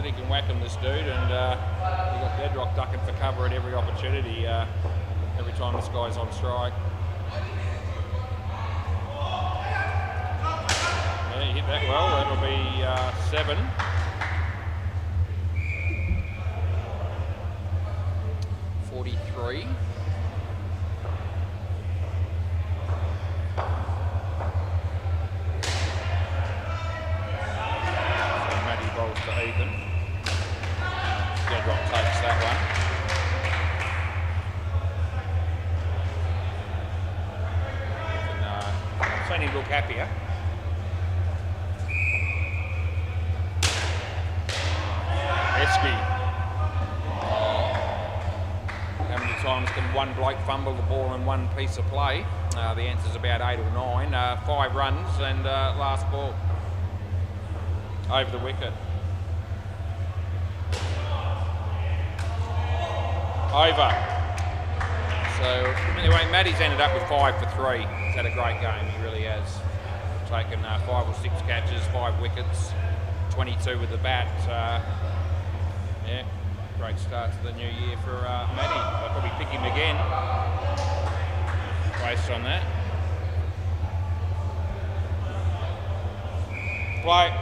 that he can whack him, this dude, and you've got Deadrock ducking for cover at every opportunity every time this guy's on strike. Yeah, he hit that well. That'll be 7. .43. To even. Deadrock takes that one. And, I've seen him look happier. Esky. How many times can one bloke fumble the ball in one piece of play? The answer's about 8 or 9. 5 runs and last ball. Over the wicket. Over. So anyway, Matty's ended up with 5 for 3. He's had a great game. He really has. Taken 5 or 6 catches, 5 wickets, 22 with the bat. Yeah, great start to the new year for Matty. I'll probably pick him again based on that. Play.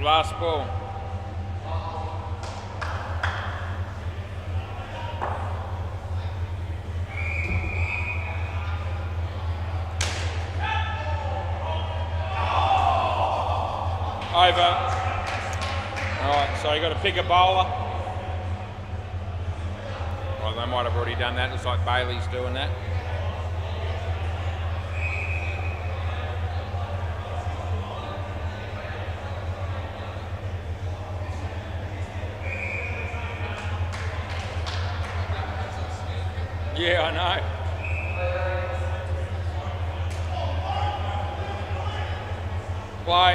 Last ball. Over. Alright, so you got to pick a bowler. Well, they might have already done that. Looks like Bailey's doing that. Yeah, I know. Play.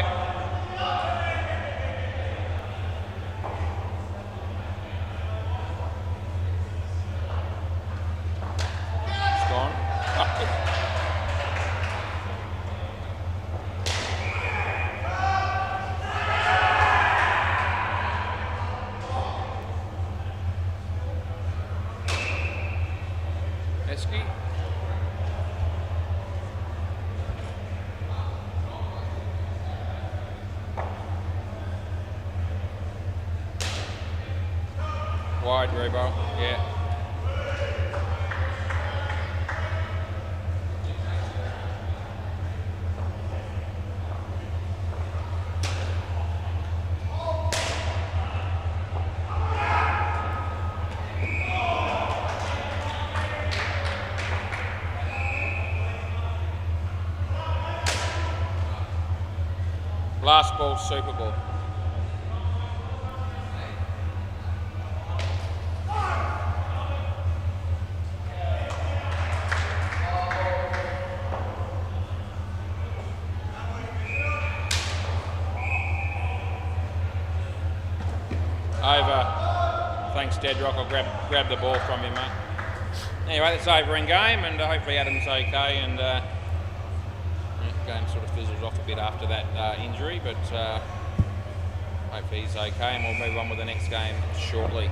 It's gone. Esky. Wide, Rebo. Yeah. Last ball, Super Ball. Over. Thanks, Deadrock. I'll grab the ball from him, mate. Anyway, that's over in game, and hopefully Adam's okay, and game sort of fizzles off a bit after that injury, but hopefully he's okay, and we'll move on with the next game shortly.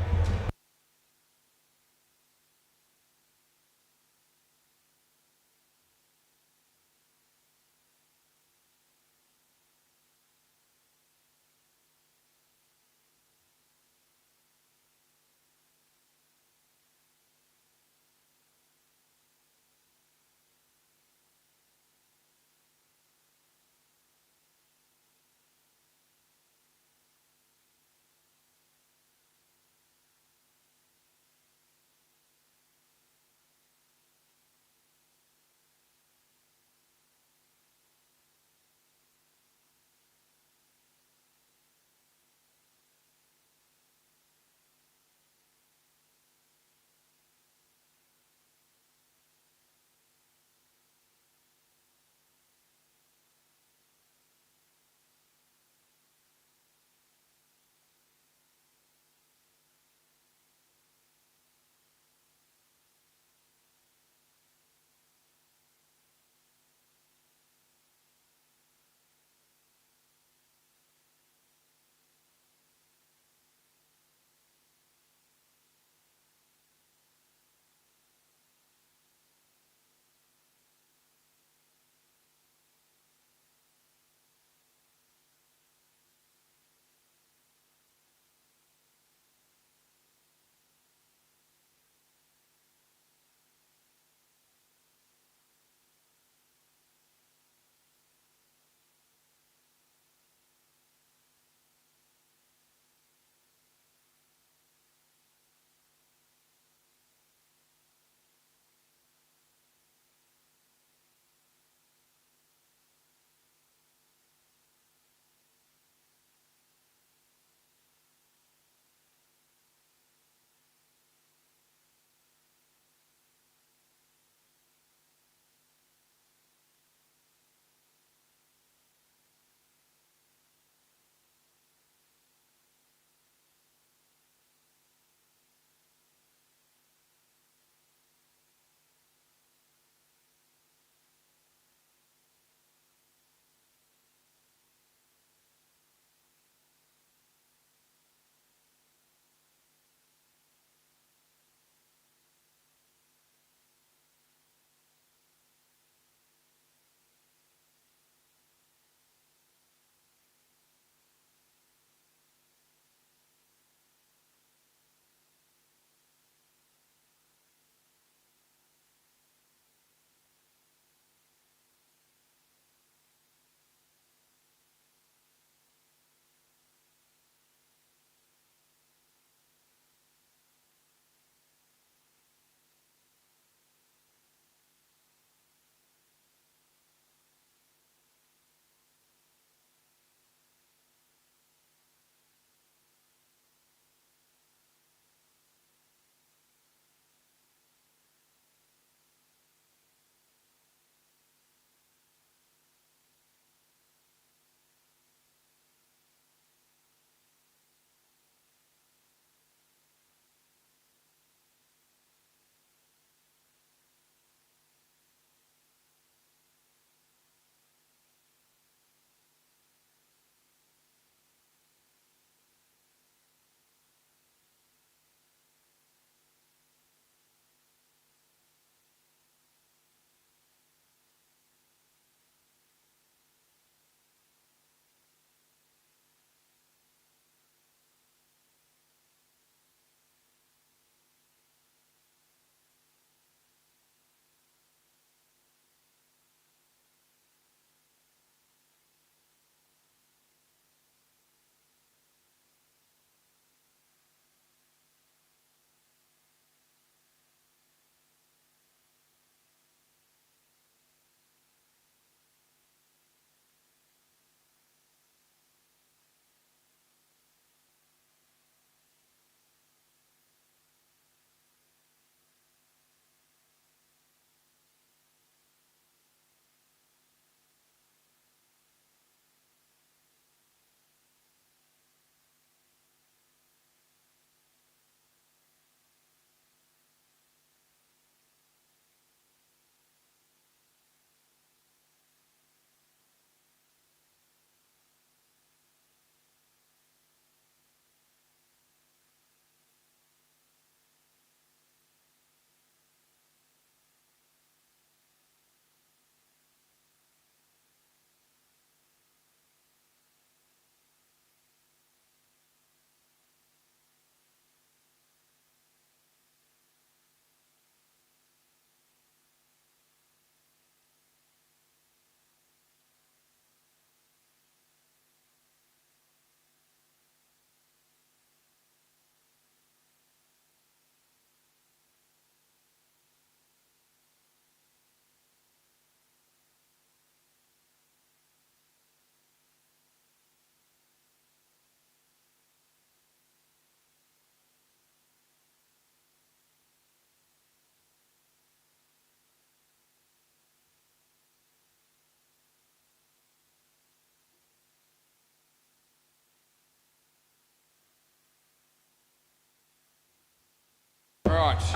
Right.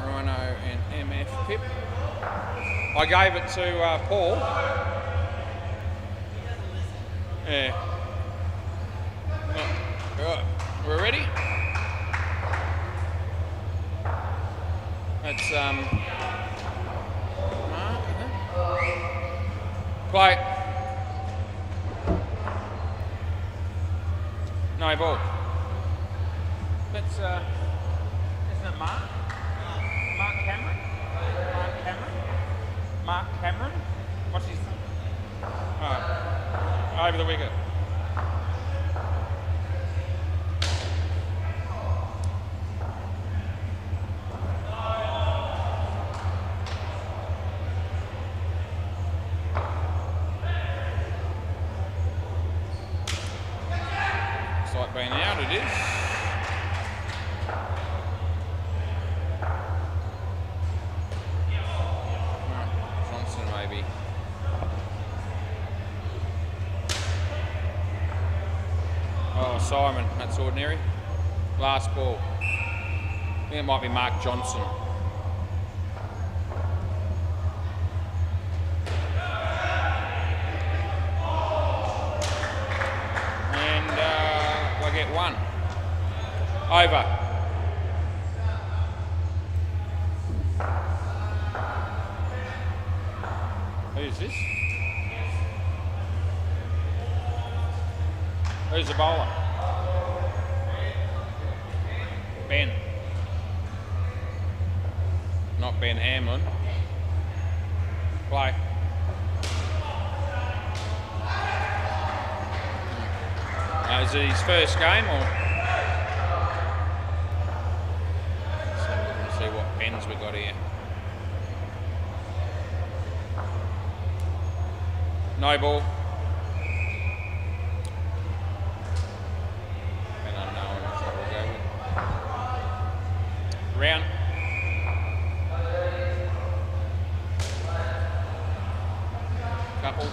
Rhino and MF Pip. I gave it to Paul. Yeah. Right. We're ready. That's Mark, play. No ball. That's isn't it Mark? Mark Cameron? Mark Cameron? Mark Cameron? What's his? Oh, over the wicket. Looks like being out, it is. Johnson maybe. Oh, Simon, that's ordinary. Last ball. I think it might be Mark Johnson. And I get one. Over. Who's this? Who's the bowler? Ben. Not Ben Hamlin. Play. Is it his first game or? Let's see what pens we got here. No ball. And unknown, so we'll go with. Round. Couple.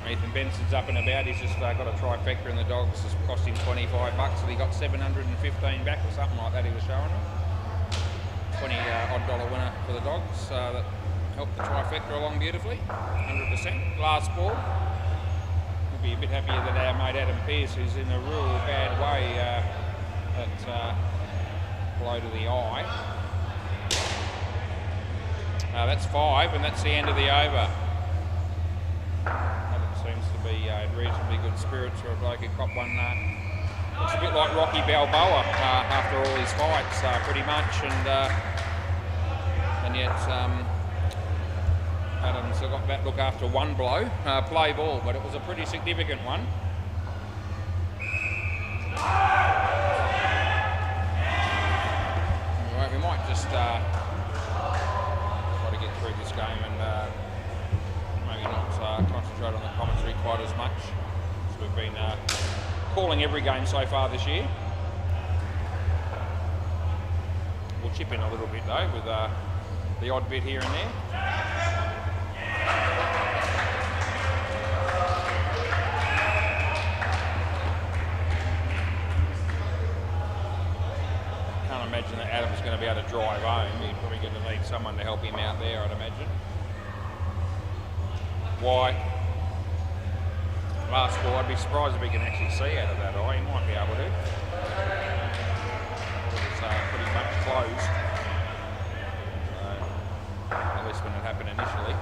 Ethan Benson's up and about. He's just got a trifecta in the dogs. It's cost him $25, and he got $715 back or something like that. He was showing them. $20 winner for the dogs. That helped the trifecta along beautifully. 100%. Last ball. We'll be a bit happier than our mate Adam Pearce, who's in a real bad way. That blow to the eye. That's 5, and that's the end of the over. Adam seems to be in reasonably good spirits for a bloke who copped one. Looks a bit like Rocky Balboa after all his fights, pretty much, and yet Adams got that look after one blow, play ball, but it was a pretty significant one. Anyway, we might just try to get through this game and maybe not concentrate on the commentary quite as much as we've been calling every game so far this year. We'll chip in a little bit though with the odd bit here and there. Can't imagine that Adam's going to be able to drive home. He's probably going to need someone to help him out there, I'd imagine. Why? Last ball, I'd be surprised if he can actually see out of that eye. He might be able to. It's pretty much closed. At least when it happened initially.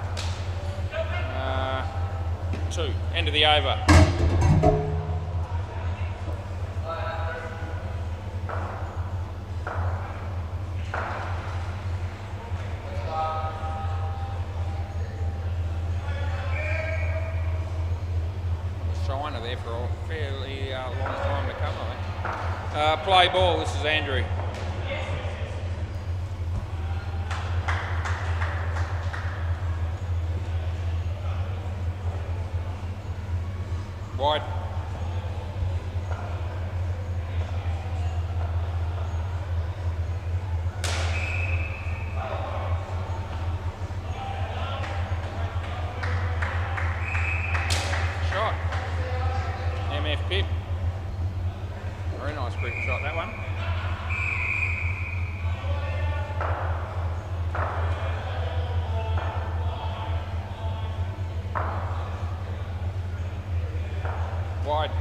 2. End of the over. Shiner there for a fairly long time to come, I think. Play ball, this is Andrew. Wide. Shot. MF Pip. Very nice Nice quick shot, that one. Wide.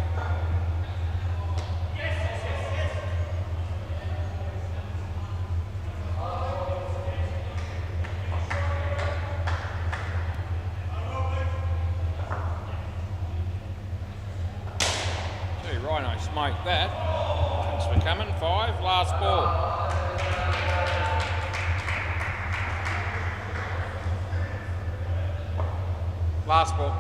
Gee, Rhino smoked that. Thanks for coming. 5, last ball. Last ball.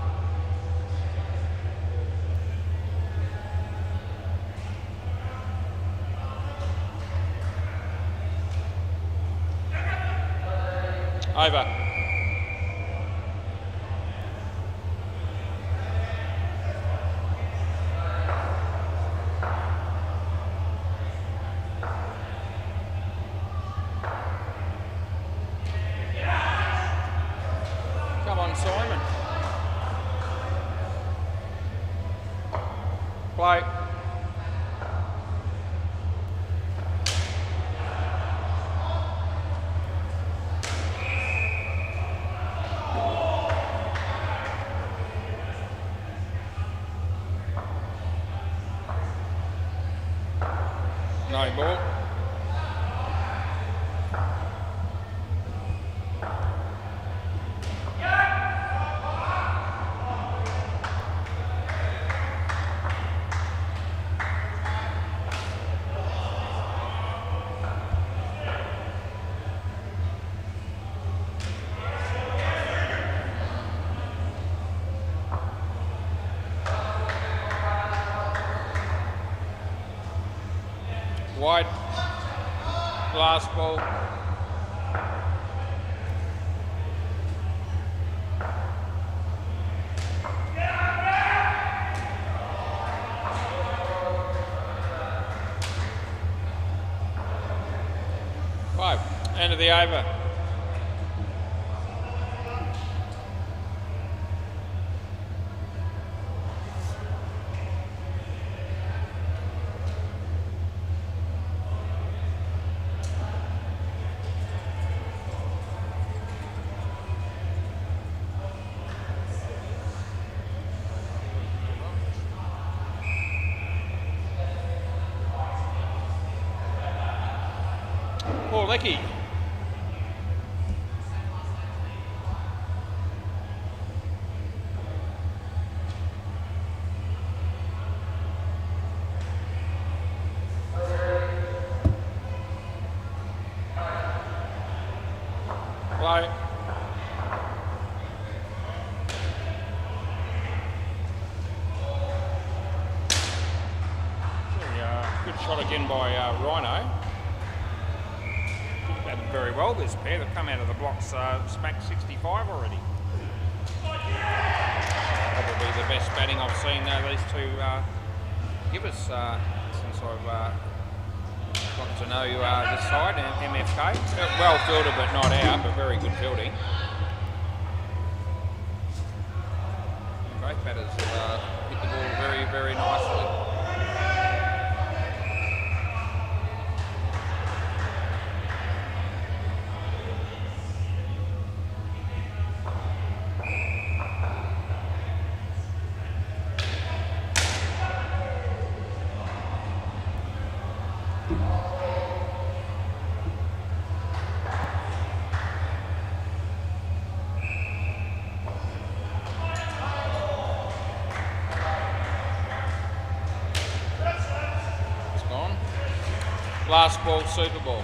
Over. Come on, Simon. Play. No ball. Wide. Last ball. Five. End of the over. Paul Leckie. Play. Good shot again by Rhino. Batted very well, this pair. They've come out of the blocks smack 65 already. Probably the best batting I've seen these two give us since I've got to know this side, MFK. Well fielded but not out, but very good fielding. Both batters have hit the ball very, very nicely. Last ball, Super Ball.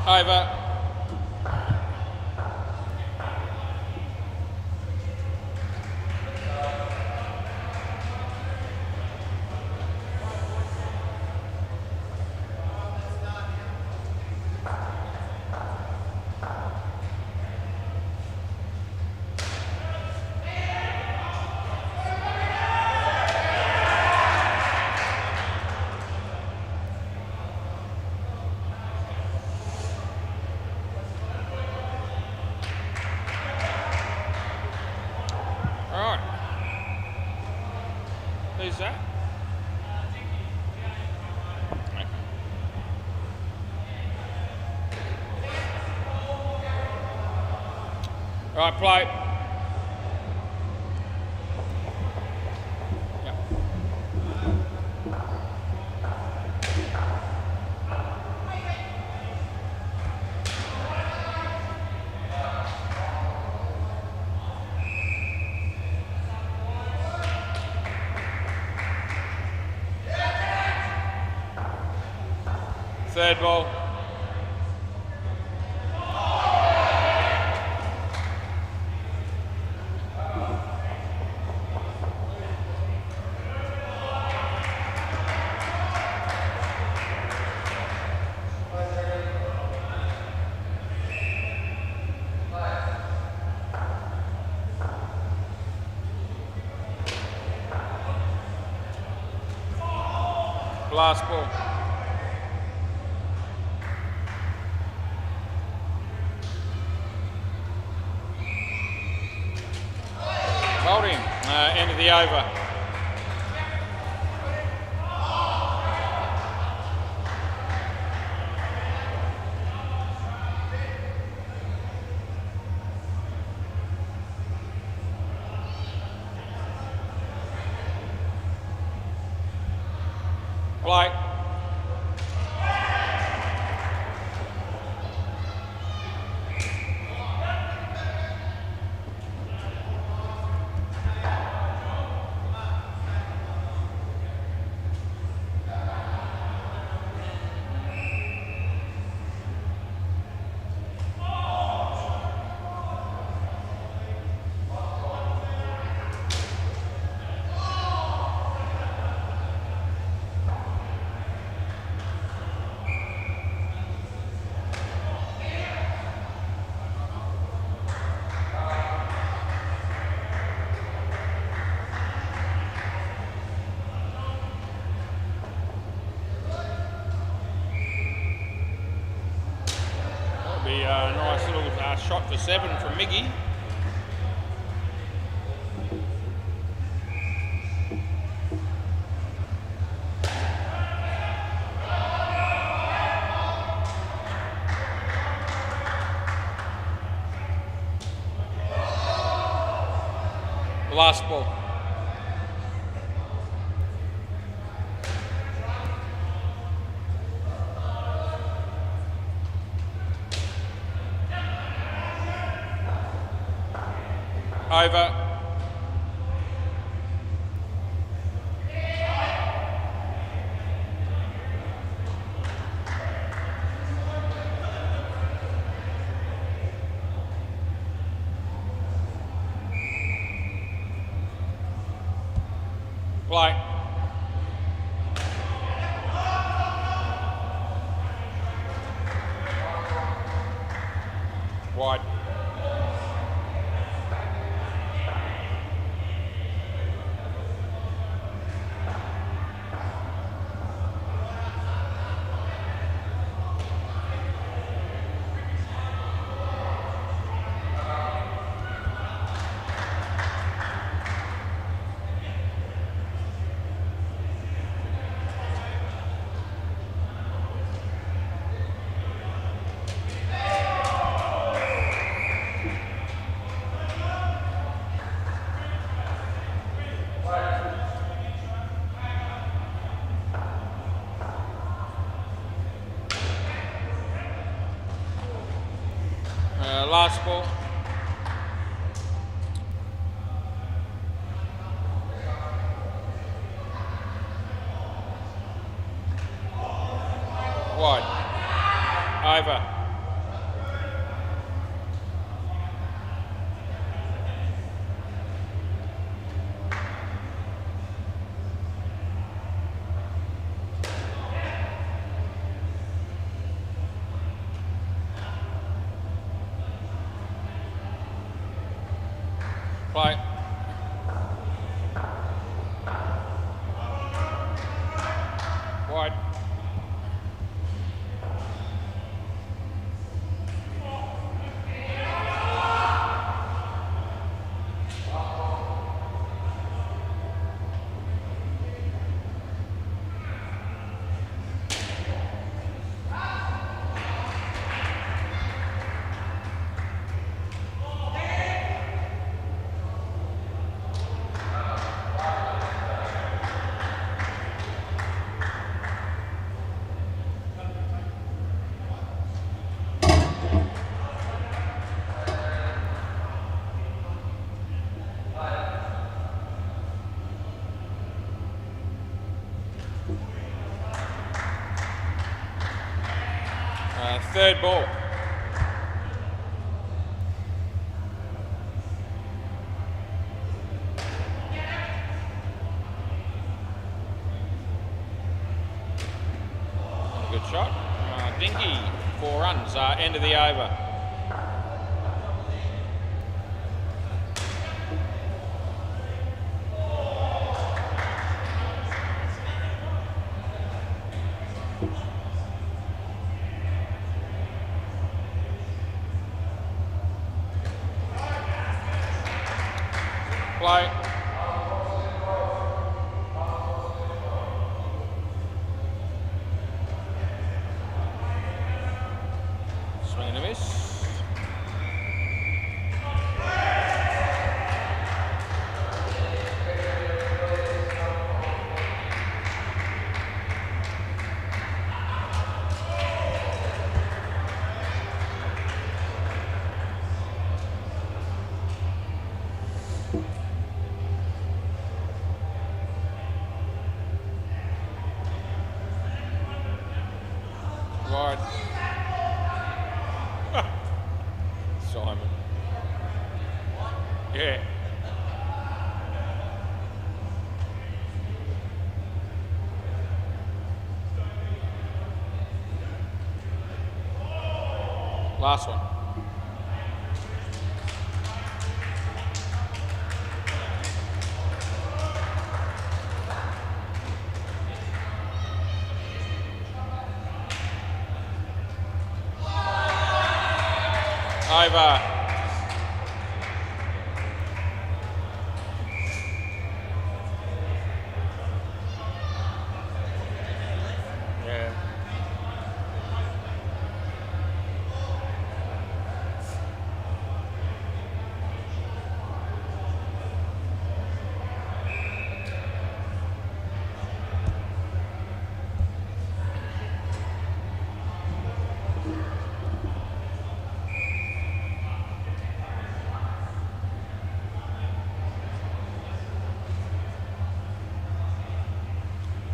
Over. is that? Okay. Right, play. Yep. Third ball. Last ball. Holding. End of the over. Play. That'll be a nice little shot for 7 from Miggy. Last ball. Over. Play. Wide. Last ball. Wide. Over. Play. Wide. Third ball. Good shot. Dinky, 4 runs, end of the over. Play. Swing and a miss. Right. Simon. Yeah. Last one. Over. Yeah.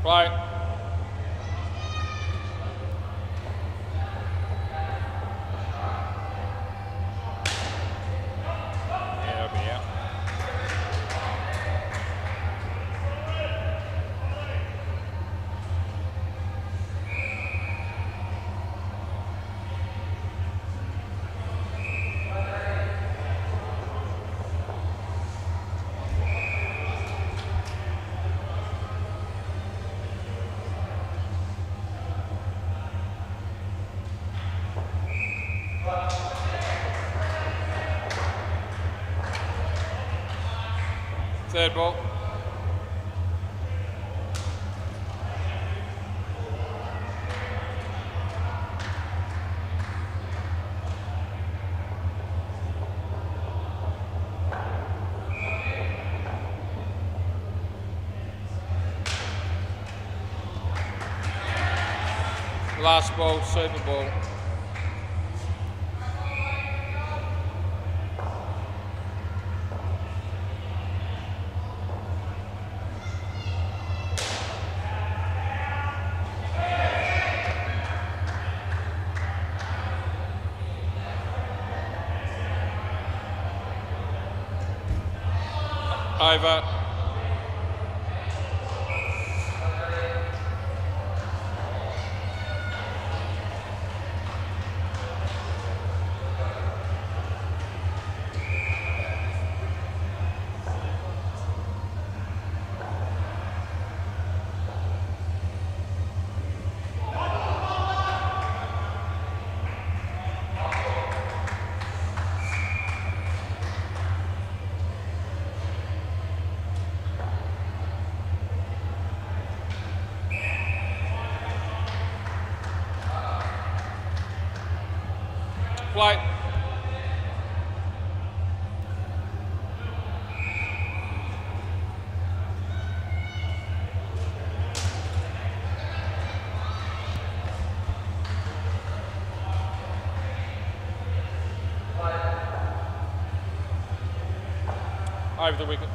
Play. Yeah, that'll be out. Third ball. Last ball, Super Ball. Over. Play. Over the wicket.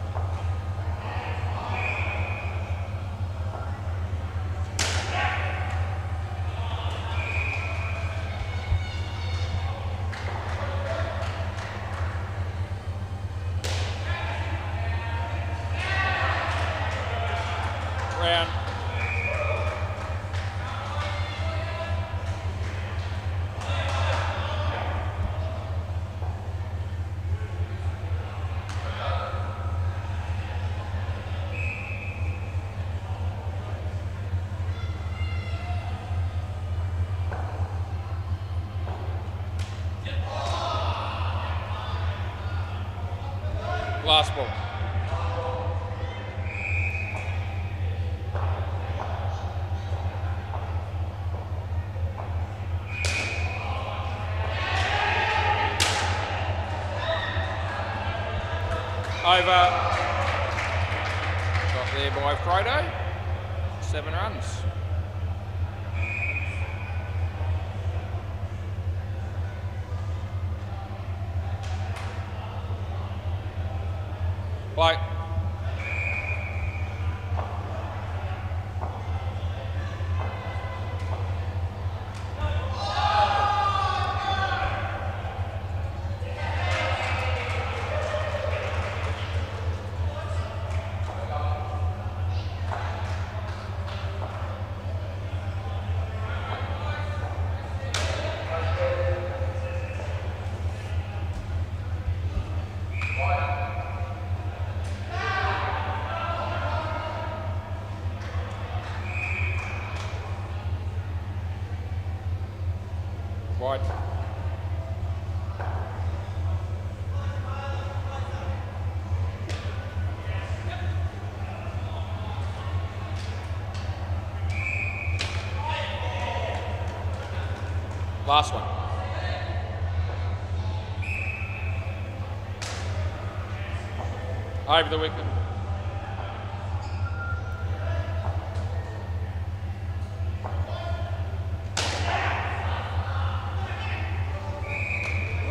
Last ball. Over. Got there by Frodo. 7 runs. Play. Wide. Last one. Over the wicket.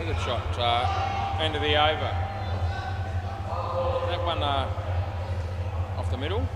Good shot, end of the over. That one off the middle.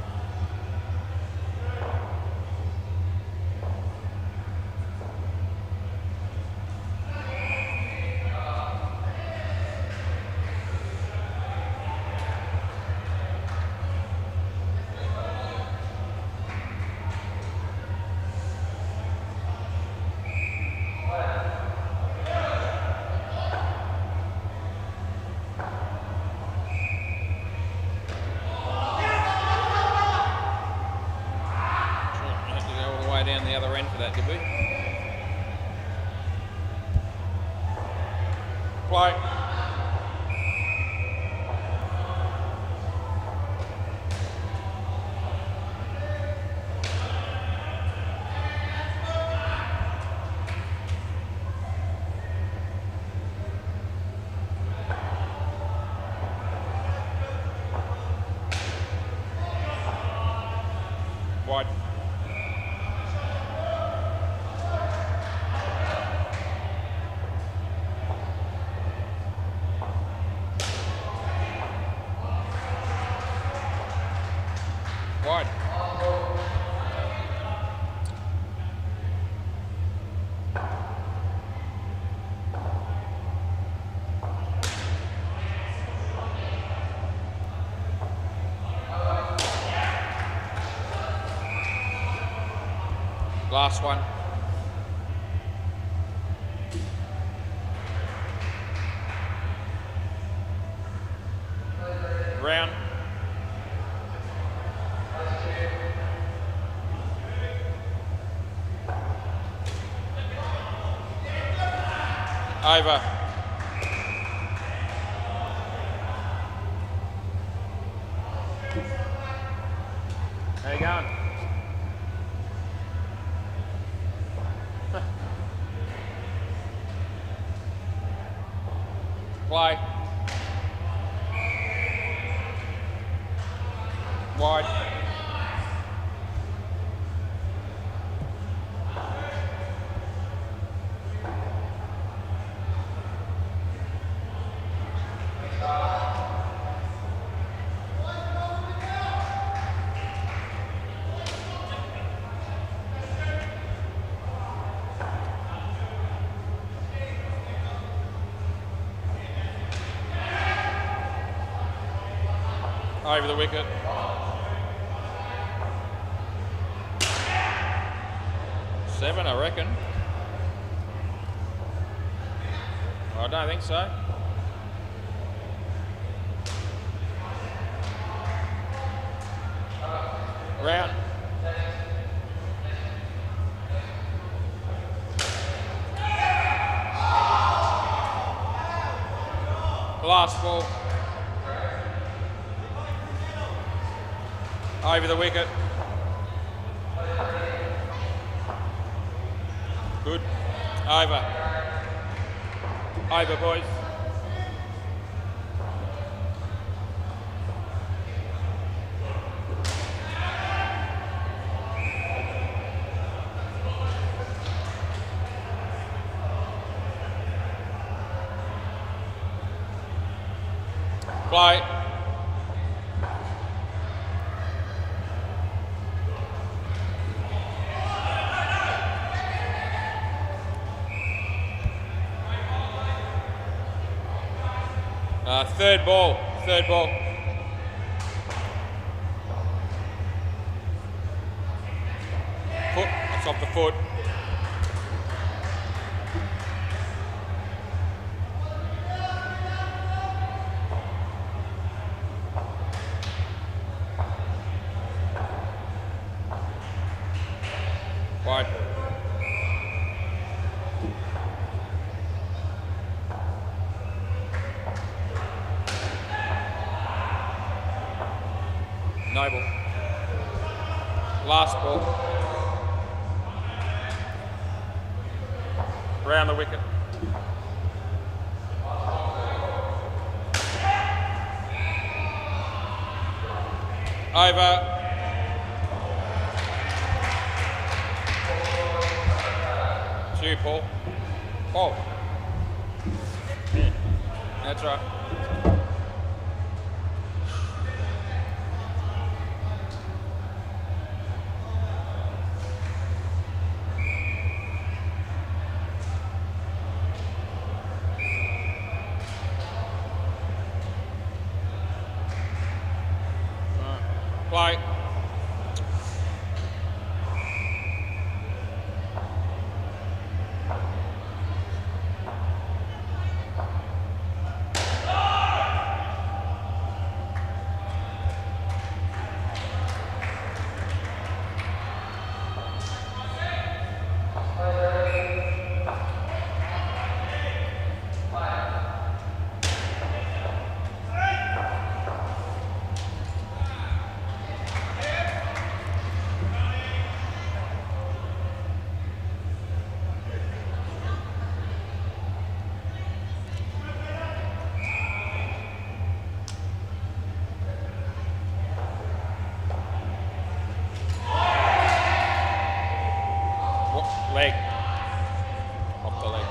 Down the other end for that, did we? Play. Wide. Wide. Last one. Round. Over. How you going? Play. Wide. Over the wicket. Seven, I reckon. I don't think so. Round. Last ball. Over the wicket. Good. Over. Over, boys. Play. Third ball. Foot, that's off the foot. Wide. Noble. Last ball. Round the wicket. Over. Two, Paul. Oh. Yeah, that's right. Play. Leg. Off the leg.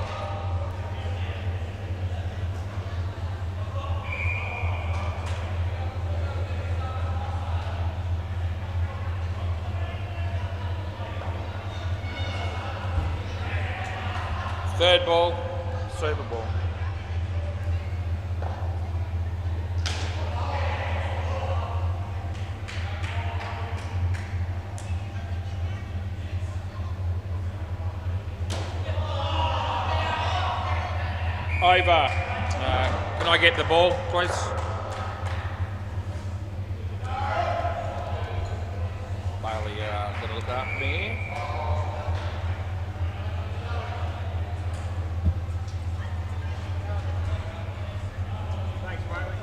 Third ball, super ball. Over. Can I get the ball, please? Bailey, gonna look after me. Thanks, Bailey.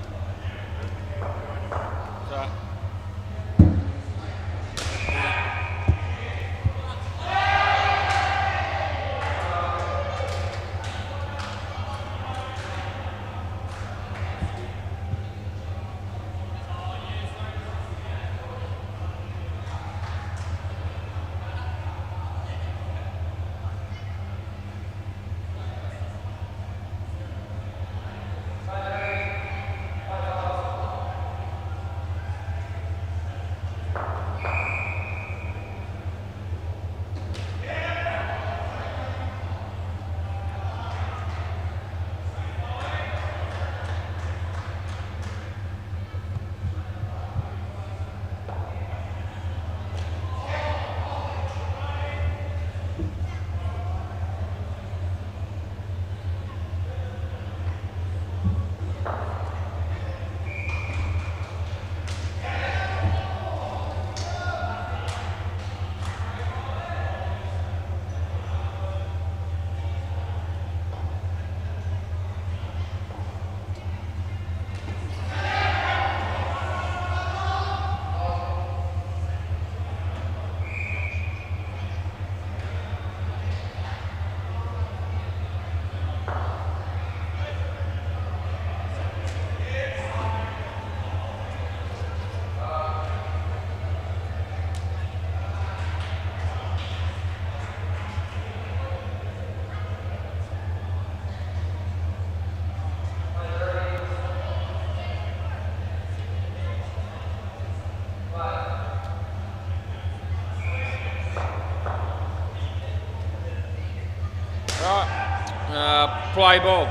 Play ball.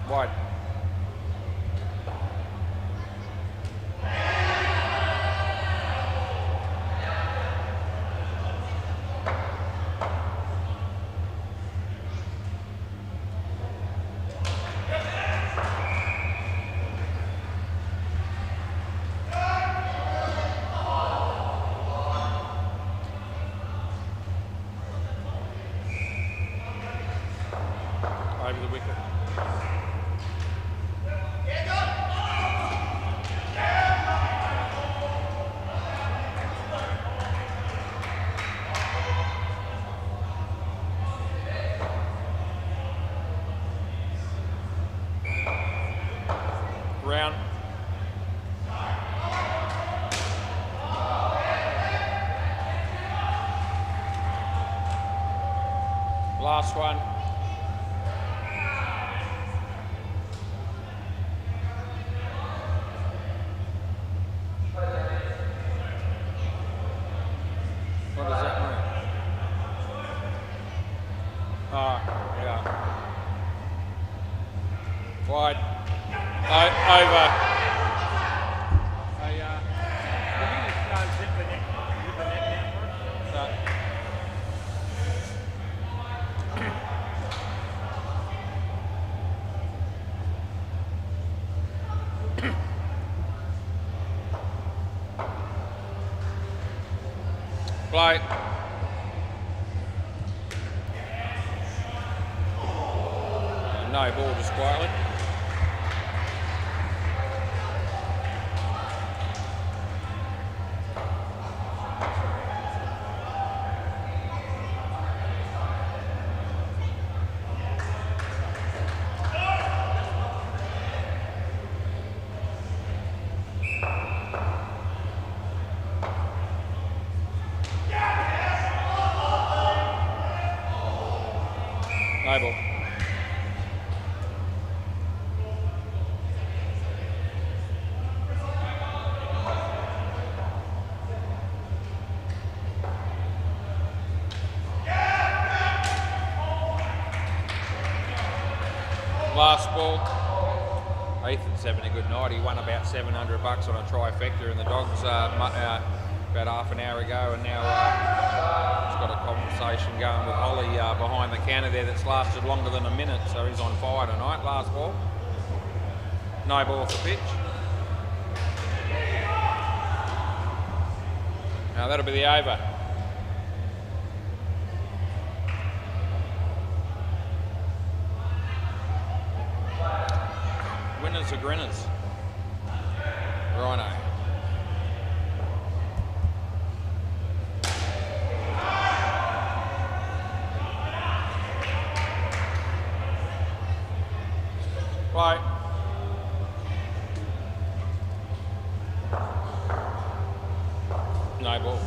Wide. Over the wicket. Round. Last one. What does that mean? Oh, yeah. Wide. Over. Hey, can you just zip the net down for us? Play. No ball, just quietly. No ball. Last ball. Ethan's having a good night. He won about $700 on a trifecta in the Dogs about half an hour ago, and now he's got a conversation going with Ollie behind the counter there that's lasted longer than a minute, so he's on fire tonight. Last ball. No ball off the pitch. Now that'll be the over. Winners are grinners. Rhino. Play. No ball.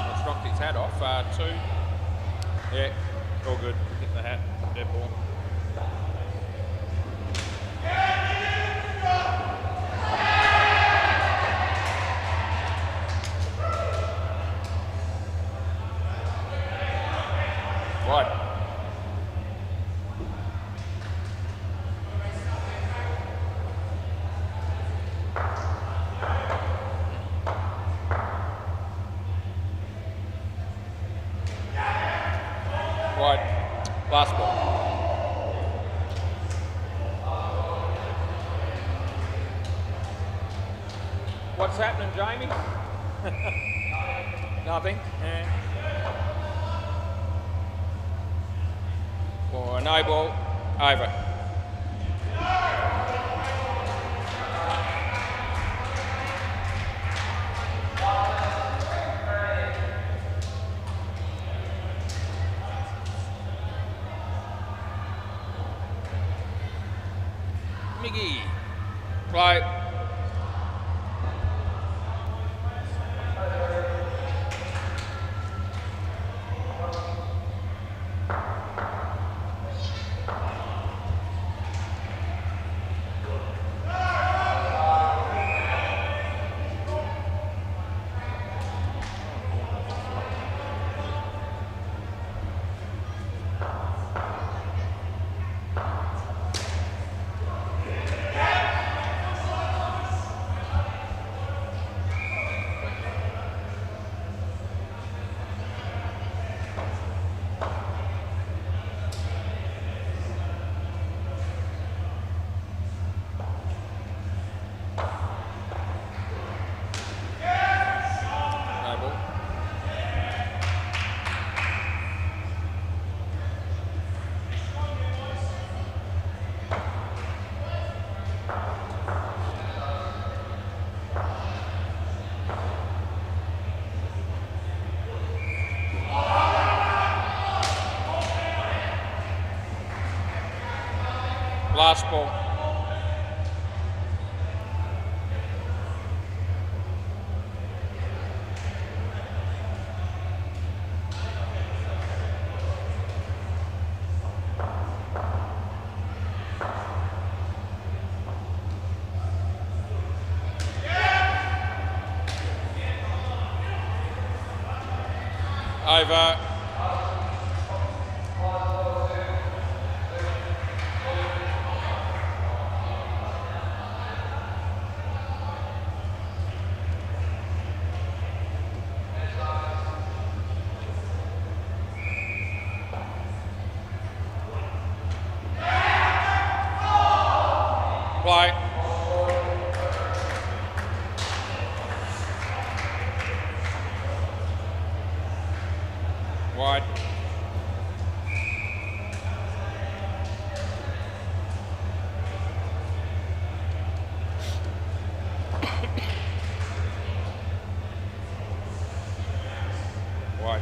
It's knocked his hat off. 2. Yeah, all good. Hit the hat. Dead ball. Wide. Wide. Last ball. What's happening, Jamie? Nothing. Yeah. For a no ball, over. Miggy. Play. last ball. Over. Play. Wide. Wide.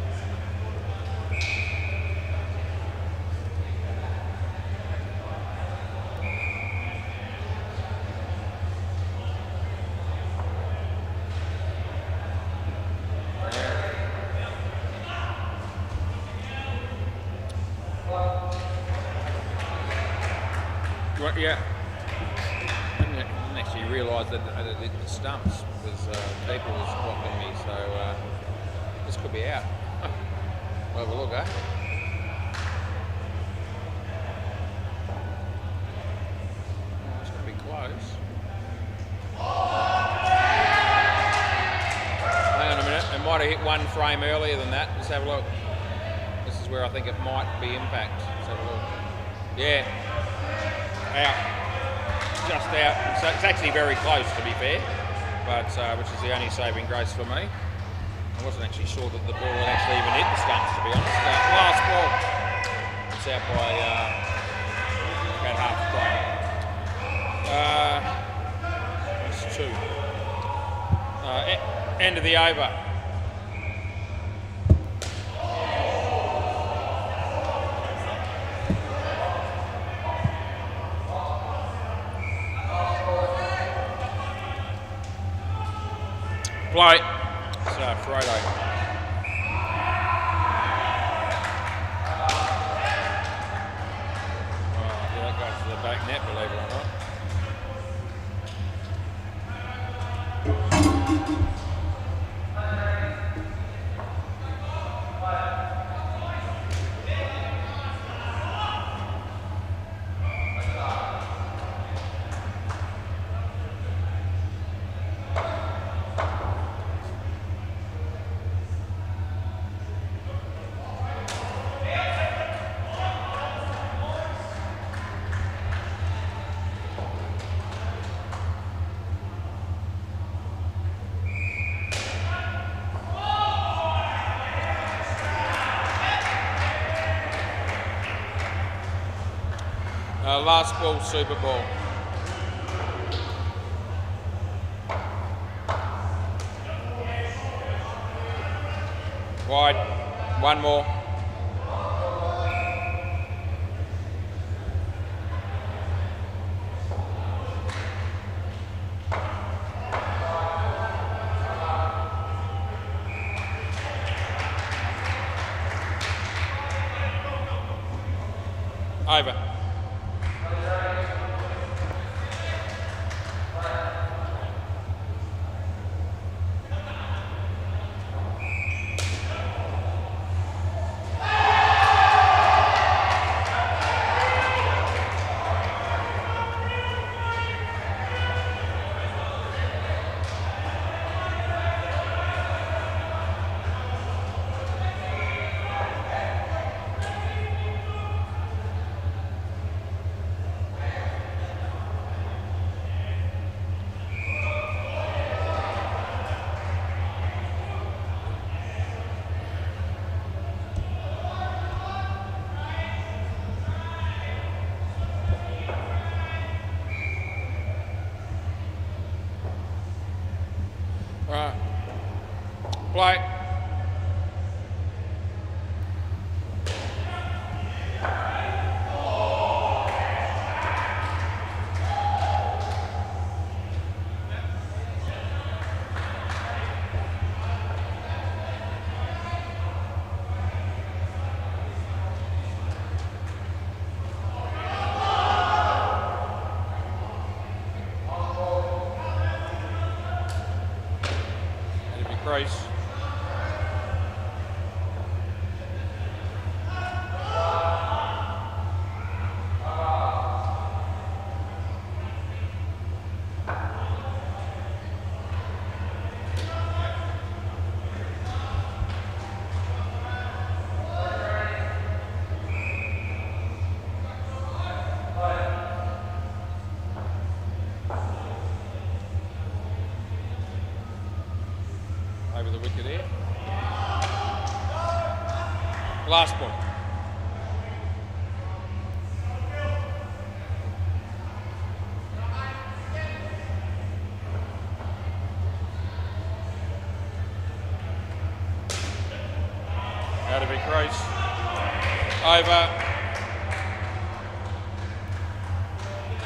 Yeah. Didn't actually realise that the stumps was people was blocking me, so this could be out. We'll have a look, eh? It's going to be close. Hang on a minute. It might have hit one frame earlier than that. Let's have a look. This is where I think it might be impact. Let's have a look. Yeah. Out. Just out. So it's actually very close, to be fair, but which is the only saving grace for me. I wasn't actually sure that the ball would actually even hit the stumps, to be honest. Last ball. It's out by about half a play. It's 2. End of the over. Play. So, Friday. Yeah, that goes to the back net, believe it or not. Last ball, Super Bowl. Wide. One more. Over. Right. Play. crease. Over the wicket there. Last point. Out of big crease. Over.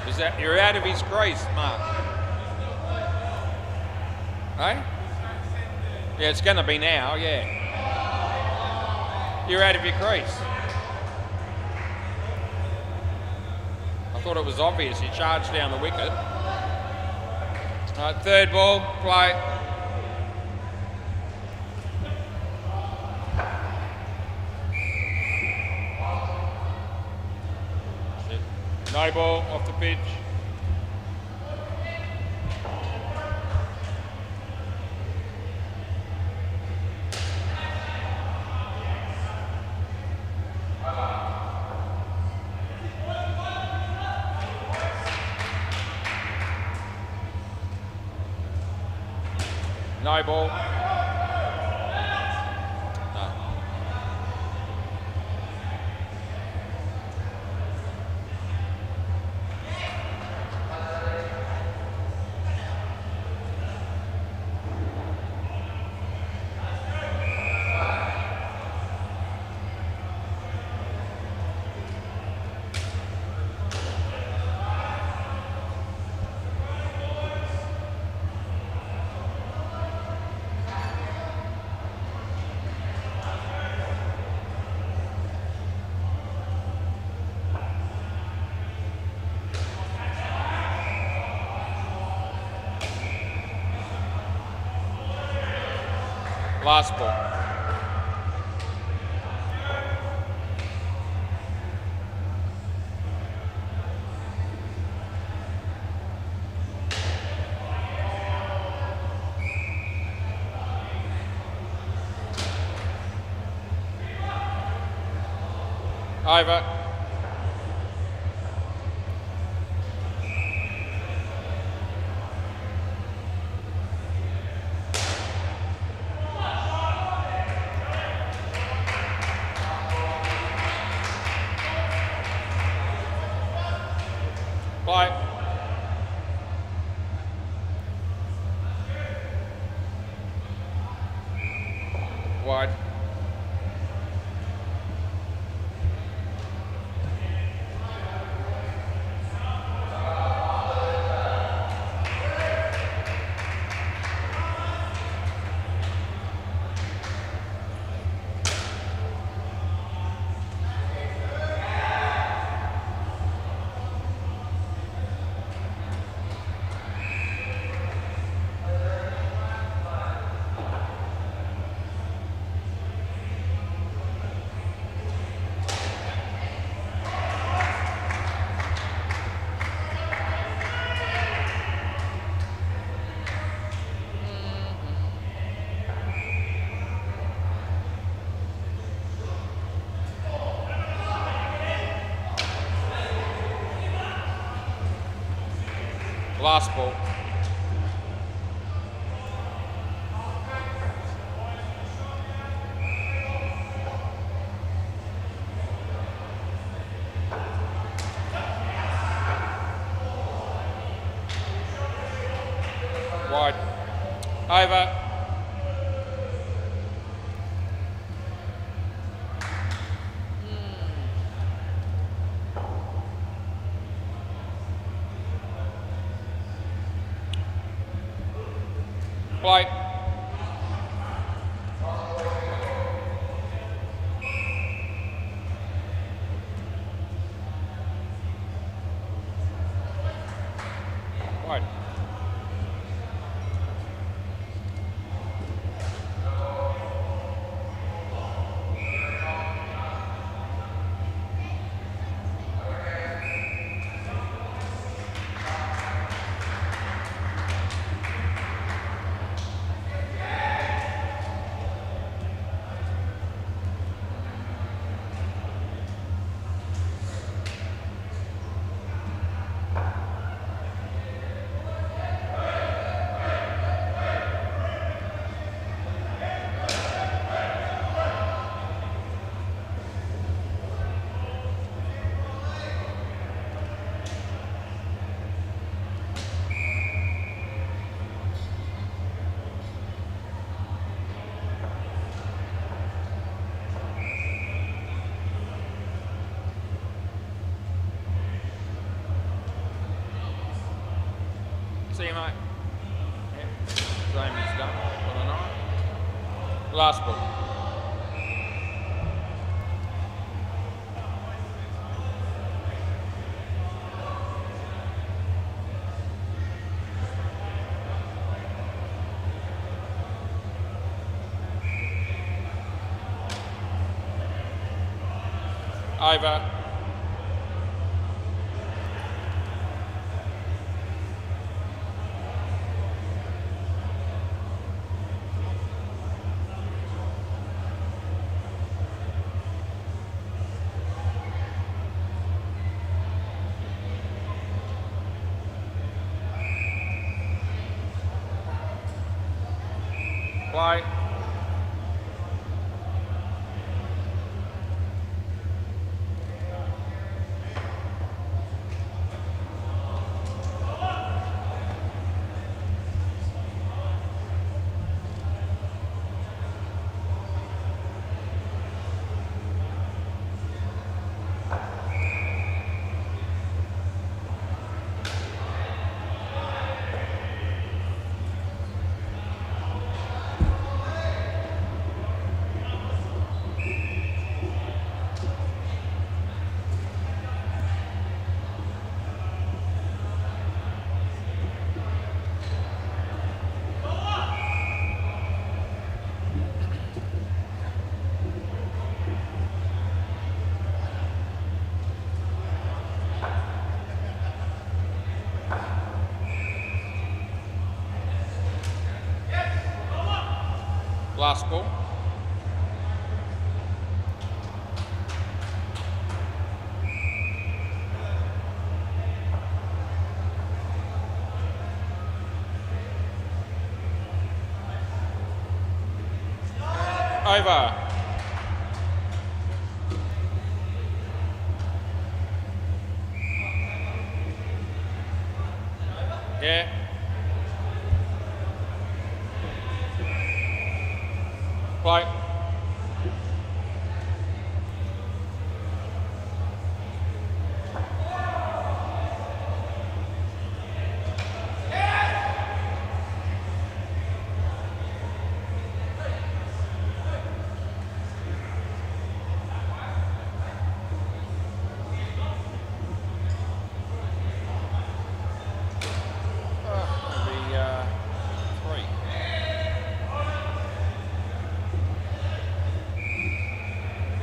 Is that you're out of his crease, Mark? Hey? Yeah, it's going to be now, yeah. You're out of your crease. I thought it was obvious. You charged down the wicket. All right, third ball, play. No ball, off the pitch. No ball. No. Last ball. Over. Play. Wide. Last ball. Wide. Over. mate. Yeah. Same as done for the night. Last ball. Over. Play. Last ball. Over. Yeah. Play.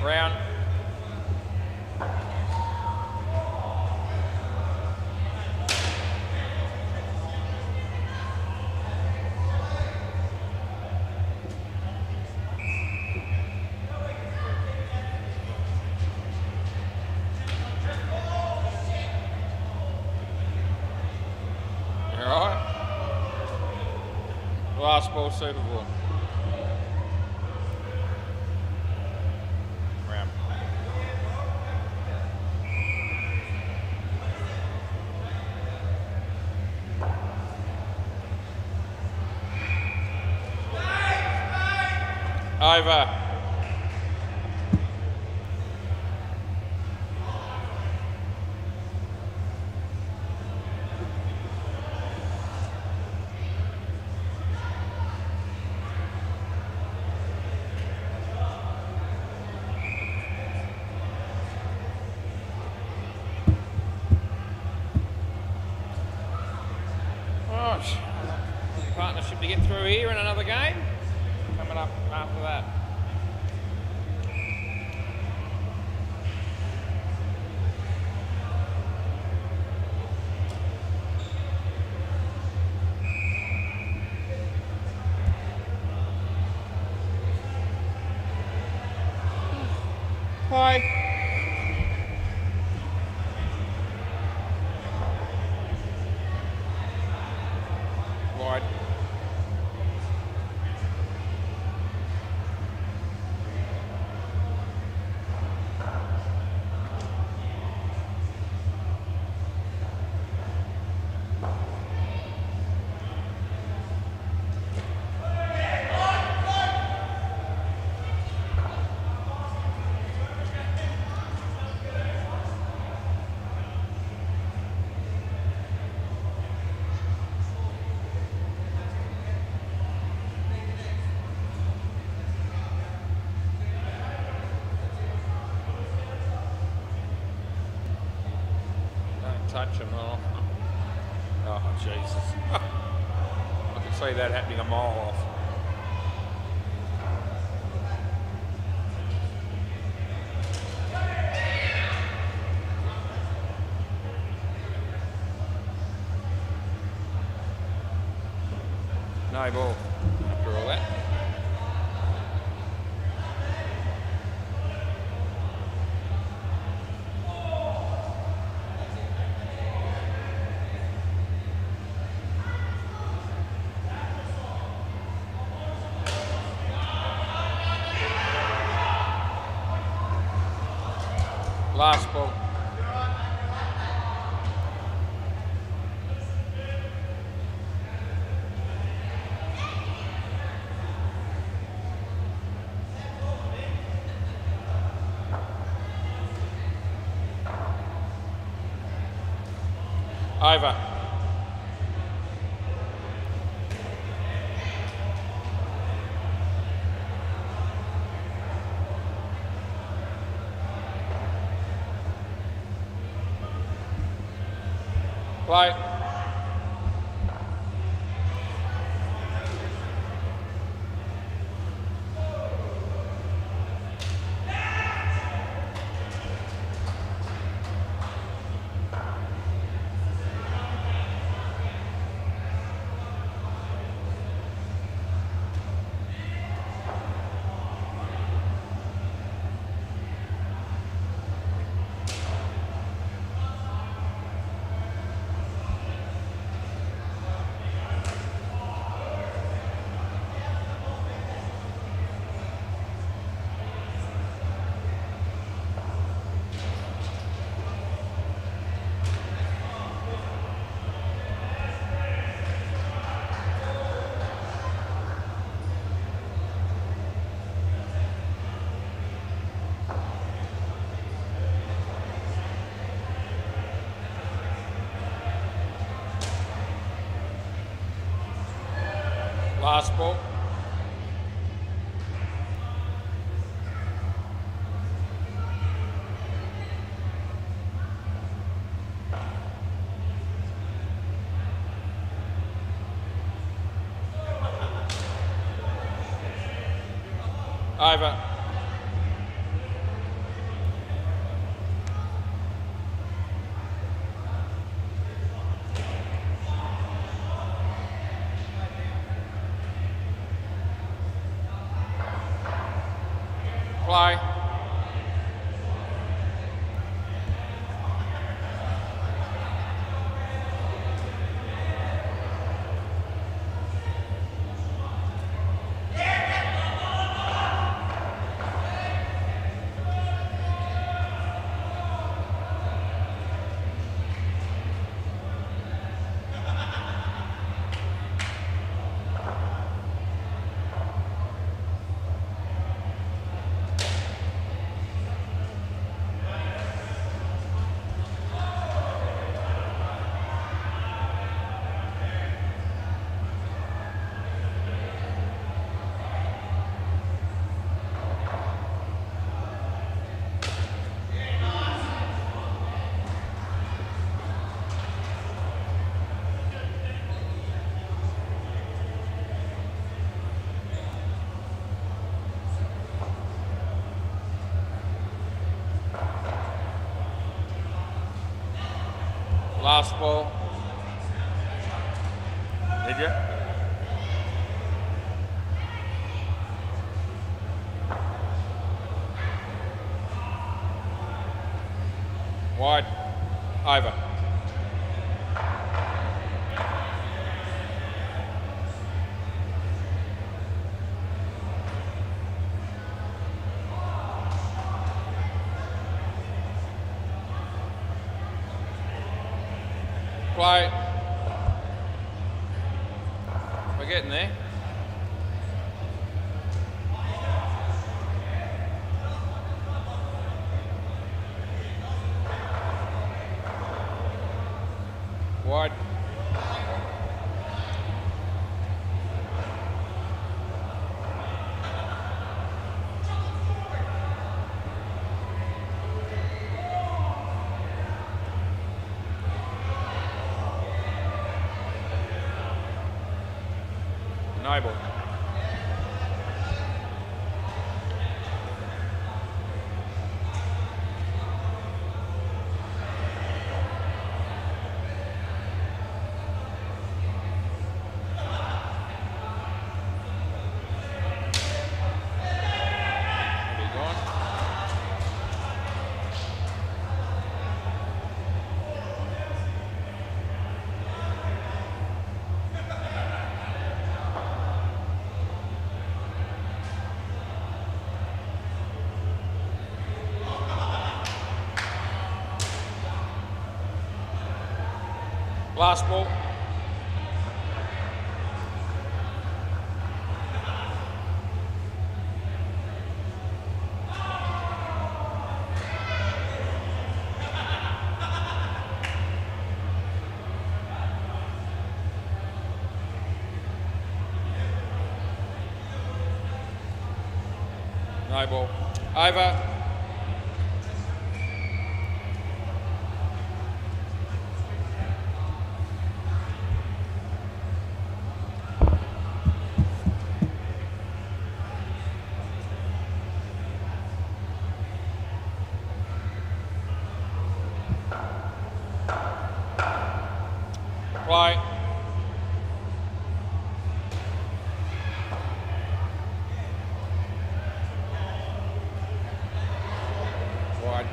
Round. You all right? Last ball suitable. Round. Over. Right. Partnership to get through here in another game. Coming up after that. Hi. Wide. touch him. Oh, Jesus. I can see that happening a mile off. No ball after all that. Last ball. Over. Play. Last ball. Over. Play. Last ball. Did you? Wide. Over. Play. We're getting there. Wide. No ball. Be gone. Last ball. No ball. Over. Play. Wide.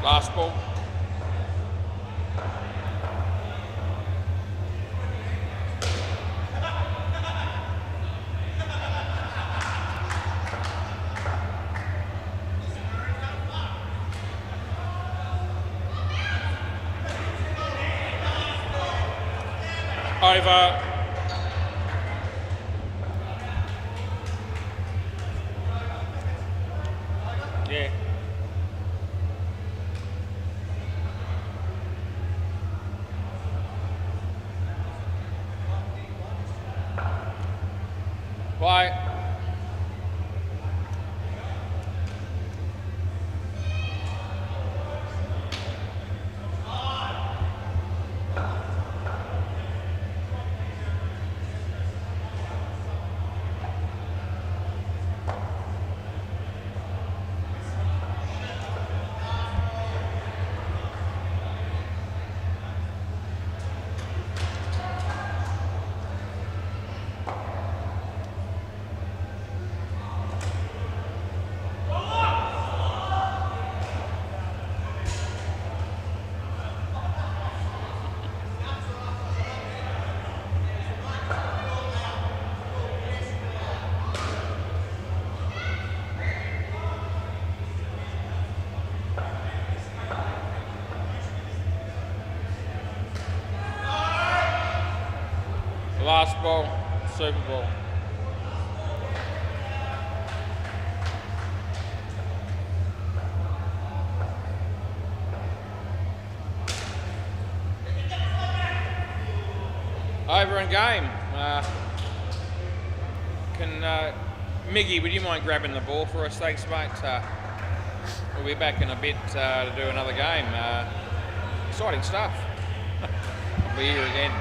Last ball. Over. Yeah. Play. Last ball. Super Bowl. Over and game. Miggy, would you mind grabbing the ball for us? Thanks, mate. We'll be back in a bit to do another game. Exciting stuff. We'll be here again.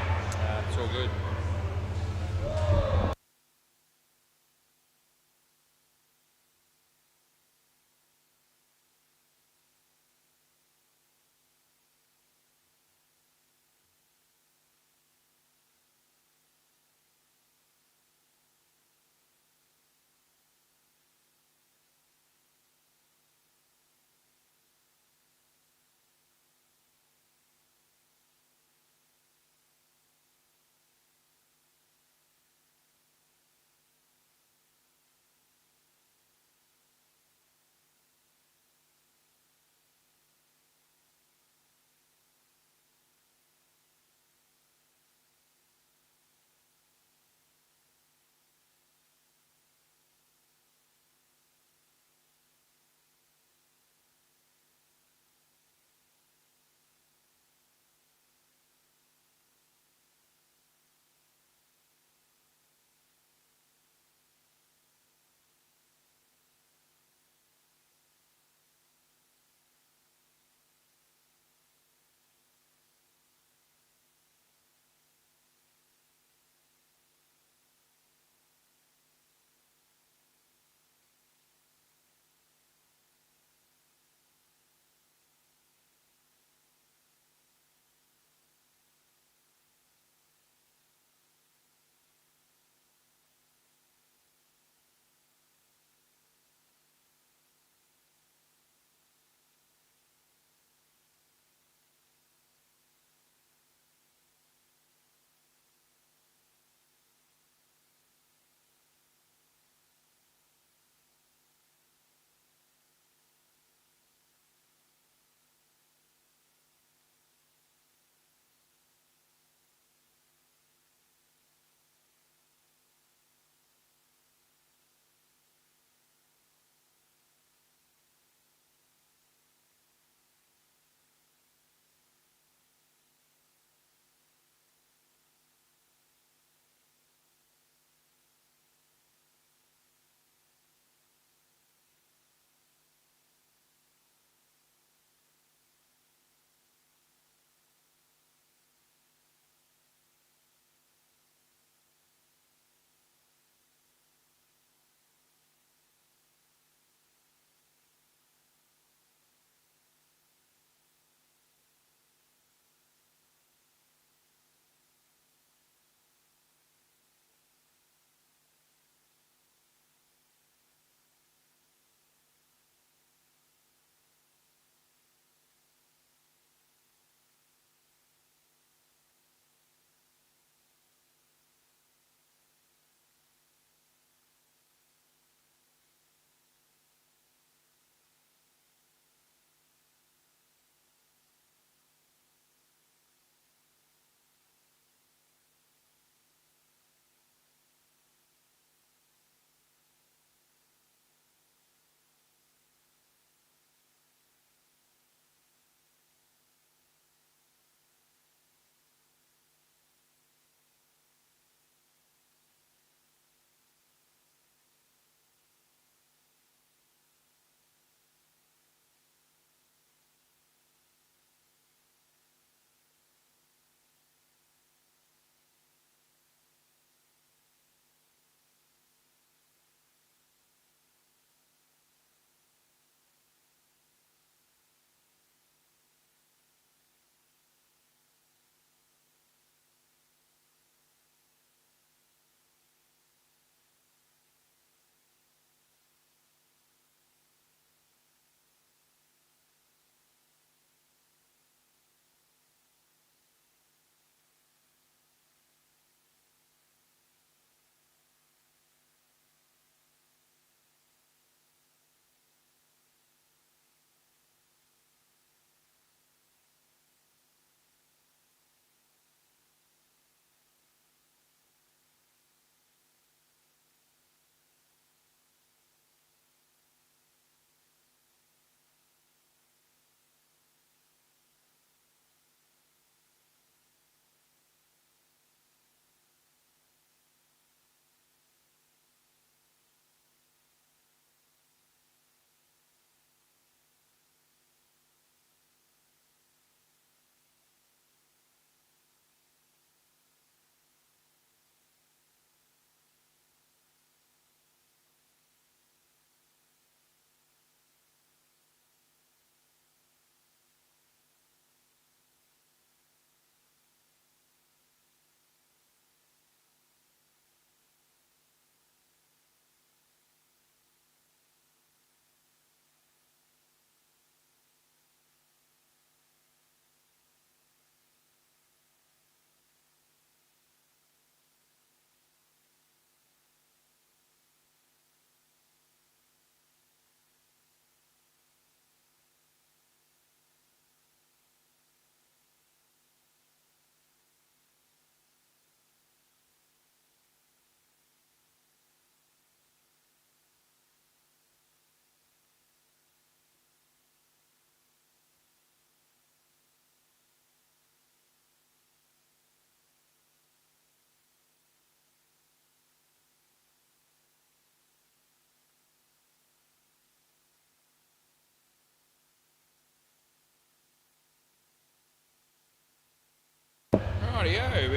It's all good.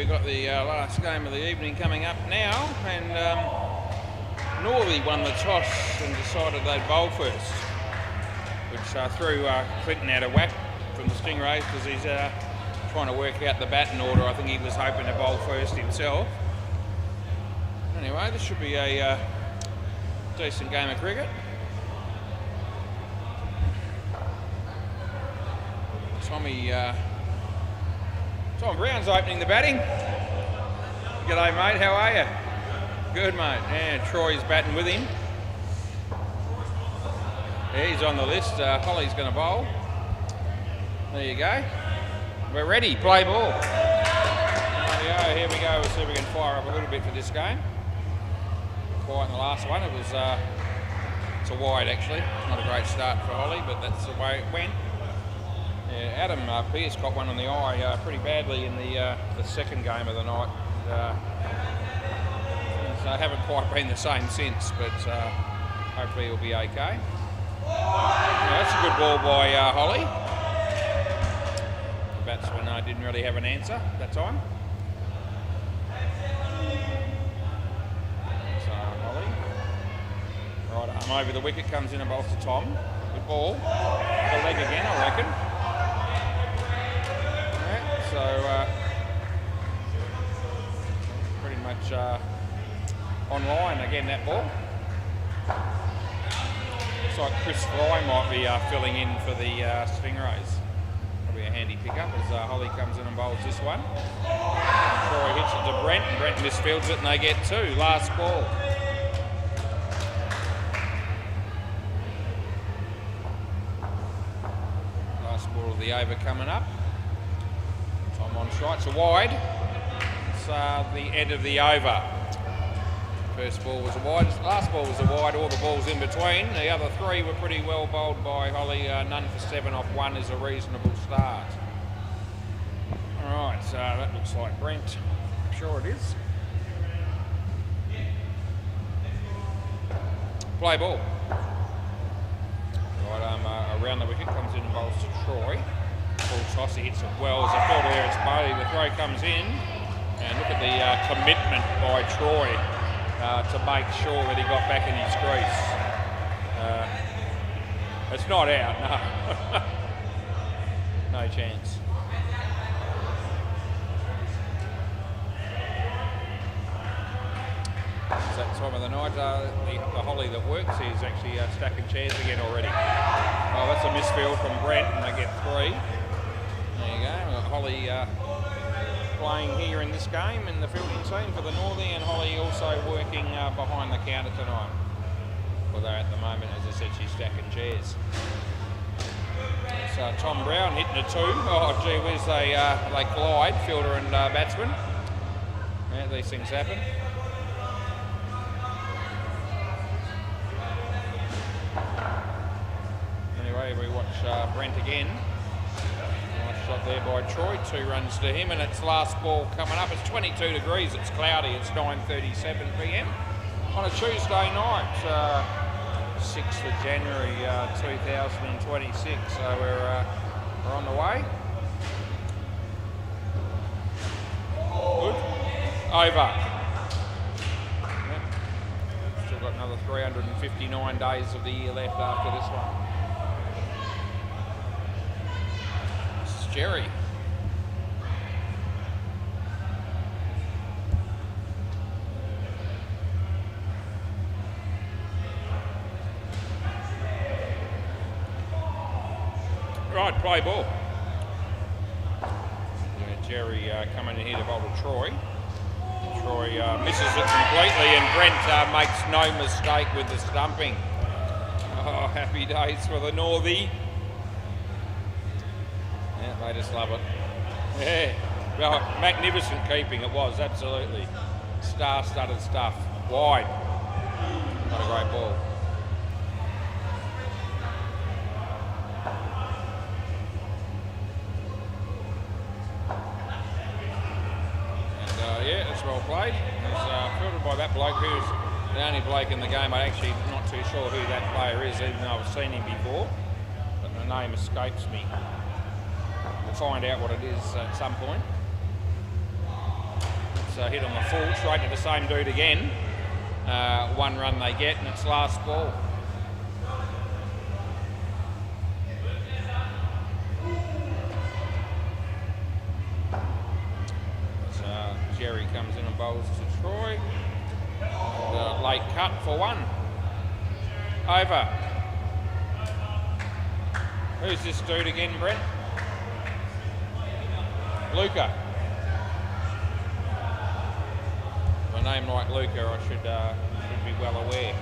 we've got the last game of the evening coming up now, and Northey won the toss and decided they'd bowl first, which threw Clinton out of whack from the Stingrays because he's trying to work out the batting order. I think he was hoping to bowl first himself. Anyway, this should be a decent game of cricket. Tom Brown's opening the batting. G'day, mate. How are you? Good, mate. And Troy's batting with him. Yeah, he's on the list. Holly's going to bowl. There you go. We're ready. Play ball. Rightio, here we go. We'll see if we can fire up a little bit for this game. Quiet in the last one. It's a wide, actually. Not a great start for Holly, but that's the way it went. Yeah, Adam Pearce got one on the eye pretty badly in the second game of the night. So haven't quite been the same since, but hopefully he'll be okay. Yeah, that's a good ball by Holly. The batsman didn't really have an answer that time. So Holly, right arm over the wicket, comes in and bowls to Tom. Good ball. The leg again, I reckon. So pretty much online again, that ball. Looks like Chris Fry might be filling in for the Stingrays. Probably a handy pickup as Holly comes in and bowls this one. Troy hits it to Brent, and Brent misfields it and they get two. Last ball. Last ball of the over coming up. On strike, it's a wide. It's the end of the over. First ball was a wide, last ball was a wide, all the balls in between. The other three were pretty well bowled by Holly. None for 7 off 1 is a reasonable start. Alright, so that looks like Brent. I'm sure it is. Play ball. Right arm around the wicket, comes in and bowls to Troy. Full toss, he hits it well as a fielder there. It's Bailey. The throw comes in, and look at the commitment by Troy to make sure that he got back in his crease. It's not out, no. No chance. It's that time of the night. The Holly that works is actually stacking chairs again already. Oh, that's a misfield from Brent, and they get 3. There you go, Holly playing here in this game in the fielding team for the Northey, and Holly also working behind the counter tonight. Although at the moment, as I said, she's stacking chairs. So Tom Brown hitting a 2. Oh gee whiz, they collide, fielder and batsman. Yeah, these things happen. Anyway, we watch Brent again. Nice shot there by Troy, 2 runs to him, and it's last ball coming up. It's 22 degrees, it's cloudy, it's 9:37 p.m. on a Tuesday night, 6th of January 2026, so we're on the way. Good. Over. Yep. Still got another 359 days of the year left after this one. Jerry. Right, play ball. Yeah, Jerry coming in here to bowl to Troy. Troy misses it completely, and Brent makes no mistake with the stumping. Oh, happy days for the Northey. Yeah, they just love it. Yeah, well, magnificent keeping it was, absolutely. Star-studded stuff. Wide. Not a great ball. And yeah, it's well played. It's fielded by that bloke who's the only bloke in the game. I'm actually not too sure who that player is, even though I've seen him before. But the name escapes me. We'll find out what it is at some point. hit on the full, straight to the same dude again. One run they get, and it's last ball. Jerry comes in and bowls to Troy. And, late cut for one. Over. Who's this dude again, Brent? Luca. A name like Luca, I should be well aware.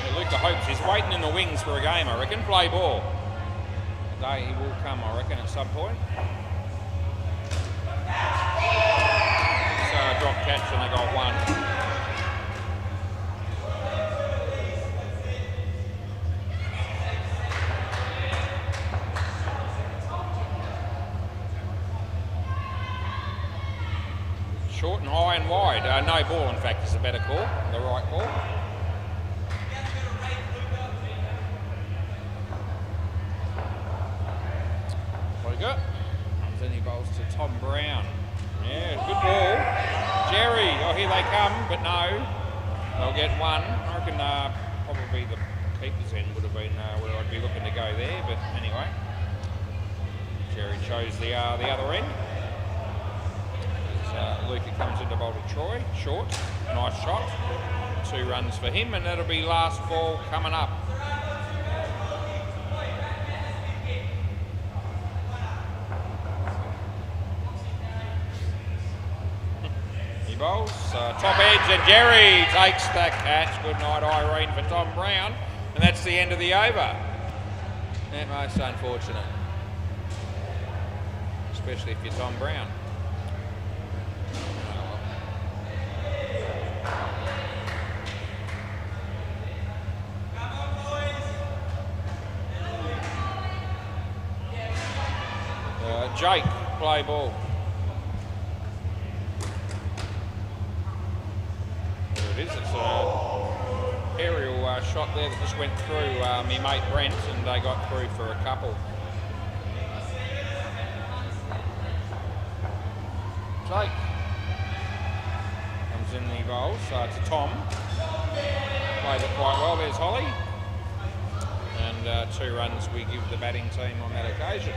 Yeah, Luca hopes he's waiting in the wings for a game, I reckon. Play ball. Day he will come, I reckon, at some point. So a drop catch and they got one. Short and high and wide. No ball, in fact, is a better call. The right ball. Then he bowls to Tom Brown. Yeah, good ball. Jerry, oh, here they come, but no. They'll get one. I reckon probably the keeper's end would have been where I'd be looking to go there, but anyway. Jerry chose the other end. As Luca comes into bowl to Troy. Short, nice shot. 2 runs for him, and that'll be last ball coming up. Bowls, top edge, and Jerry takes the catch. Good night, Irene, for Tom Brown, and that's the end of the over. Yeah, most unfortunate, especially if you're Tom Brown. Jake, play ball. It's an aerial shot there that just went through me mate Brent, and they got through for a couple. Jake comes in the bowls to Tom. Played it quite well. There's Holly. And 2 runs we give the batting team on that occasion.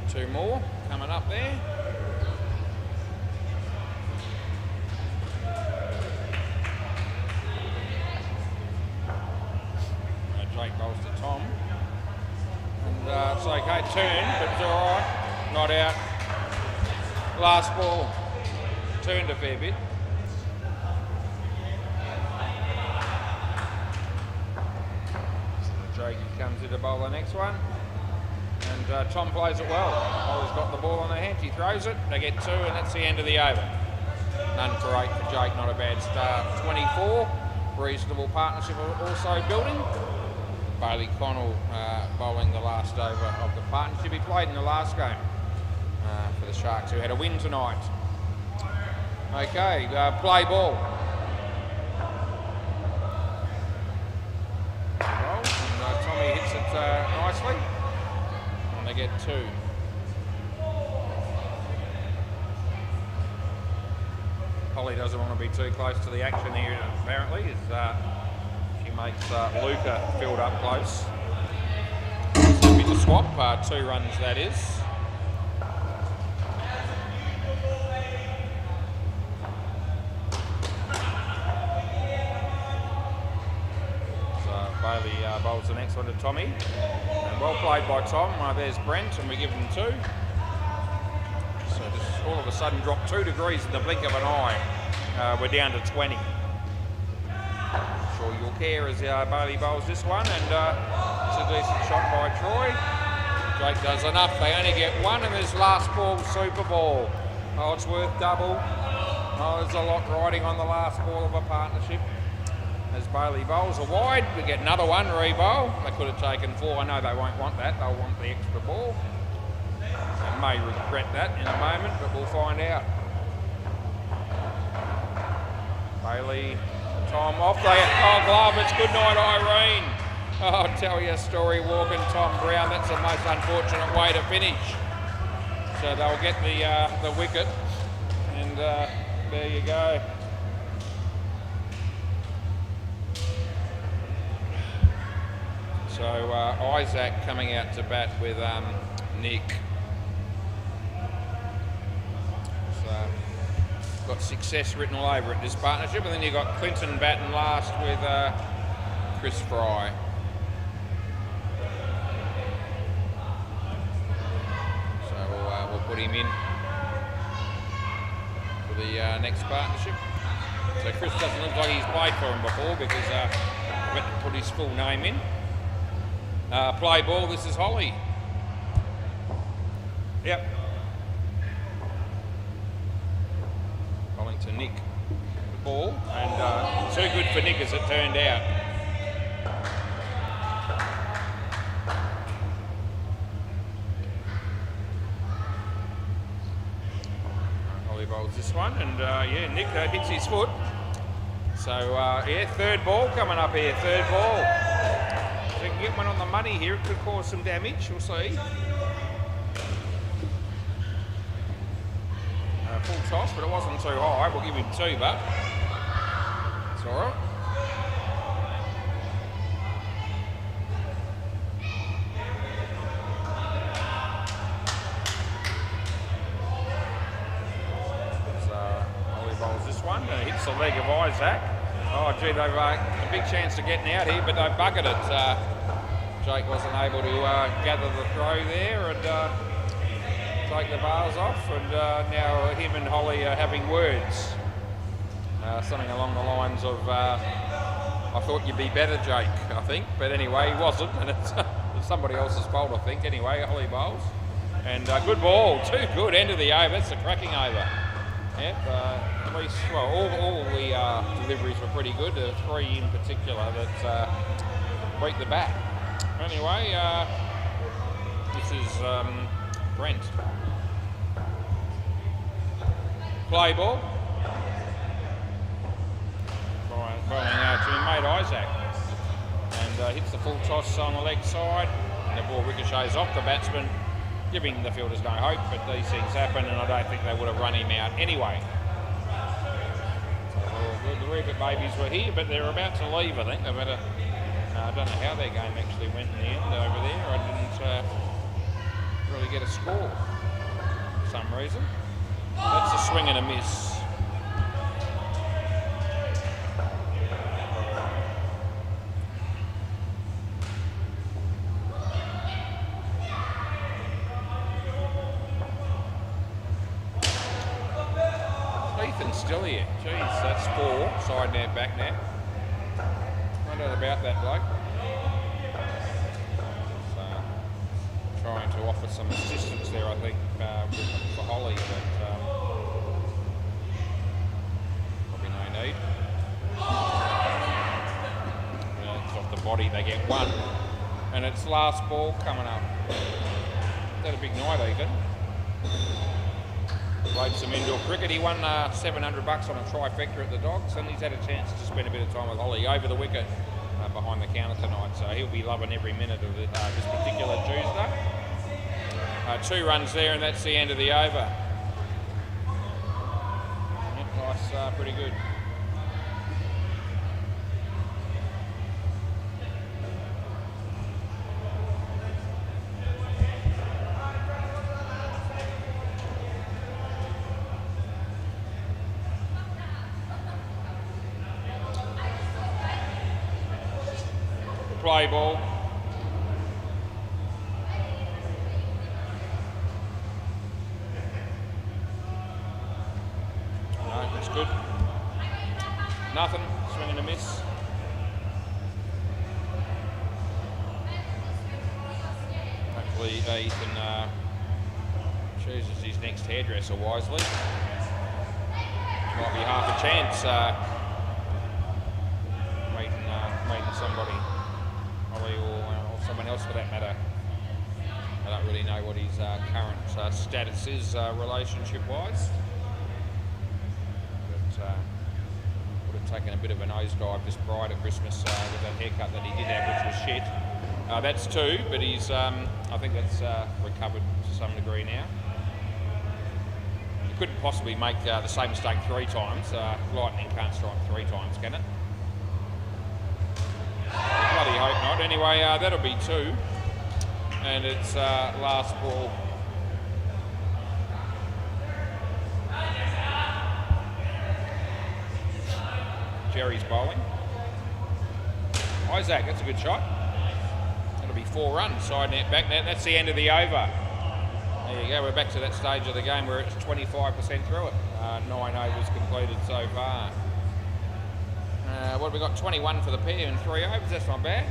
Two more coming up there. Jake bowls to Tom. And it's okay, turn, but it's all right. Not out. Last ball. Turned a fair bit. So Jakey comes in to bowl the next one. And Tom plays it well. Ollie's got the ball on the hand, he throws it, they get 2, and that's the end of the over. None for 8 for Jake, not a bad start. 24, reasonable partnership also building. Bailey Connell bowling the last over of the partnership. He played in the last game for the Sharks, who had a win tonight. Okay, play ball. And Tommy hits it nicely. They get 2. Holly doesn't want to be too close to the action here, apparently, as she makes Luca field up close. Happy to swap, 2 runs that is. Bailey bowls the next one to Tommy. And well played by Tom. There's Brent, and we give him 2. So just all of a sudden dropped 2 degrees in the blink of an eye. We're down to 20. I'm sure you'll care as Bailey bowls this one, and it's a decent shot by Troy. Jake does enough. They only get 1 in this last ball, Super Ball. Oh, it's worth double. Oh, there's a lot riding on the last ball of a partnership. As Bailey bowls a wide, we get another one, re-bowl. They could have taken 4. I know they won't want that. They'll want the extra ball. They may regret that in a moment, but we'll find out. Bailey, Tom off they. Oh, glove. It's good night, Irene. Oh, I'll tell you a story. Walking Tom Brown. That's the most unfortunate way to finish. So they'll get the wicket, and there you go. So Isaac coming out to bat with Nick. So got success written all over it, this partnership, and then you've got Clinton batting last with Chris Fry. So we'll put him in for the next partnership. So Chris doesn't look like he's played for him before because I went to put his full name in. Play ball, this is Holly. Yep. Calling to Nick. The ball, and too good for Nick as it turned out. Holly bowls this one, and yeah, Nick hits his foot. So yeah, third ball coming up here, third ball. If we can get one on the money here, it could cause some damage, we'll see. Full toss, but it wasn't too high. We'll give him 2, but it's all right. So Ollie bowls this one, hits the leg of Isaac. Oh gee, they've a big chance of getting out here, but they've buggered it. Jake wasn't able to gather the throw there and take the bars off, and now him and Holly are having words. Something along the lines of, I thought you'd be better, Jake, I think. But anyway, he wasn't, and it's somebody else's fault, I think. Anyway, Holly bowls. And good ball, too good, end of the over. It's a cracking over. Yep, at least, well, all the deliveries were pretty good. There were 3 in particular that beat the bat. Anyway, this is Brent. Play ball. Bowling to mate Isaac. And hits the full toss on the leg side. And the ball ricochets off the batsman, giving the fielders no hope, but these things happen, and I don't think they would have run him out anyway. So the Rupert babies were here, but they're about to leave, I think. They've had I don't know how their game actually went in the end over there. I didn't really get a score for some reason. That's a swing and a miss. Ethan's still here. Jeez, that's 4. Side net, back net. Wonder about that bloke. Trying to offer some assistance there, I think, for Holly, but probably no need. It's off the body, they get 1. And it's last ball coming up. Is that a big night, Ethan? Played some indoor cricket. He won $700 on a trifecta at the Dogs, and he's had a chance to spend a bit of time with Holly over the wicket behind the counter tonight. So he'll be loving every minute of this particular Tuesday. 2 runs there, and that's the end of the over. Yep, nice, pretty good. Play ball. No, that's good. Nothing. Swing and a miss. Hopefully Ethan chooses his next hairdresser wisely. Might be half a chance meeting somebody. Or someone else for that matter. I don't really know what his current status is relationship-wise. But would taken a bit of a nosedive just prior to Christmas with that haircut that he did have, which was shit. That's 2, but he's, I think that's recovered to some degree now. You couldn't possibly make the same mistake 3 times. Lightning can't strike 3 times, can it? Bloody hope not. Anyway, that'll be 2. And it's last ball. Jerry's bowling. Isaac, that's a good shot. That'll be 4 runs, side net, back net. That's the end of the over. There you go, we're back to that stage of the game where it's 25% through it. 9 overs completed so far. What have we got? 21 for the pair in 3 overs, that's not bad.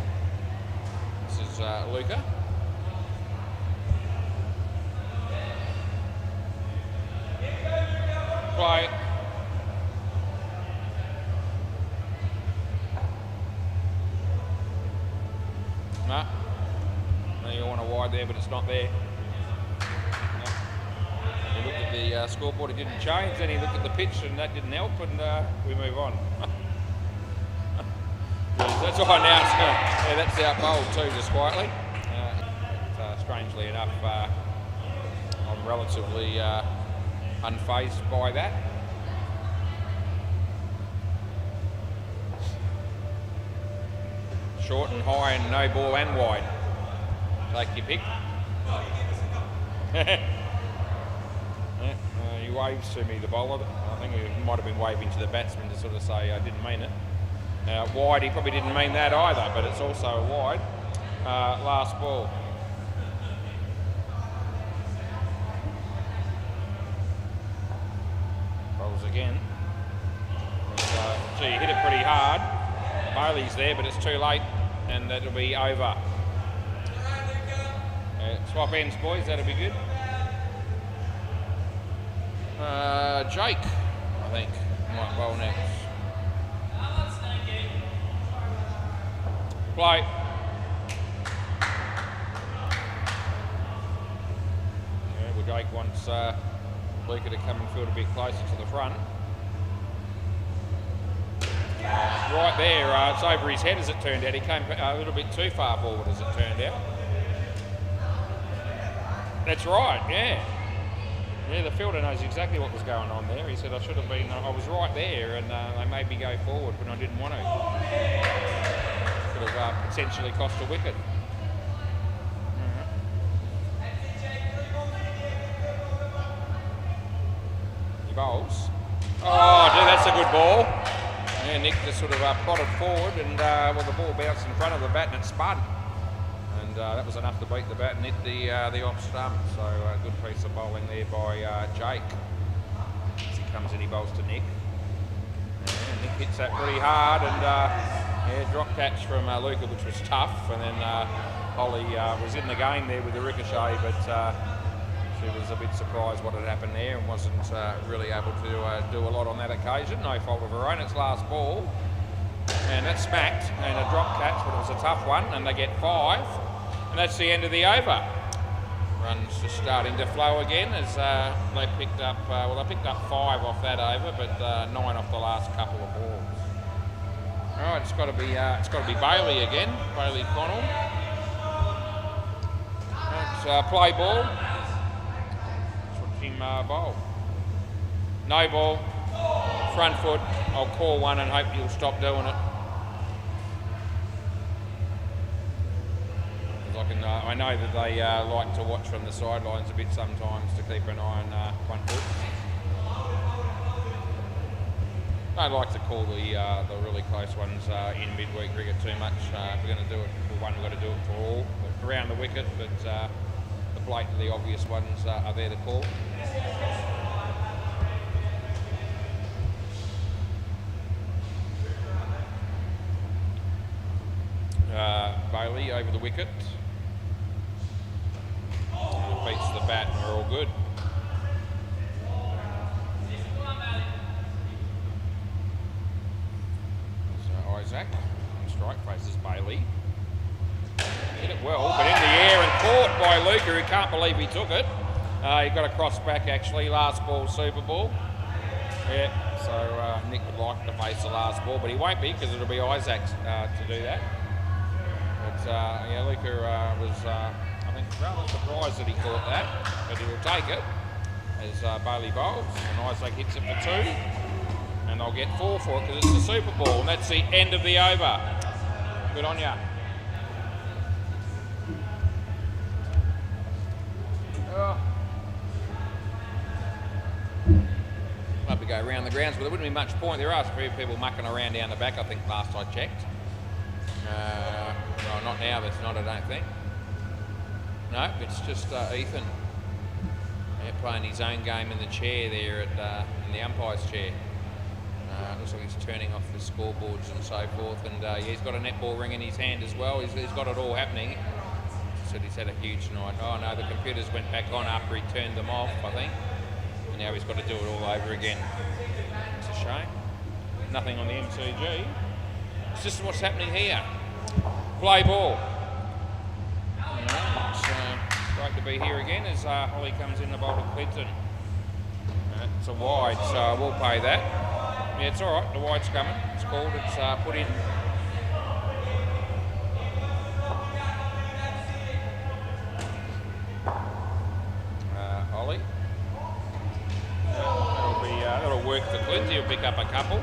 This is Luca. Play. No. No, you want a wide there, but it's not there. No. He looked at the scoreboard, it didn't change. Then he looked at the pitch, and that didn't help, and we move on. That's all now. Yeah, that's out bowled too, just quietly. Strangely enough, I'm relatively unfazed by that. Short and high and no ball and wide. Take your pick. He waves to me, the bowler. I think he might have been waving to the batsman to sort of say I didn't mean it. Wide, he probably didn't mean that either, but it's also a wide. Last ball. Bowls again. Gee, hit it pretty hard. Bailey's there, but it's too late, and that'll be over. Swap ends, boys, that'll be good. Jake, I think, might bowl next. Play. Yeah, well, Jake wants Luca to come and field a bit closer to the front. Right there, it's over his head as it turned out. He came a little bit too far forward as it turned out. That's right, yeah. Yeah, the fielder knows exactly what was going on there. He said, I should have been, I was right there, and they made me go forward when I didn't want to. Could have potentially cost a wicket. He bowls. Oh, dude, that's a good ball. Yeah, Nick just sort of prodded forward, and well, the ball bounced in front of the bat and it spun. And that was enough to beat the bat and hit the off stump. So good piece of bowling there by Jake. As he comes in, he bowls to Nick. Yeah, Nick hits that pretty hard, and yeah, drop catch from Luca, which was tough. And then Holly was in the game there with the ricochet, but she was a bit surprised what had happened there and wasn't really able to do a lot on that occasion. No fault of her own. It's last ball, and that's smacked, and a drop catch, but it was a tough one, and they get 5, and that's the end of the over. Runs just starting to flow again as they picked up. Well, they picked up 5 off that over, but 9 off the last couple of balls. All right, it's got to be Bailey again. Bailey Connell. It's play ball. Him bowl. No ball, front foot. I'll call one and hope you'll stop doing it. I know that they like to watch from the sidelines a bit sometimes to keep an eye on front foot. Don't like to call the really close ones in midweek cricket too much. If we're going to do it for one, we've got to do it for all, around the wicket, but the blatantly obvious ones are there to call. Bailey over the wicket. Beats the bat and we're all good. So Isaac on strike faces Bailey. Hit it well, but in the air and caught by Luca, who can't believe he took it. He got a cross back actually, last ball, super ball. Yeah, So Nick would like to face the last ball, but he won't be because it'll be Isaac to do that. But yeah, Luca was, I think, rather surprised that he caught that, but he'll take it as Bailey bowls, and Isaac hits it for 2, and they'll get 4 for it because it's the Super Bowl, and that's the end of the over. Good on ya. Love to go around the grounds, but there wouldn't be much point. There are a few people mucking around down the back, I think, last I checked. Well, not now, there's not, I don't think. No, it's just Ethan playing his own game in the chair there in the umpire's chair. Looks like he's turning off the scoreboards and so forth, and yeah, he's got a netball ring in his hand as well. He's got it all happening. He said he's had a huge night. Oh no, the computers went back on after he turned them off, I think. And now he's got to do it all over again. It's a shame. Nothing on the MCG. It's just what's happening here. Play ball. It's great to be here again as Holly comes in the bowl to Clinton. It's a wide, so we'll pay that. Yeah, it's all right. The wide's coming. It's called. It's put in. Holly. That'll work for Clint. He'll pick up a couple.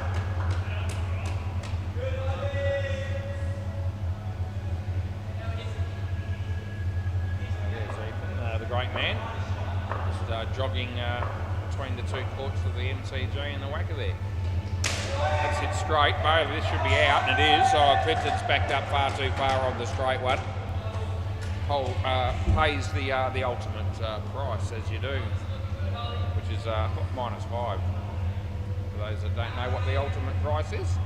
There's the great man. Just jogging between the 2 courts of the MCG and the WACA there. That's hit straight. Bailey, this should be out, and it is. So Clinton's backed up far too far on the straight one. Cole pays the ultimate price, as you do, which is -5. For those that don't know what the ultimate price is.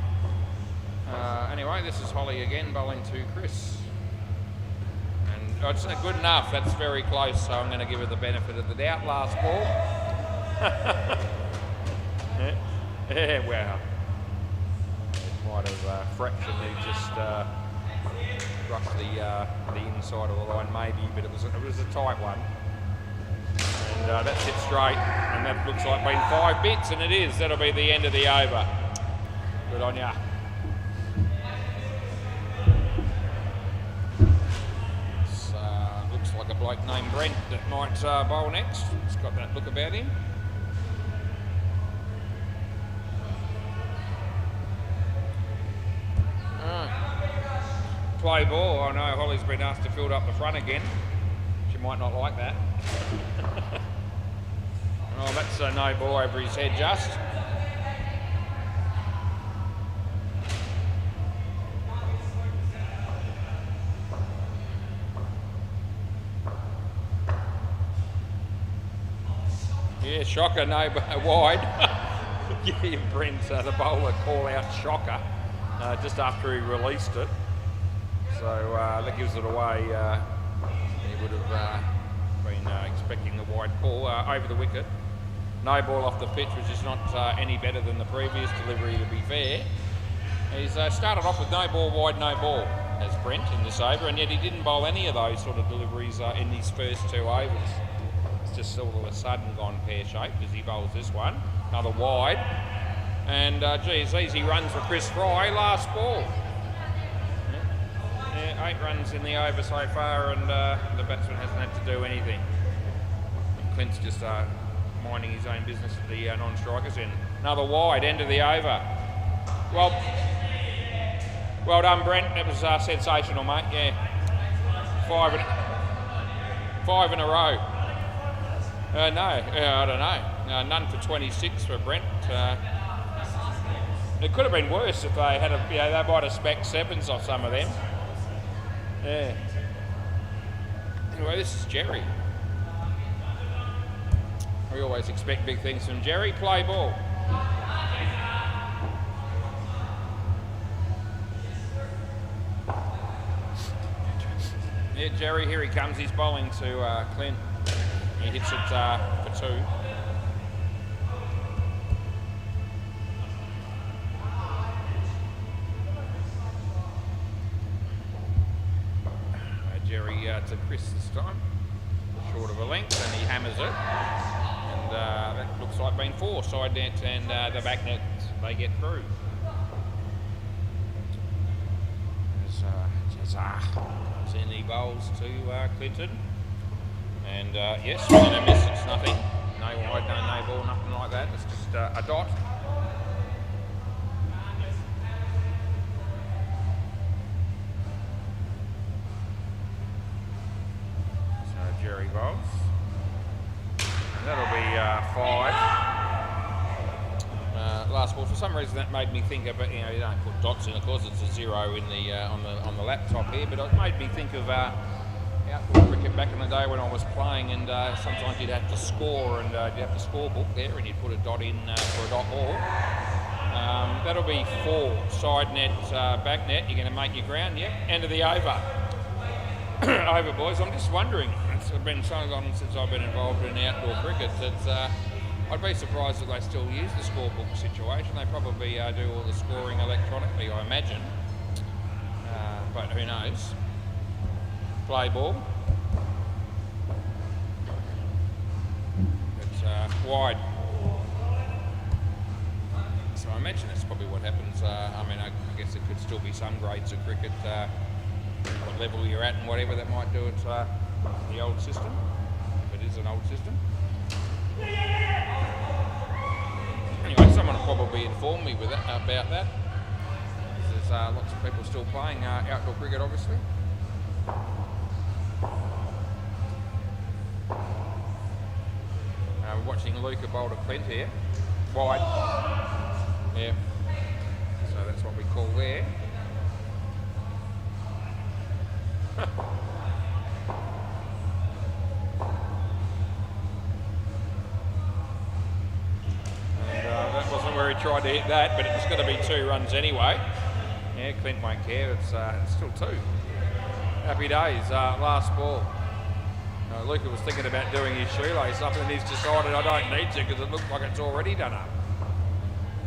Anyway, this is Holly again, bowling to Chris. And it's not good enough. That's very close, so I'm going to give it the benefit of the doubt. Last ball. Yeah, wow. Might have fractionally just brushed the inside of the line, maybe, but it was a tight one. And that's hit straight, and that looks like been 5 bits, and it is. That'll be the end of the over. Good on ya. Looks like a bloke named Brent that might bowl next. It's got that look about him. Play ball. I know Holly's been asked to field up the front again. She might not like that. Oh, that's a no ball over his head just. Yeah, shocker, no wide. Yeah, Brent, the bowler, call out shocker just after he released it. So that gives it away. He would have been expecting the wide call over the wicket. No ball off the pitch, which is not any better than the previous delivery, to be fair. He's started off with no ball wide, no ball, as Brent in this over, and yet he didn't bowl any of those sort of deliveries in his first 2 overs. It's just all of a sudden gone pear-shaped as he bowls this one. Another wide. And geez, easy runs for Chris Fry, last ball. Yeah, 8 runs in the over so far, and the batsman hasn't had to do anything. And Clint's just minding his own business at the non-strikers end. Another wide, end of the over. Well done, Brent. That was sensational, mate. Yeah, 5 in a row. No, I don't know. None for 26 for Brent. It could have been worse if they had they might have specced 7s off some of them. Yeah. Anyway, this is Jerry. We always expect big things from Jerry. Play ball. Yeah, Jerry, here he comes. He's bowling to Clint. He hits it for 2. Jerry to Chris this time. Short of a length, and he hammers it. And that looks like being 4 side net, and the back net they get through. As Jazar comes in, he bowls to Clinton, and yes, within a miss, it's nothing. No wide, no ball, nothing like that. It's just a dot. Jerry bowls. And that'll be 5. Last ball. For some reason, that made me think of it. You know, you don't put dots in. Of course, it's a 0 in the on the laptop here, but it made me think of outdoor cricket back in the day when I was playing, and sometimes you'd have to score, and you'd have the scorebook there, and you'd put a dot in for a dot ball. That'll be 4 side net, back net. You're going to make your ground. Yep. End of the over. Over, boys. I'm just wondering. It's been so long since I've been involved in outdoor cricket that I'd be surprised if they still use the scorebook situation. They probably do all the scoring electronically, I imagine. But who knows? Play ball. It's wide. So I imagine that's probably what happens. I mean, I guess it could still be some grades of cricket. What level you're at and whatever that might do it the old system, if it is an old system. Anyway, someone will probably inform me with it, about that. There's lots of people still playing outdoor cricket, obviously. We're watching Luca bowl to Clint here. Wide. Yeah. So that's what we call there. That wasn't where he tried to hit that, but it's going to be 2 runs anyway. Yeah, Clint won't care. It's still 2. Happy days. Last ball. Luca was thinking about doing his shoelace up, and he's decided I don't need to because it looks like it's already done up.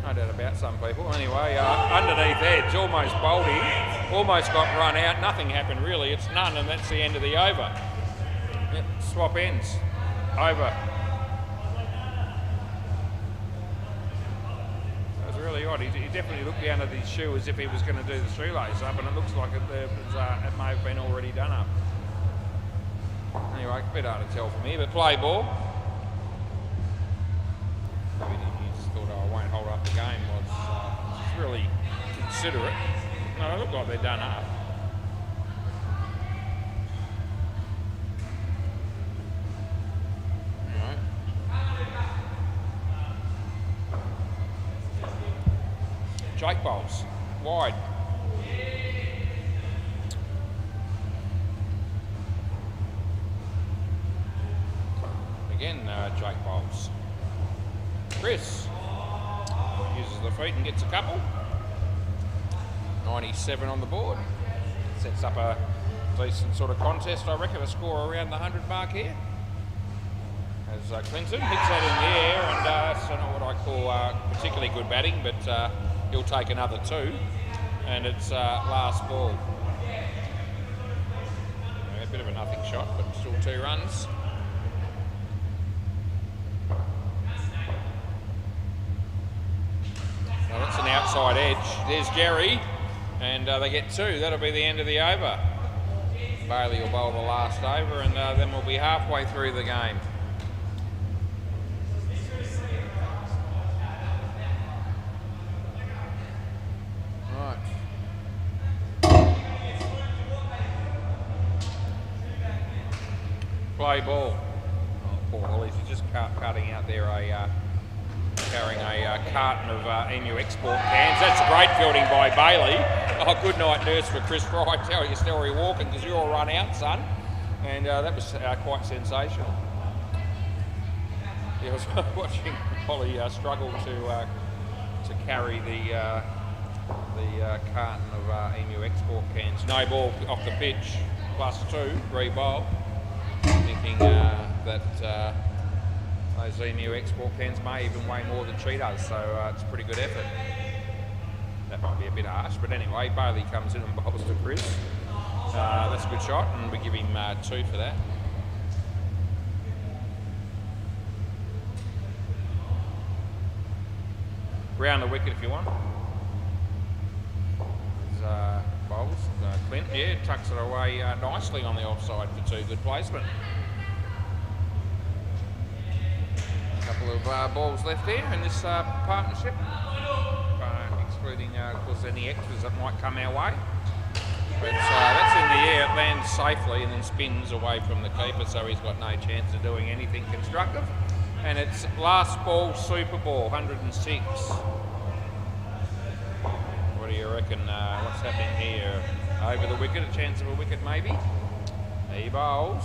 No doubt about some people. Anyway, underneath edge, almost bowled him, almost got run out. Nothing happened really. It's none, and that's the end of the over. Yep, swap ends. Over. That was really odd. He definitely looked down at his shoe as if he was going to do the shoelace up, and it looks like it may have been already done up. Anyway, a bit hard to tell from here, but play ball. Maybe he just thought, I won't hold up the game. Well, it's really considerate. No, they look like they're done up. Anyway. Jake bowls. Wide. Again, Jake bowls. Chris uses the feet and gets a couple. 97 on the board. Sets up a decent sort of contest, I reckon, a score around the 100 mark here. As Clinton hits that in the air, and it's not what I call particularly good batting, but he'll take another 2. And it's last ball. A bit of a nothing shot, but still 2 runs. Now that's an outside edge. There's Jerry, and they get 2. That'll be the end of the over. Bailey will bowl the last over, and then we'll be halfway through the game. Right. Play ball. Oh, poor Hollies, he's just cutting out there carrying a carton of Emu export cans. That's a great fielding by Bailey. Oh, good night nurse for Chris Fry. Tell your story walking because you're all run out, son. And that was quite sensational. Yeah, I was watching Holly struggle to carry the carton of Emu export cans. No ball off the pitch, +2, re-bowl. Thinking that those Emu export cans may even weigh more than she does, so it's a pretty good effort. That might be a bit harsh, but anyway, Bailey comes in and bowls to Chris. That's a good shot, and we give him 2 for that. round the wicket if you want. There's bowls. Clint, yeah, tucks it away nicely on the offside for 2. Good placement. A couple of balls left there in this partnership, excluding, of course, any extras that might come our way. But that's in the air. It lands safely and then spins away from the keeper, so he's got no chance of doing anything constructive. And it's last ball, super ball, 106. What do you reckon? What's happening here? Over the wicket, a chance of a wicket maybe. He bowls.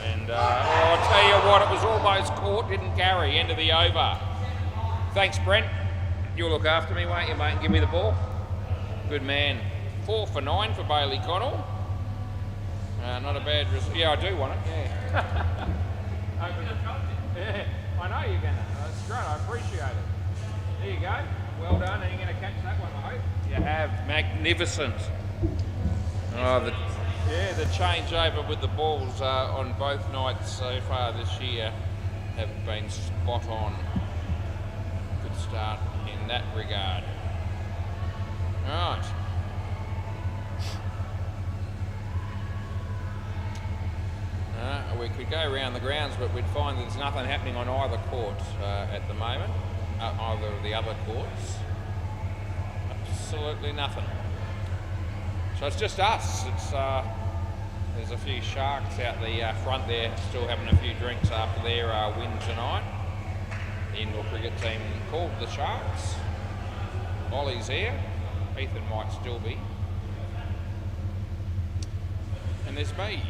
And I'll tell you what, it was almost caught, didn't carry, end of the over. Thanks, Brent. You'll look after me, won't you, mate, and give me the ball? Good man. 4 for 9 for Bailey Connell. Not a bad result. Yeah, I do want it, yeah. Yeah, I know you're going to. That's great, I appreciate it. There you go. Well done. Are you going to catch that one, I hope? You have. Magnificent. Oh, the changeover with the balls on both nights so far this year have been spot on. Good start in that regard. Right. We could go around the grounds, but we'd find there's nothing happening on either court at the moment, either of the other courts. Absolutely nothing. So it's just us. There's a few sharks out the front there, still having a few drinks after their win tonight. The indoor cricket team called the Sharks. Ollie's here. Ethan might still be. And there's me.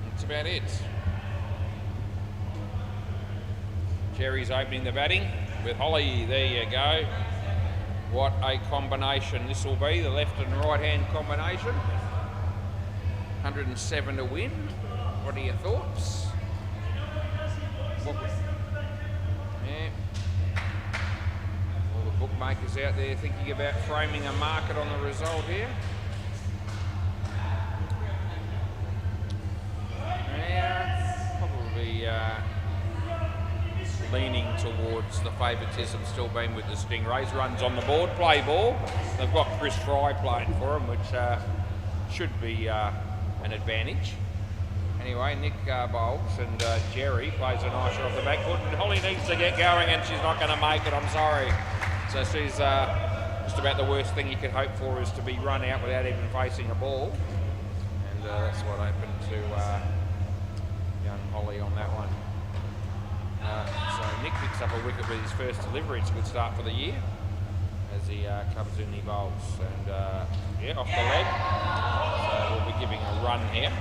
That's about it. Jerry's opening the batting with Holly. There you go. What a combination this will be, the left and right hand combination. 107 to win. What are your thoughts? Yeah. All the bookmakers out there thinking about framing a market on the result here. Yeah, probably leaning towards the favouritism still being with the Stingrays. Runs on the board, play ball. They've got Chris Fry playing for them, which should be an advantage. Anyway, Nick bowls and Jerry plays a nice shot off the back foot, and Holly needs to get going and she's not going to make it, I'm sorry. So she's just about the worst thing you could hope for is to be run out without even facing a ball. And that's what happened to young Holly on that one. So Nick picks up a wicket with his first delivery. It's a good start for the year as he comes in, he bowls. And yeah, off the leg. So we'll be giving a run here.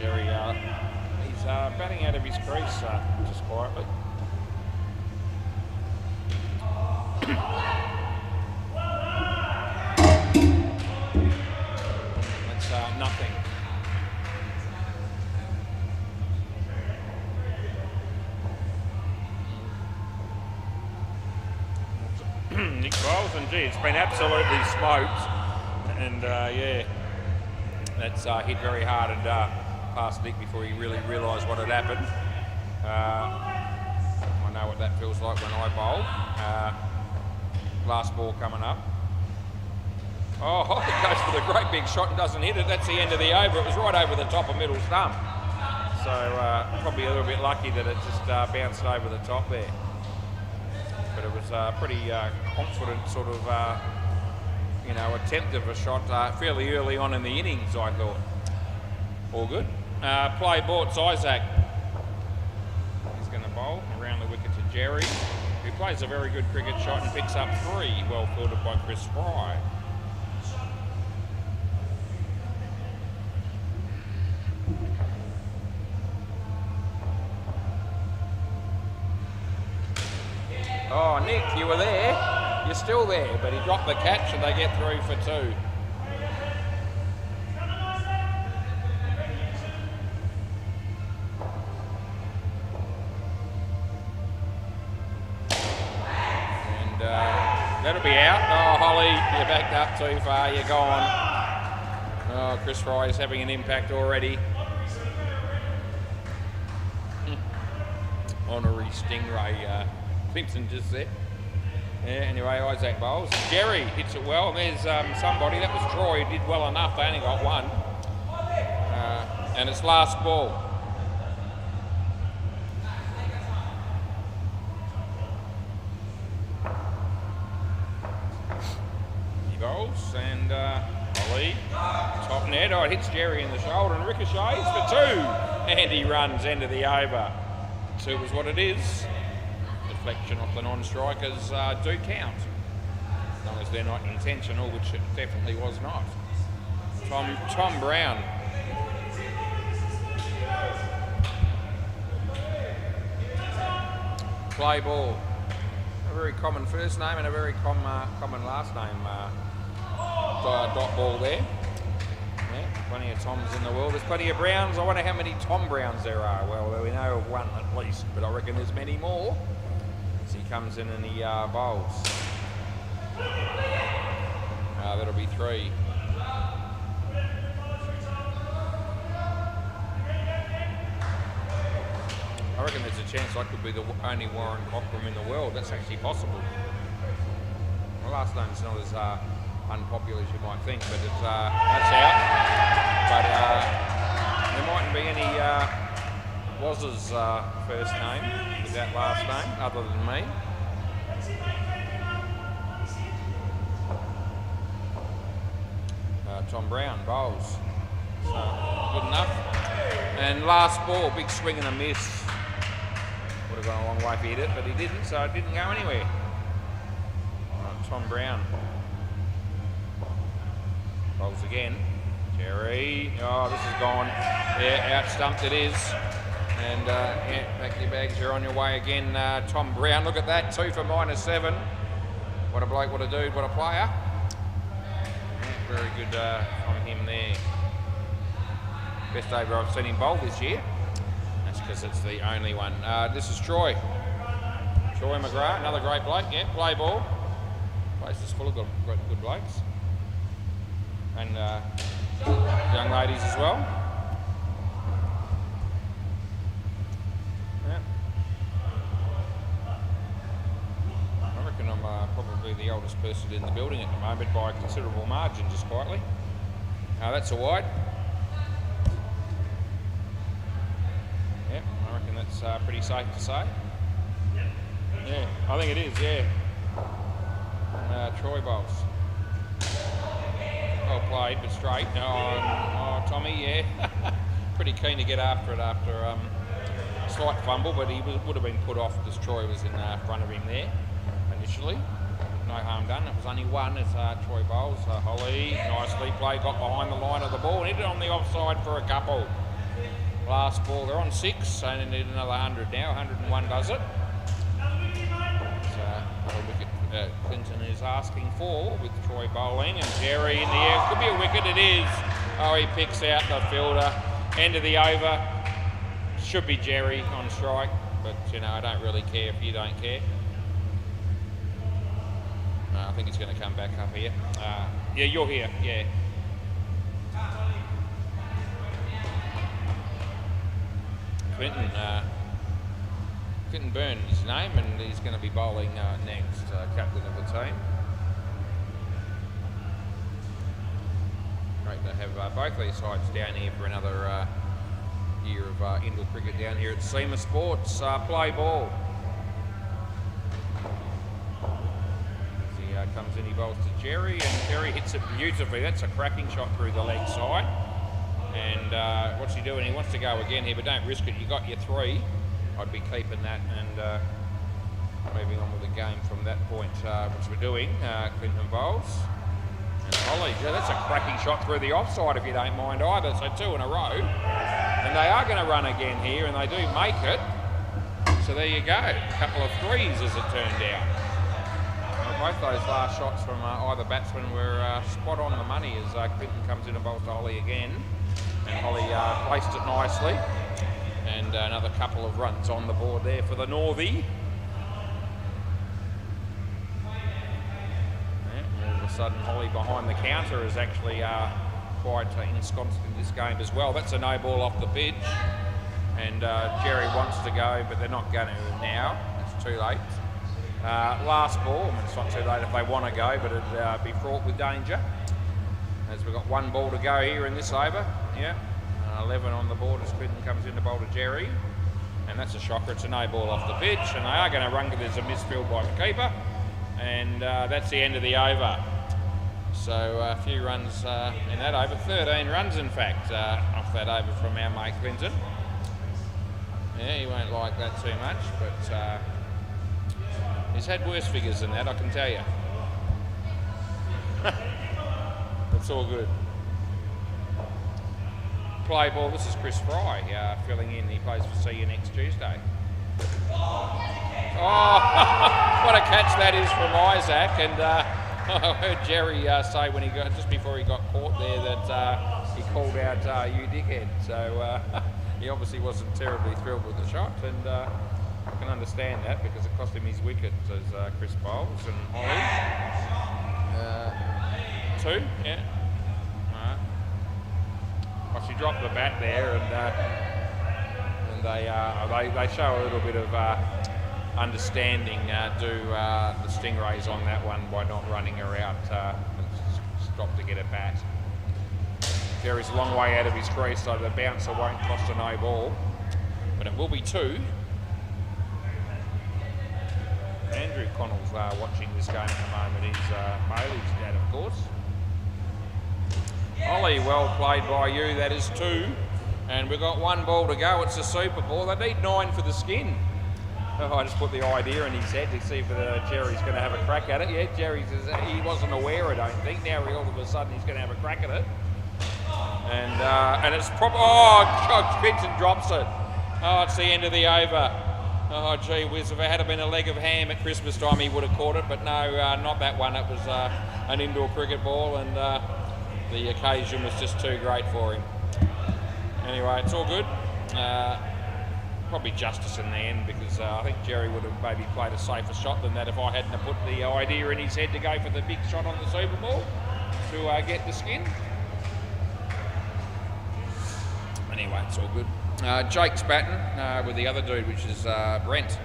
Very, he's batting out of his crease just quietly. That's nothing. Nick bowls, and gee, it's been absolutely smoked. And yeah, that's hit very hard and past Nick before he really realised what had happened. I know what that feels like when I bowl. Last ball coming up. Oh, Holly goes for the great big shot and doesn't hit it. That's the end of the over. It was right over the top of middle stump. So probably a little bit lucky that it just bounced over the top there. But it was a pretty confident sort of, attempt of a shot fairly early on in the innings, I thought. All good. Play ball, it's Isaac. He's going to bowl around the wicket to Jerry, who plays a very good cricket shot and picks up 3, well fielded by Chris Fry. Oh, Nick, you were there. You're still there, but he dropped the catch and they get through for 2. And that'll be out. Oh, Holly, you're backed up too far. You're gone. Oh, Chris Fry is having an impact already. honorary Stingray Clinton just there. Yeah, anyway, Isaac bowls. Jerry hits it well. There's somebody, that was Troy, who did well enough. They only got one. And it's last ball. He bowls and Ollie, top net. Oh, it hits Jerry in the shoulder and ricochets for 2. And he runs end of the over. 2 is what it is. Deflection off the non-strikers do count, as long as they're not intentional, which it definitely was not. Tom Brown. Play ball. A very common first name and a very common last name. Dot ball there. Yeah, plenty of Toms in the world. There's plenty of Browns. I wonder how many Tom Browns there are. Well, we know of one at least, but I reckon there's many more. As he comes in and he bowls. That'll be 3. I reckon there's a chance I could be the only Warren Cockram in the world. That's actually possible. My last name's not as unpopular as you might think, but it's that's out. But there mightn't be any Waz's first name with that last name, other than me. Tom Brown bowls. So, good enough. And last ball, big swing and a miss. Would have gone a long way if he hit it, but he didn't, so it didn't go anywhere. Tom Brown bowls again. Jerry, oh, this is gone. Yeah, out stumped it is. And yeah, back to your bags, you're on your way again. Tom Brown, look at that, 2 for -7. What a bloke, what a dude, what a player. Yeah, very good from him there. Best over I've seen him bowl this year. That's because it's the only one. This is Troy. Troy McGrath, another great bloke. Yeah, play ball. Place is full of good blokes. And young ladies as well. Yeah. I reckon I'm probably the oldest person in the building at the moment by a considerable margin, just quietly. That's a wide. Yep, I reckon that's pretty safe to say. Yeah, I think it is, yeah. Troy bowls. Well played, but straight. Oh, Tommy, yeah. Pretty keen to get after it after a slight fumble, but he would have been put off because Troy was in front of him there initially. No harm done. It was only one as Troy bowls. Holly, nicely played, got behind the line of the ball and hit it on the offside for a couple. Last ball, they're on 6, so they need another 100 now. 101 does it. Clinton is asking for with Troy bowling and Jerry in the air. Could be a wicket, it is. Oh, he picks out the fielder. End of the over. Should be Jerry on strike, but you know, I don't really care if you don't care. I think he's going to come back up here. Yeah, you're here, yeah. Clinton Byrne is his name, and he's going to be bowling next, captain of the team. Great to have both these sides down here for another year of indoor cricket down here at SEMA Sports. Play ball. As he comes in, he bowls to Jerry, and Jerry hits it beautifully. That's a cracking shot through the leg side. And what's he doing? He wants to go again here, but don't risk it. You got your 3. I'd be keeping that and moving on with the game from that point, which we're doing. Clinton bowls. And Holly, that's a cracking shot through the offside if you don't mind either. So 2 in a row. And they are going to run again here, and they do make it. So there you go. A couple of 3s as it turned out. Well, both those last shots from either batsman were spot on the money as Clinton comes in and bowls to Holly again. And Holly placed it nicely. And another couple of runs on the board there for the Northie. Yeah, all of a sudden, Holly behind the counter is actually quite ensconced in this game as well. That's a no ball off the pitch. and Jerry wants to go, but they're not going to now. It's too late. Last ball, I mean, it's not too late if they want to go, but it'd be fraught with danger. As we've got 1 ball to go here in this over. Yeah, 11 on the board as Clinton comes in to bowl to Jerry. And that's a shocker. It's a no ball off the pitch, and they are going to run because there's a misfield by the keeper. And that's the end of the over. So a few runs in that over. 13 runs, in fact, off that over from our mate Clinton. Yeah, he won't like that too much, but he's had worse figures than that, I can tell you. It's all good. Play ball. This is Chris Fry filling in. He plays for CU next Tuesday. Oh, what a catch that is from Isaac! And I heard Jerry say when he got just before he got caught there that he called out "you dickhead." So he obviously wasn't terribly thrilled with the shot, and I can understand that because it cost him his wicket as Chris bowls and Holly. 2, yeah. Well, she dropped the bat there, and they show a little bit of understanding do the Stingrays on that one by not running her out and stop to get a bat. Jerry's a long way out of his crease, so the bouncer won't cost a no ball, but it will be 2. Andrew Connell's watching this game at the moment. He's Bailey's dad, of course. Ollie, well played by you. That is 2. And we've got 1 ball to go. It's a super ball. They need 9 for the skin. Oh, I just put the idea in his head to see if Jerry's going to have a crack at it. Yeah, he wasn't aware, I don't think. Now all of a sudden he's going to have a crack at it. And it's proper. Oh, Clinton drops it. Oh, it's the end of the over. Oh, gee whiz, if it had been a leg of ham at Christmas time, he would have caught it. But no, not that one. It was an indoor cricket ball, and the occasion was just too great for him. Anyway, it's all good. Probably justice in the end because I think Jerry would have maybe played a safer shot than that if I hadn't put the idea in his head to go for the big shot on the Super Bowl to get the skin. Anyway, it's all good. Jake's batting with the other dude, which is Brent.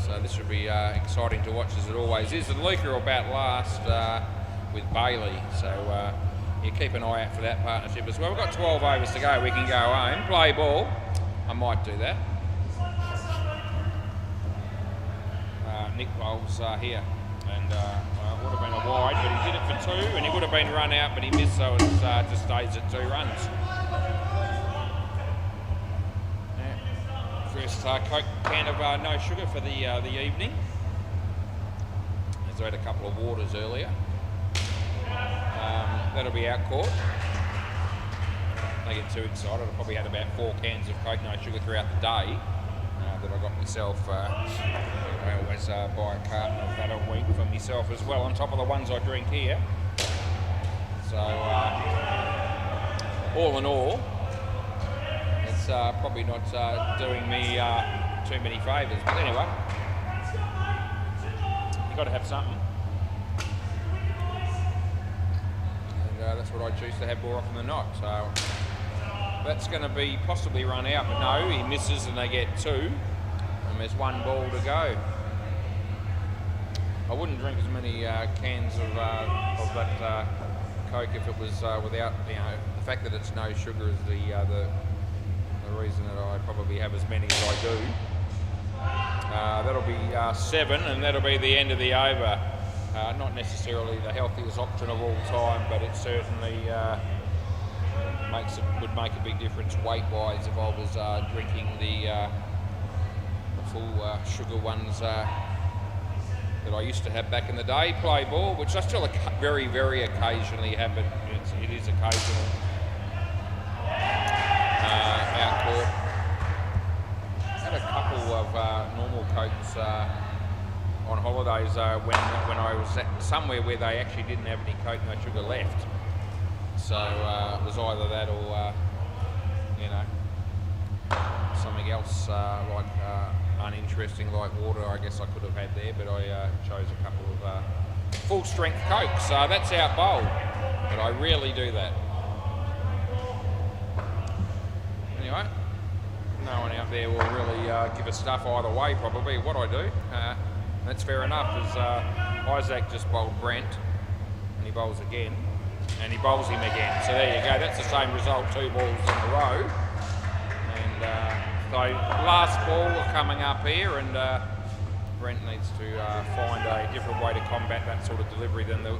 So this should be exciting to watch as it always is. And Luca will bat last with Bailey. So you keep an eye out for that partnership as well. We've got 12 overs to go. We can go home. Play ball. I might do that. Nick bowls here. And it would have been a wide, but he did it for 2. And he would have been run out, but he missed, so it just stays at 2 runs. First Coke can of no sugar for the evening. As I had a couple of waters earlier. That'll be out court. They get too excited. I probably had about 4 cans of Coke no sugar throughout the day that I got myself. I always buy a carton of that a week for myself as well, on top of the ones I drink here. So all in all, it's probably not doing me too many favours. But anyway, you've got to have something. And that's what I choose to have more often than not. So that's going to be possibly run out, but no, he misses and they get 2. And there's 1 ball to go. I wouldn't drink as many cans of that Coke if it was without, the fact that it's no sugar is the reason that I probably have as many as I do. That'll be 7, and that'll be the end of the over. Not necessarily the healthiest option of all time, but it certainly would make a big difference weight-wise if I was drinking the full sugar ones that I used to have back in the day. Play ball, which I still very, very occasionally have, but it is occasional. Out court. Had a couple of normal Cokes on holidays when I was at somewhere where they actually didn't have any Coke no sugar left. So it was either that or something else like uninteresting like water. I guess I could have had there, but I chose a couple of full strength Cokes. So that's out bowl, but I rarely do that. Anyway, no one out there will really give a stuff either way, probably. What I do, that's fair enough, because Isaac just bowled Brent, and he bowls again, and he bowls him again. So there you go, that's the same result, 2 balls in a row. And so last ball coming up here, and Brent needs to find a different way to combat that sort of delivery than the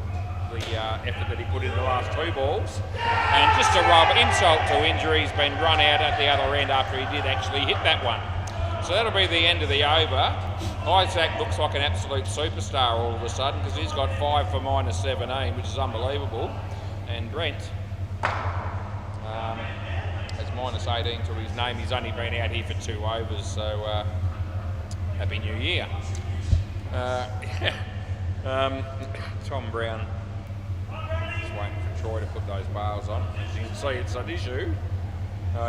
effort that he put in the last 2 balls. And just to rub insult to injury, he's been run out at the other end after he did actually hit that one. So that'll be the end of the over. Isaac looks like an absolute superstar all of a sudden, because he's got 5 for -17, which is unbelievable. And Brent has -18 to his name. He's only been out here for 2 overs, so Happy New Year. Tom Brown just waiting for Troy to put those bars on. As you can see, it's an issue.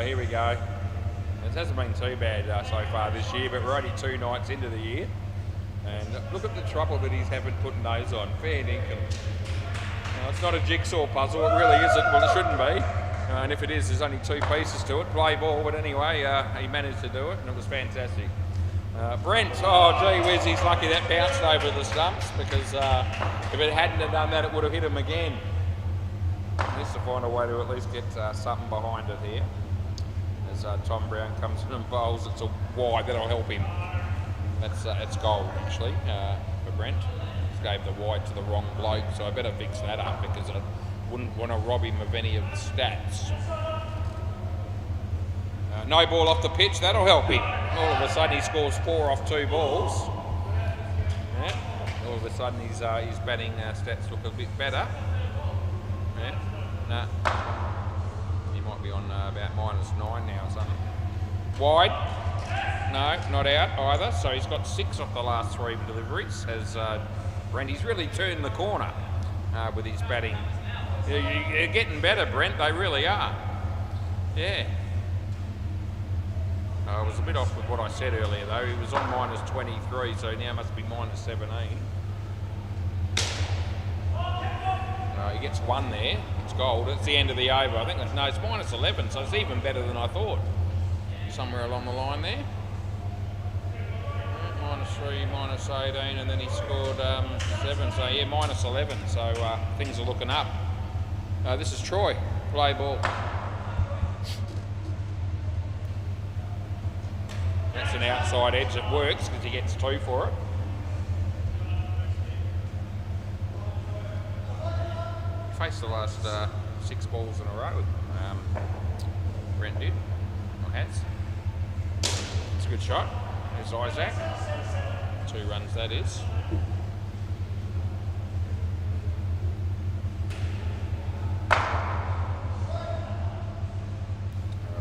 Here we go. It hasn't been too bad so far this year, but we're only 2 nights into the year. And look at the trouble that he's having putting those on. Fair dinkum. It's not a jigsaw puzzle, it really isn't. Well, it shouldn't be. And if it is, there's only 2 pieces to it. Play ball, but anyway, he managed to do it, and it was fantastic. Brent, oh gee whiz, he's lucky that bounced over the stumps, because if it hadn't have done that, it would have hit him again. He needs to find a way to at least get something behind it here. As Tom Brown comes in and bowls, it's a wide, that'll help him. It's gold actually for Brent. Just gave the wide to the wrong bloke, so I better fix that up, because I wouldn't want to rob him of any of the stats. No ball off the pitch, that'll help him. All of a sudden he scores 4 off 2 balls. Yeah. All of a sudden his batting stats look a bit better. Yeah. Nah. He might be on about -9 now or something. Wide. No, not out either. So he's got 6 off the last 3 deliveries. As Brent, he's really turned the corner with his batting. You're getting better, Brent. They really are. Yeah. I was a bit off with what I said earlier though. He was on -23, so now must be -17. He gets 1 there. It's gold. It's the end of the over. I think no, it's -11, so it's even better than I thought. Somewhere along the line there. -3, -18, and then he scored 7. So yeah, -11. So things are looking up. This is Troy. Play ball. That's an outside edge that works, because he gets 2 for it. Faced the last 6 balls in a row. Brent did, or has. It's a good shot. There's Isaac. 2 runs that is.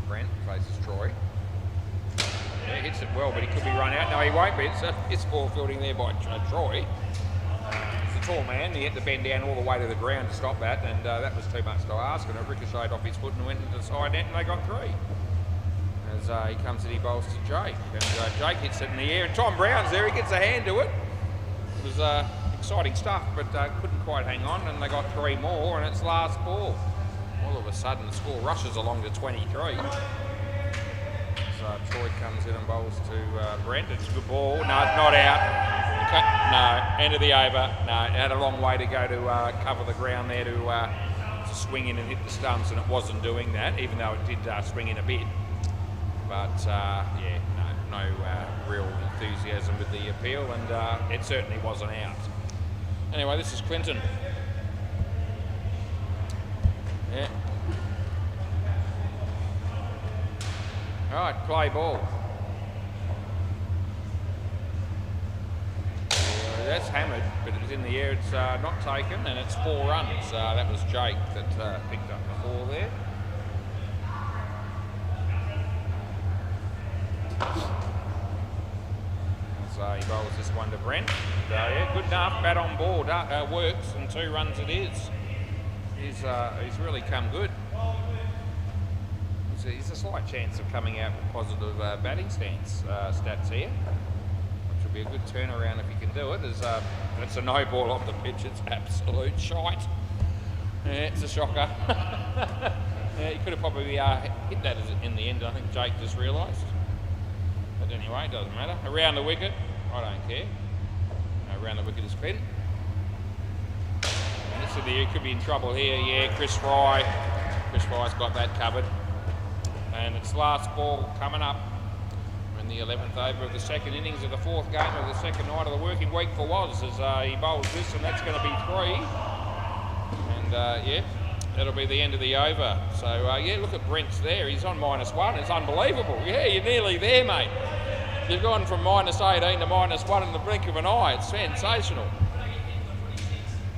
Brent faces Troy. Yeah, hits it well, but he could be run out. No, he won't be. It's ball fielding there by Troy. He's a tall man. He had to bend down all the way to the ground to stop that, and that was too much to ask. And it ricocheted off his foot and went into the side net, and they got 3. As he comes in, he bowls to Jake. And Jake hits it in the air, and Tom Brown's there. He gets a hand to it. It was exciting stuff, but couldn't quite hang on, and they got 3 more, and it's last ball. All of a sudden, the score rushes along to 23. Troy comes in and bowls to Brent. It's a good ball. No, not out. No, end of the over. No, it had a long way to go to cover the ground there to swing in and hit the stumps, and it wasn't doing that, even though it did swing in a bit. But yeah, no real enthusiasm with the appeal, and it certainly wasn't out. Anyway, this is Clinton. Yeah. All right, play ball. That's hammered, but it was in the air. It's not taken, and it's 4 runs. That was Jake that picked up the 4 there. So he bowls this one to Brent. And, yeah, good enough. Bat on board. Works, and 2 runs it is. He's really come good. There's a slight chance of coming out with positive batting stance stats here, which will be a good turnaround if he can do it. It's a no ball off the pitch. It's absolute shite. Yeah, it's a shocker. Yeah, he could have probably hit that in the end. I think Jake just realised. But anyway, it doesn't matter. Around the wicket, I don't care. Around the wicket is clean. And this is the, he could be in trouble here. Yeah, Chris Fry. Chris Fry's got that covered. And it's last ball coming up in the 11th over of the second innings of the fourth game of the second night of the working week for Woz, as he bowls this, and that's going to be 3. And yeah, that'll be the end of the over. So yeah, look at Brent's there. He's on -1. It's unbelievable. Yeah, you're nearly there, mate. You've gone from -18 to -1 in the blink of an eye. It's sensational.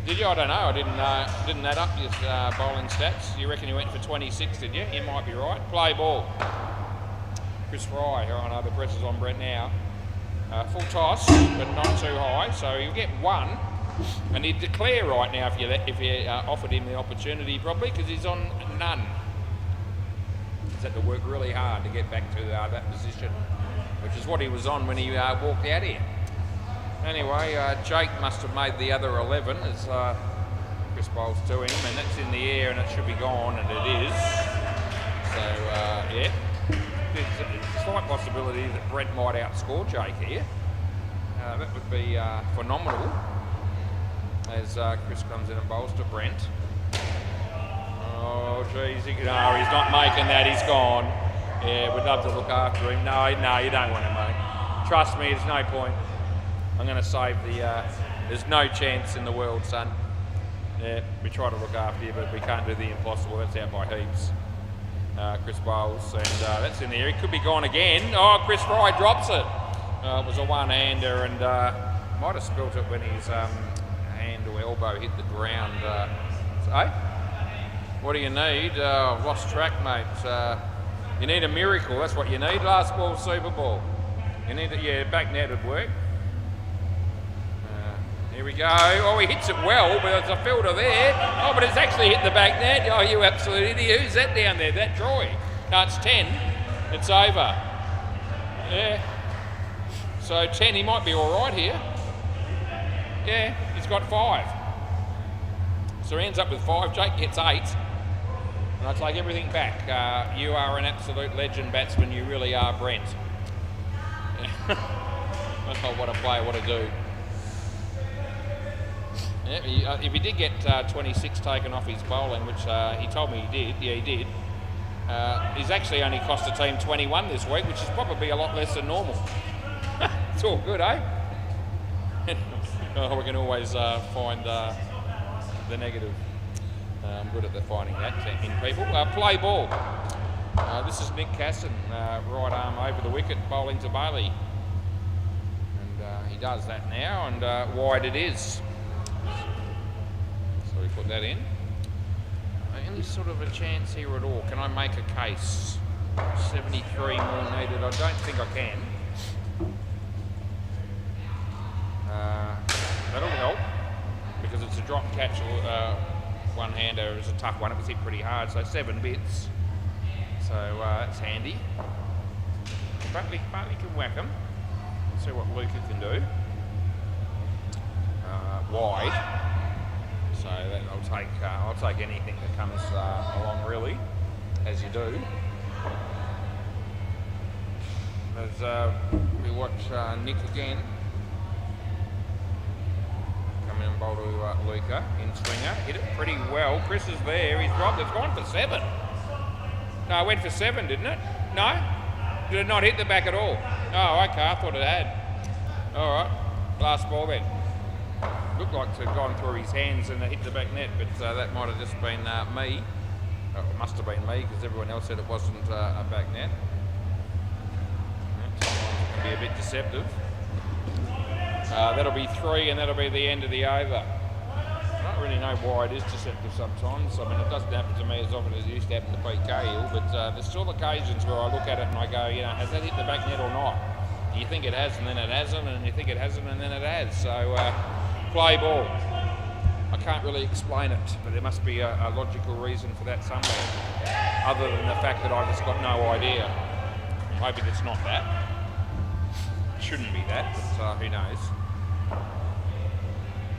Did you? I don't know. I didn't add up your bowling stats. You reckon you went for 26, did you? You might be right. Play ball. Chris Fry. Oh no, the pressure's on Brent now. Full toss, but not too high. So you'll get 1, and he'd declare right now if you offered him the opportunity, probably, because he's on none. He's had to work really hard to get back to that position, which is what he was on when he walked out here. Anyway, Jake must have made the other 11 as Chris bowls to him, and that's in the air and it should be gone, and it is. So, yeah, there's a slight possibility that Brent might outscore Jake here. That would be phenomenal as Chris comes in and bowls to Brent. Oh, geez, no, he's not making that, he's gone. Yeah, we'd love to look after him. No, you don't want him, mate. Trust me, there's no point. I'm going to save the, there's no chance in the world, son. Yeah, we try to look after you, but we can't do the impossible. That's out by heaps. Chris bowls, and that's in the air. It could be gone again. Oh, Chris Fry drops it. It was a one-hander, and might have spilt it when his hand or elbow hit the ground. So, what do you need? I've lost track, mate. You need a miracle. That's what you need. Last ball, Super Bowl. You need it. Yeah, back net would work. Here we go. Oh, he hits it well, but there's a fielder there. Oh, but it's actually hit the back net. Oh, you absolute idiot. Who's that down there? That Troy. No, it's 10. It's over. Yeah. So 10, he might be all right here. Yeah, he's got 5. So he ends up with 5. Jake gets 8. And I take everything back. You are an absolute legend batsman. You really are, Brent. Oh, what a player, what a dude. Yeah, if he did get 26 taken off his bowling, which he told me he did, yeah, he did, he's actually only cost the team 21 this week, which is probably a lot less than normal. It's all good, eh? Oh, we can always find the negative. I'm good at finding that in people. Play ball. This is Nick Casson, right arm over the wicket, bowling to Bailey. And he does that now, and wide it is. So we put that in. Any sort of a chance here at all? Can I make a case? 73 more needed. I don't think I can. That'll help, because it's a drop catch. One-hander is a tough one. It was hit pretty hard, so 7 bits. So that's handy. Bartley can whack him. See what Luca can do. Wide. So that I'll take anything that comes along, really, as you do. As we watch Nick again. Come in and bowl to Luca, in swinger. Hit it pretty well. Chris is there. He's dropped. It's gone for 7. No, it went for 7, didn't it? No? Did it not hit the back at all? Oh, okay. I thought it had. All right. Last ball then. Looked like it had gone through his hands and it hit the back net, but that might have just been me. Oh, it must have been me, because everyone else said it wasn't a back net. Sometimes it can be a bit deceptive. That'll be 3, and that'll be the end of the over. I don't really know why it is deceptive sometimes. I mean, it doesn't happen to me as often as it used to happen to Pete Cahill, but there's still occasions where I look at it and I go, you know, has that hit the back net or not? You think it has, and then it hasn't, and you think it hasn't, and then it has. So, play ball. I can't really explain it, but there must be a logical reason for that somewhere, other than the fact that I've just got no idea. I'm hoping it's not that. It shouldn't be that, but who knows.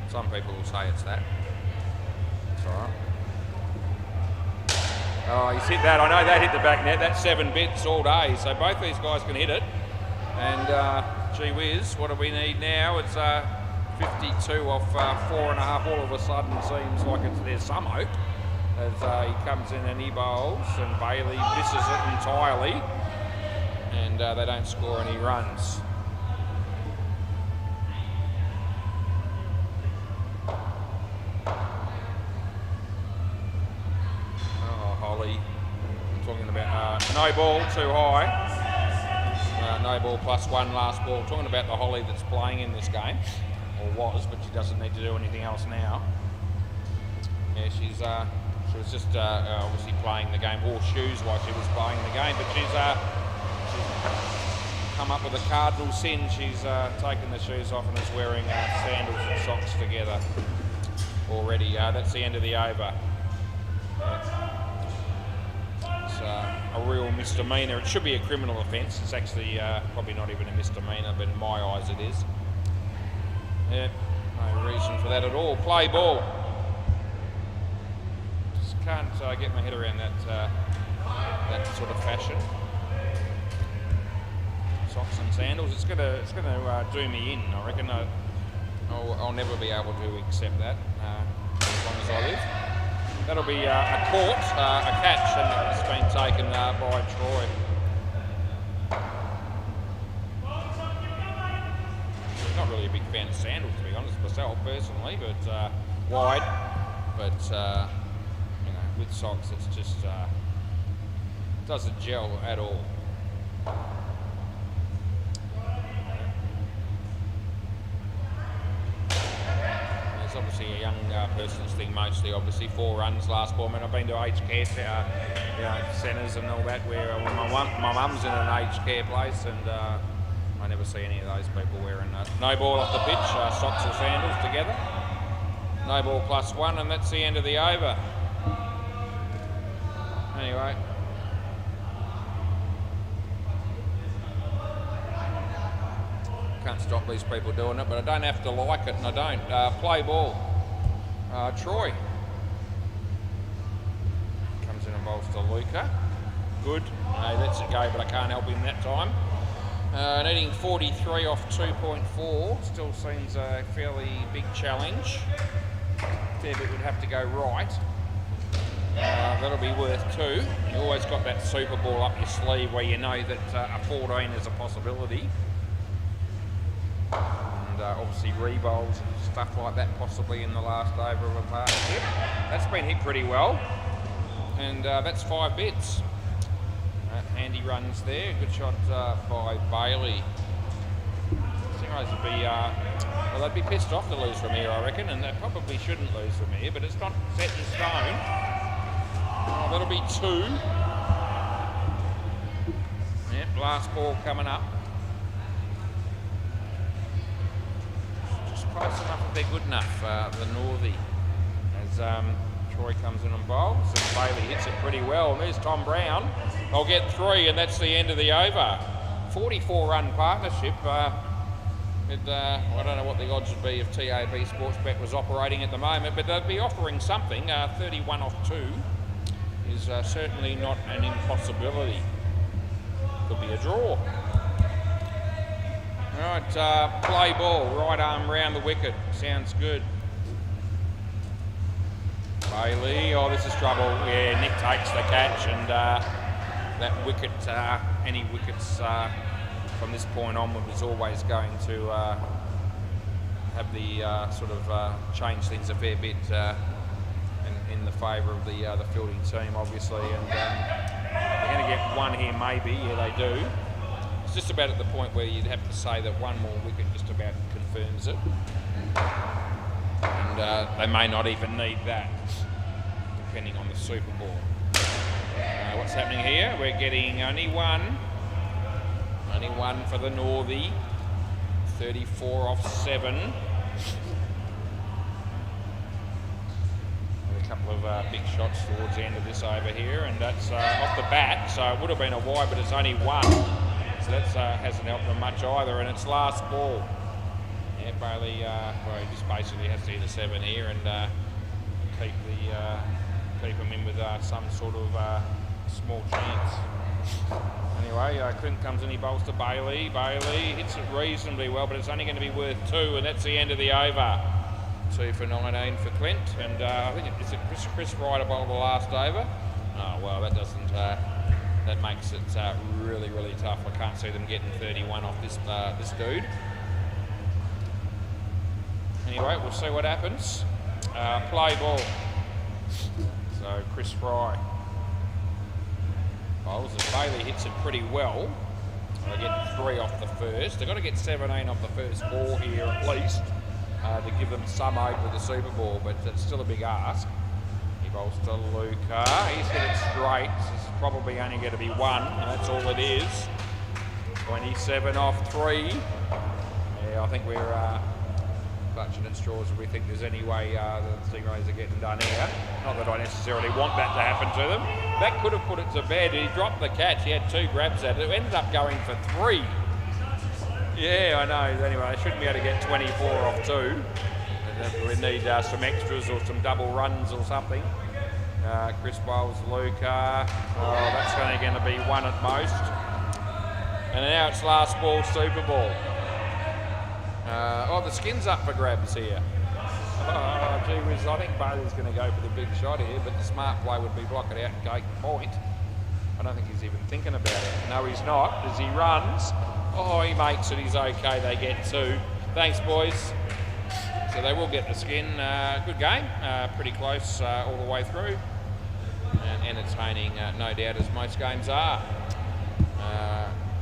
Some people will say it's that. It's alright. Oh, he's hit that. I know that hit the back net. That's 7 bits all day. So both these guys can hit it. And gee whiz, what do we need now? It's 52 off 4.5. All of a sudden seems like there's some hope as he comes in and he bowls, and Bailey misses it entirely, and they don't score any runs. Oh, Holly. I'm talking about no ball, too high. No ball +1 last ball. Talking about the Holly that's playing in this game, or was, but she doesn't need to do anything else now. Yeah, she was just obviously playing the game, wore shoes while she was playing the game, but she's come up with a cardinal sin. She's taken the shoes off and is wearing sandals and socks together already. That's the end of the over. It's a real misdemeanour. It should be a criminal offence. It's actually probably not even a misdemeanour, but in my eyes it is. Yeah, no reason for that at all. Play ball. Just can't get my head around that sort of fashion. Socks and sandals. It's gonna do me in. I reckon I'll never be able to accept that as long as I live. That'll be a caught, a catch, and it's been taken by Troy. Not really a big fan of sandals, to be honest, myself personally, but wide. But you know, with socks, it's just doesn't gel at all. It's obviously a young person's thing mostly. Obviously, 4 runs last ball. I mean, I've been to aged care centres and all that where my mum's in an aged care place, and I never see any of those people wearing no ball off the pitch, socks or sandals together. No ball +1, and that's the end of the over. Anyway. Can't stop these people doing it, but I don't have to like it, and I don't. Play ball. Troy. Comes in and bowls to Luca. Good. He lets it go, but I can't help him that time. Needing 43 off 2.4. Still seems a fairly big challenge. Fair bit would have to go right. That'll be worth 2. You always got that super ball up your sleeve where you know that a 14 is a possibility. And obviously re-bowls and stuff like that possibly in the last over of a partnership. That's been hit pretty well. And that's 5 bits. Handy runs there. Good shot by Bailey. Stingrays would be, well, they'd be pissed off to lose from here, I reckon, and they probably shouldn't lose from here, but it's not set in stone. Oh, that'll be 2. Yep, last ball coming up. Just close enough if they're good enough, the Northie. As Troy comes in and bowls, and Bailey hits it pretty well. And there's Tom Brown. I'll get 3, and that's the end of the over. 44-run partnership. I don't know what the odds would be if TAB Sportsbet was operating at the moment, but they'd be offering something. 31 off 2 is certainly not an impossibility. Could be a draw. All right, play ball. Right arm round the wicket. Sounds good. Bailey, oh, this is trouble. Yeah, Nick takes the catch, and that wicket, any wickets from this point onward was always going to have the sort of change things a fair bit in the favour of the fielding team, obviously. And they're going to get 1 here, maybe. Yeah, they do. It's just about at the point where you'd have to say that 1 more wicket just about confirms it. And they may not even need that, depending on the Super Bowl. What's happening here? We're getting only 1. Only 1 for the Northie. 34 off 7. A couple of big shots towards the end of this over here, and that's off the bat, so it would have been a wide, but it's only 1. So that hasn't helped them much either, and it's last ball. Yeah, Bailey, well, he just basically has to hit a 7 here and keep him in with some sort of small chance. Anyway, Clint comes in, he bowls to Bailey. Bailey hits it reasonably well, but it's only going to be worth 2, and that's the end of the over. 2 for 19 for Clint, and I think it's Chris Ryder bowled the last over. Oh, well, that doesn't, that makes it really, really tough. I can't see them getting 31 off this dude. Anyway, we'll see what happens. Play ball. So Chris Fry bowls, and Bailey hits it pretty well. They get 3 off the first. They've got to get 17 off the first 4 here at least to give them some hope with the Super Bowl, but it's still a big ask. He bowls to Luca. He's hit it straight. This is probably only going to be 1, and that's all it is. 27 off 3. Yeah, I think we're clutching at straws if we think there's any way the Stingrays are getting done here. Not that I necessarily want that to happen to them. That could have put it to bed. He dropped the catch. He had 2 grabs at it. It ended up going for 3. Yeah, I know. Anyway, I shouldn't be able to get 24 off 2. We need some extras or some double runs or something. Chris bowls Luca. Oh, that's only going to be 1 at most. And now it's last ball Super Ball. The skin's up for grabs here. Oh, gee whiz, I think Bailey's going to go for the big shot here, but the smart play would be block it out and take the point. I don't think he's even thinking about it. No, he's not, as he runs. Oh, he makes it, he's okay, they get 2. Thanks, boys. So they will get the skin. Good game, pretty close all the way through. And entertaining, no doubt, as most games are.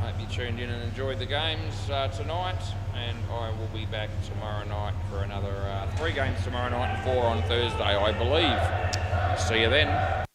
Hope you tuned in and enjoyed the games tonight. And I will be back tomorrow night for another 3 games tomorrow night and 4 on Thursday, I believe. See you then.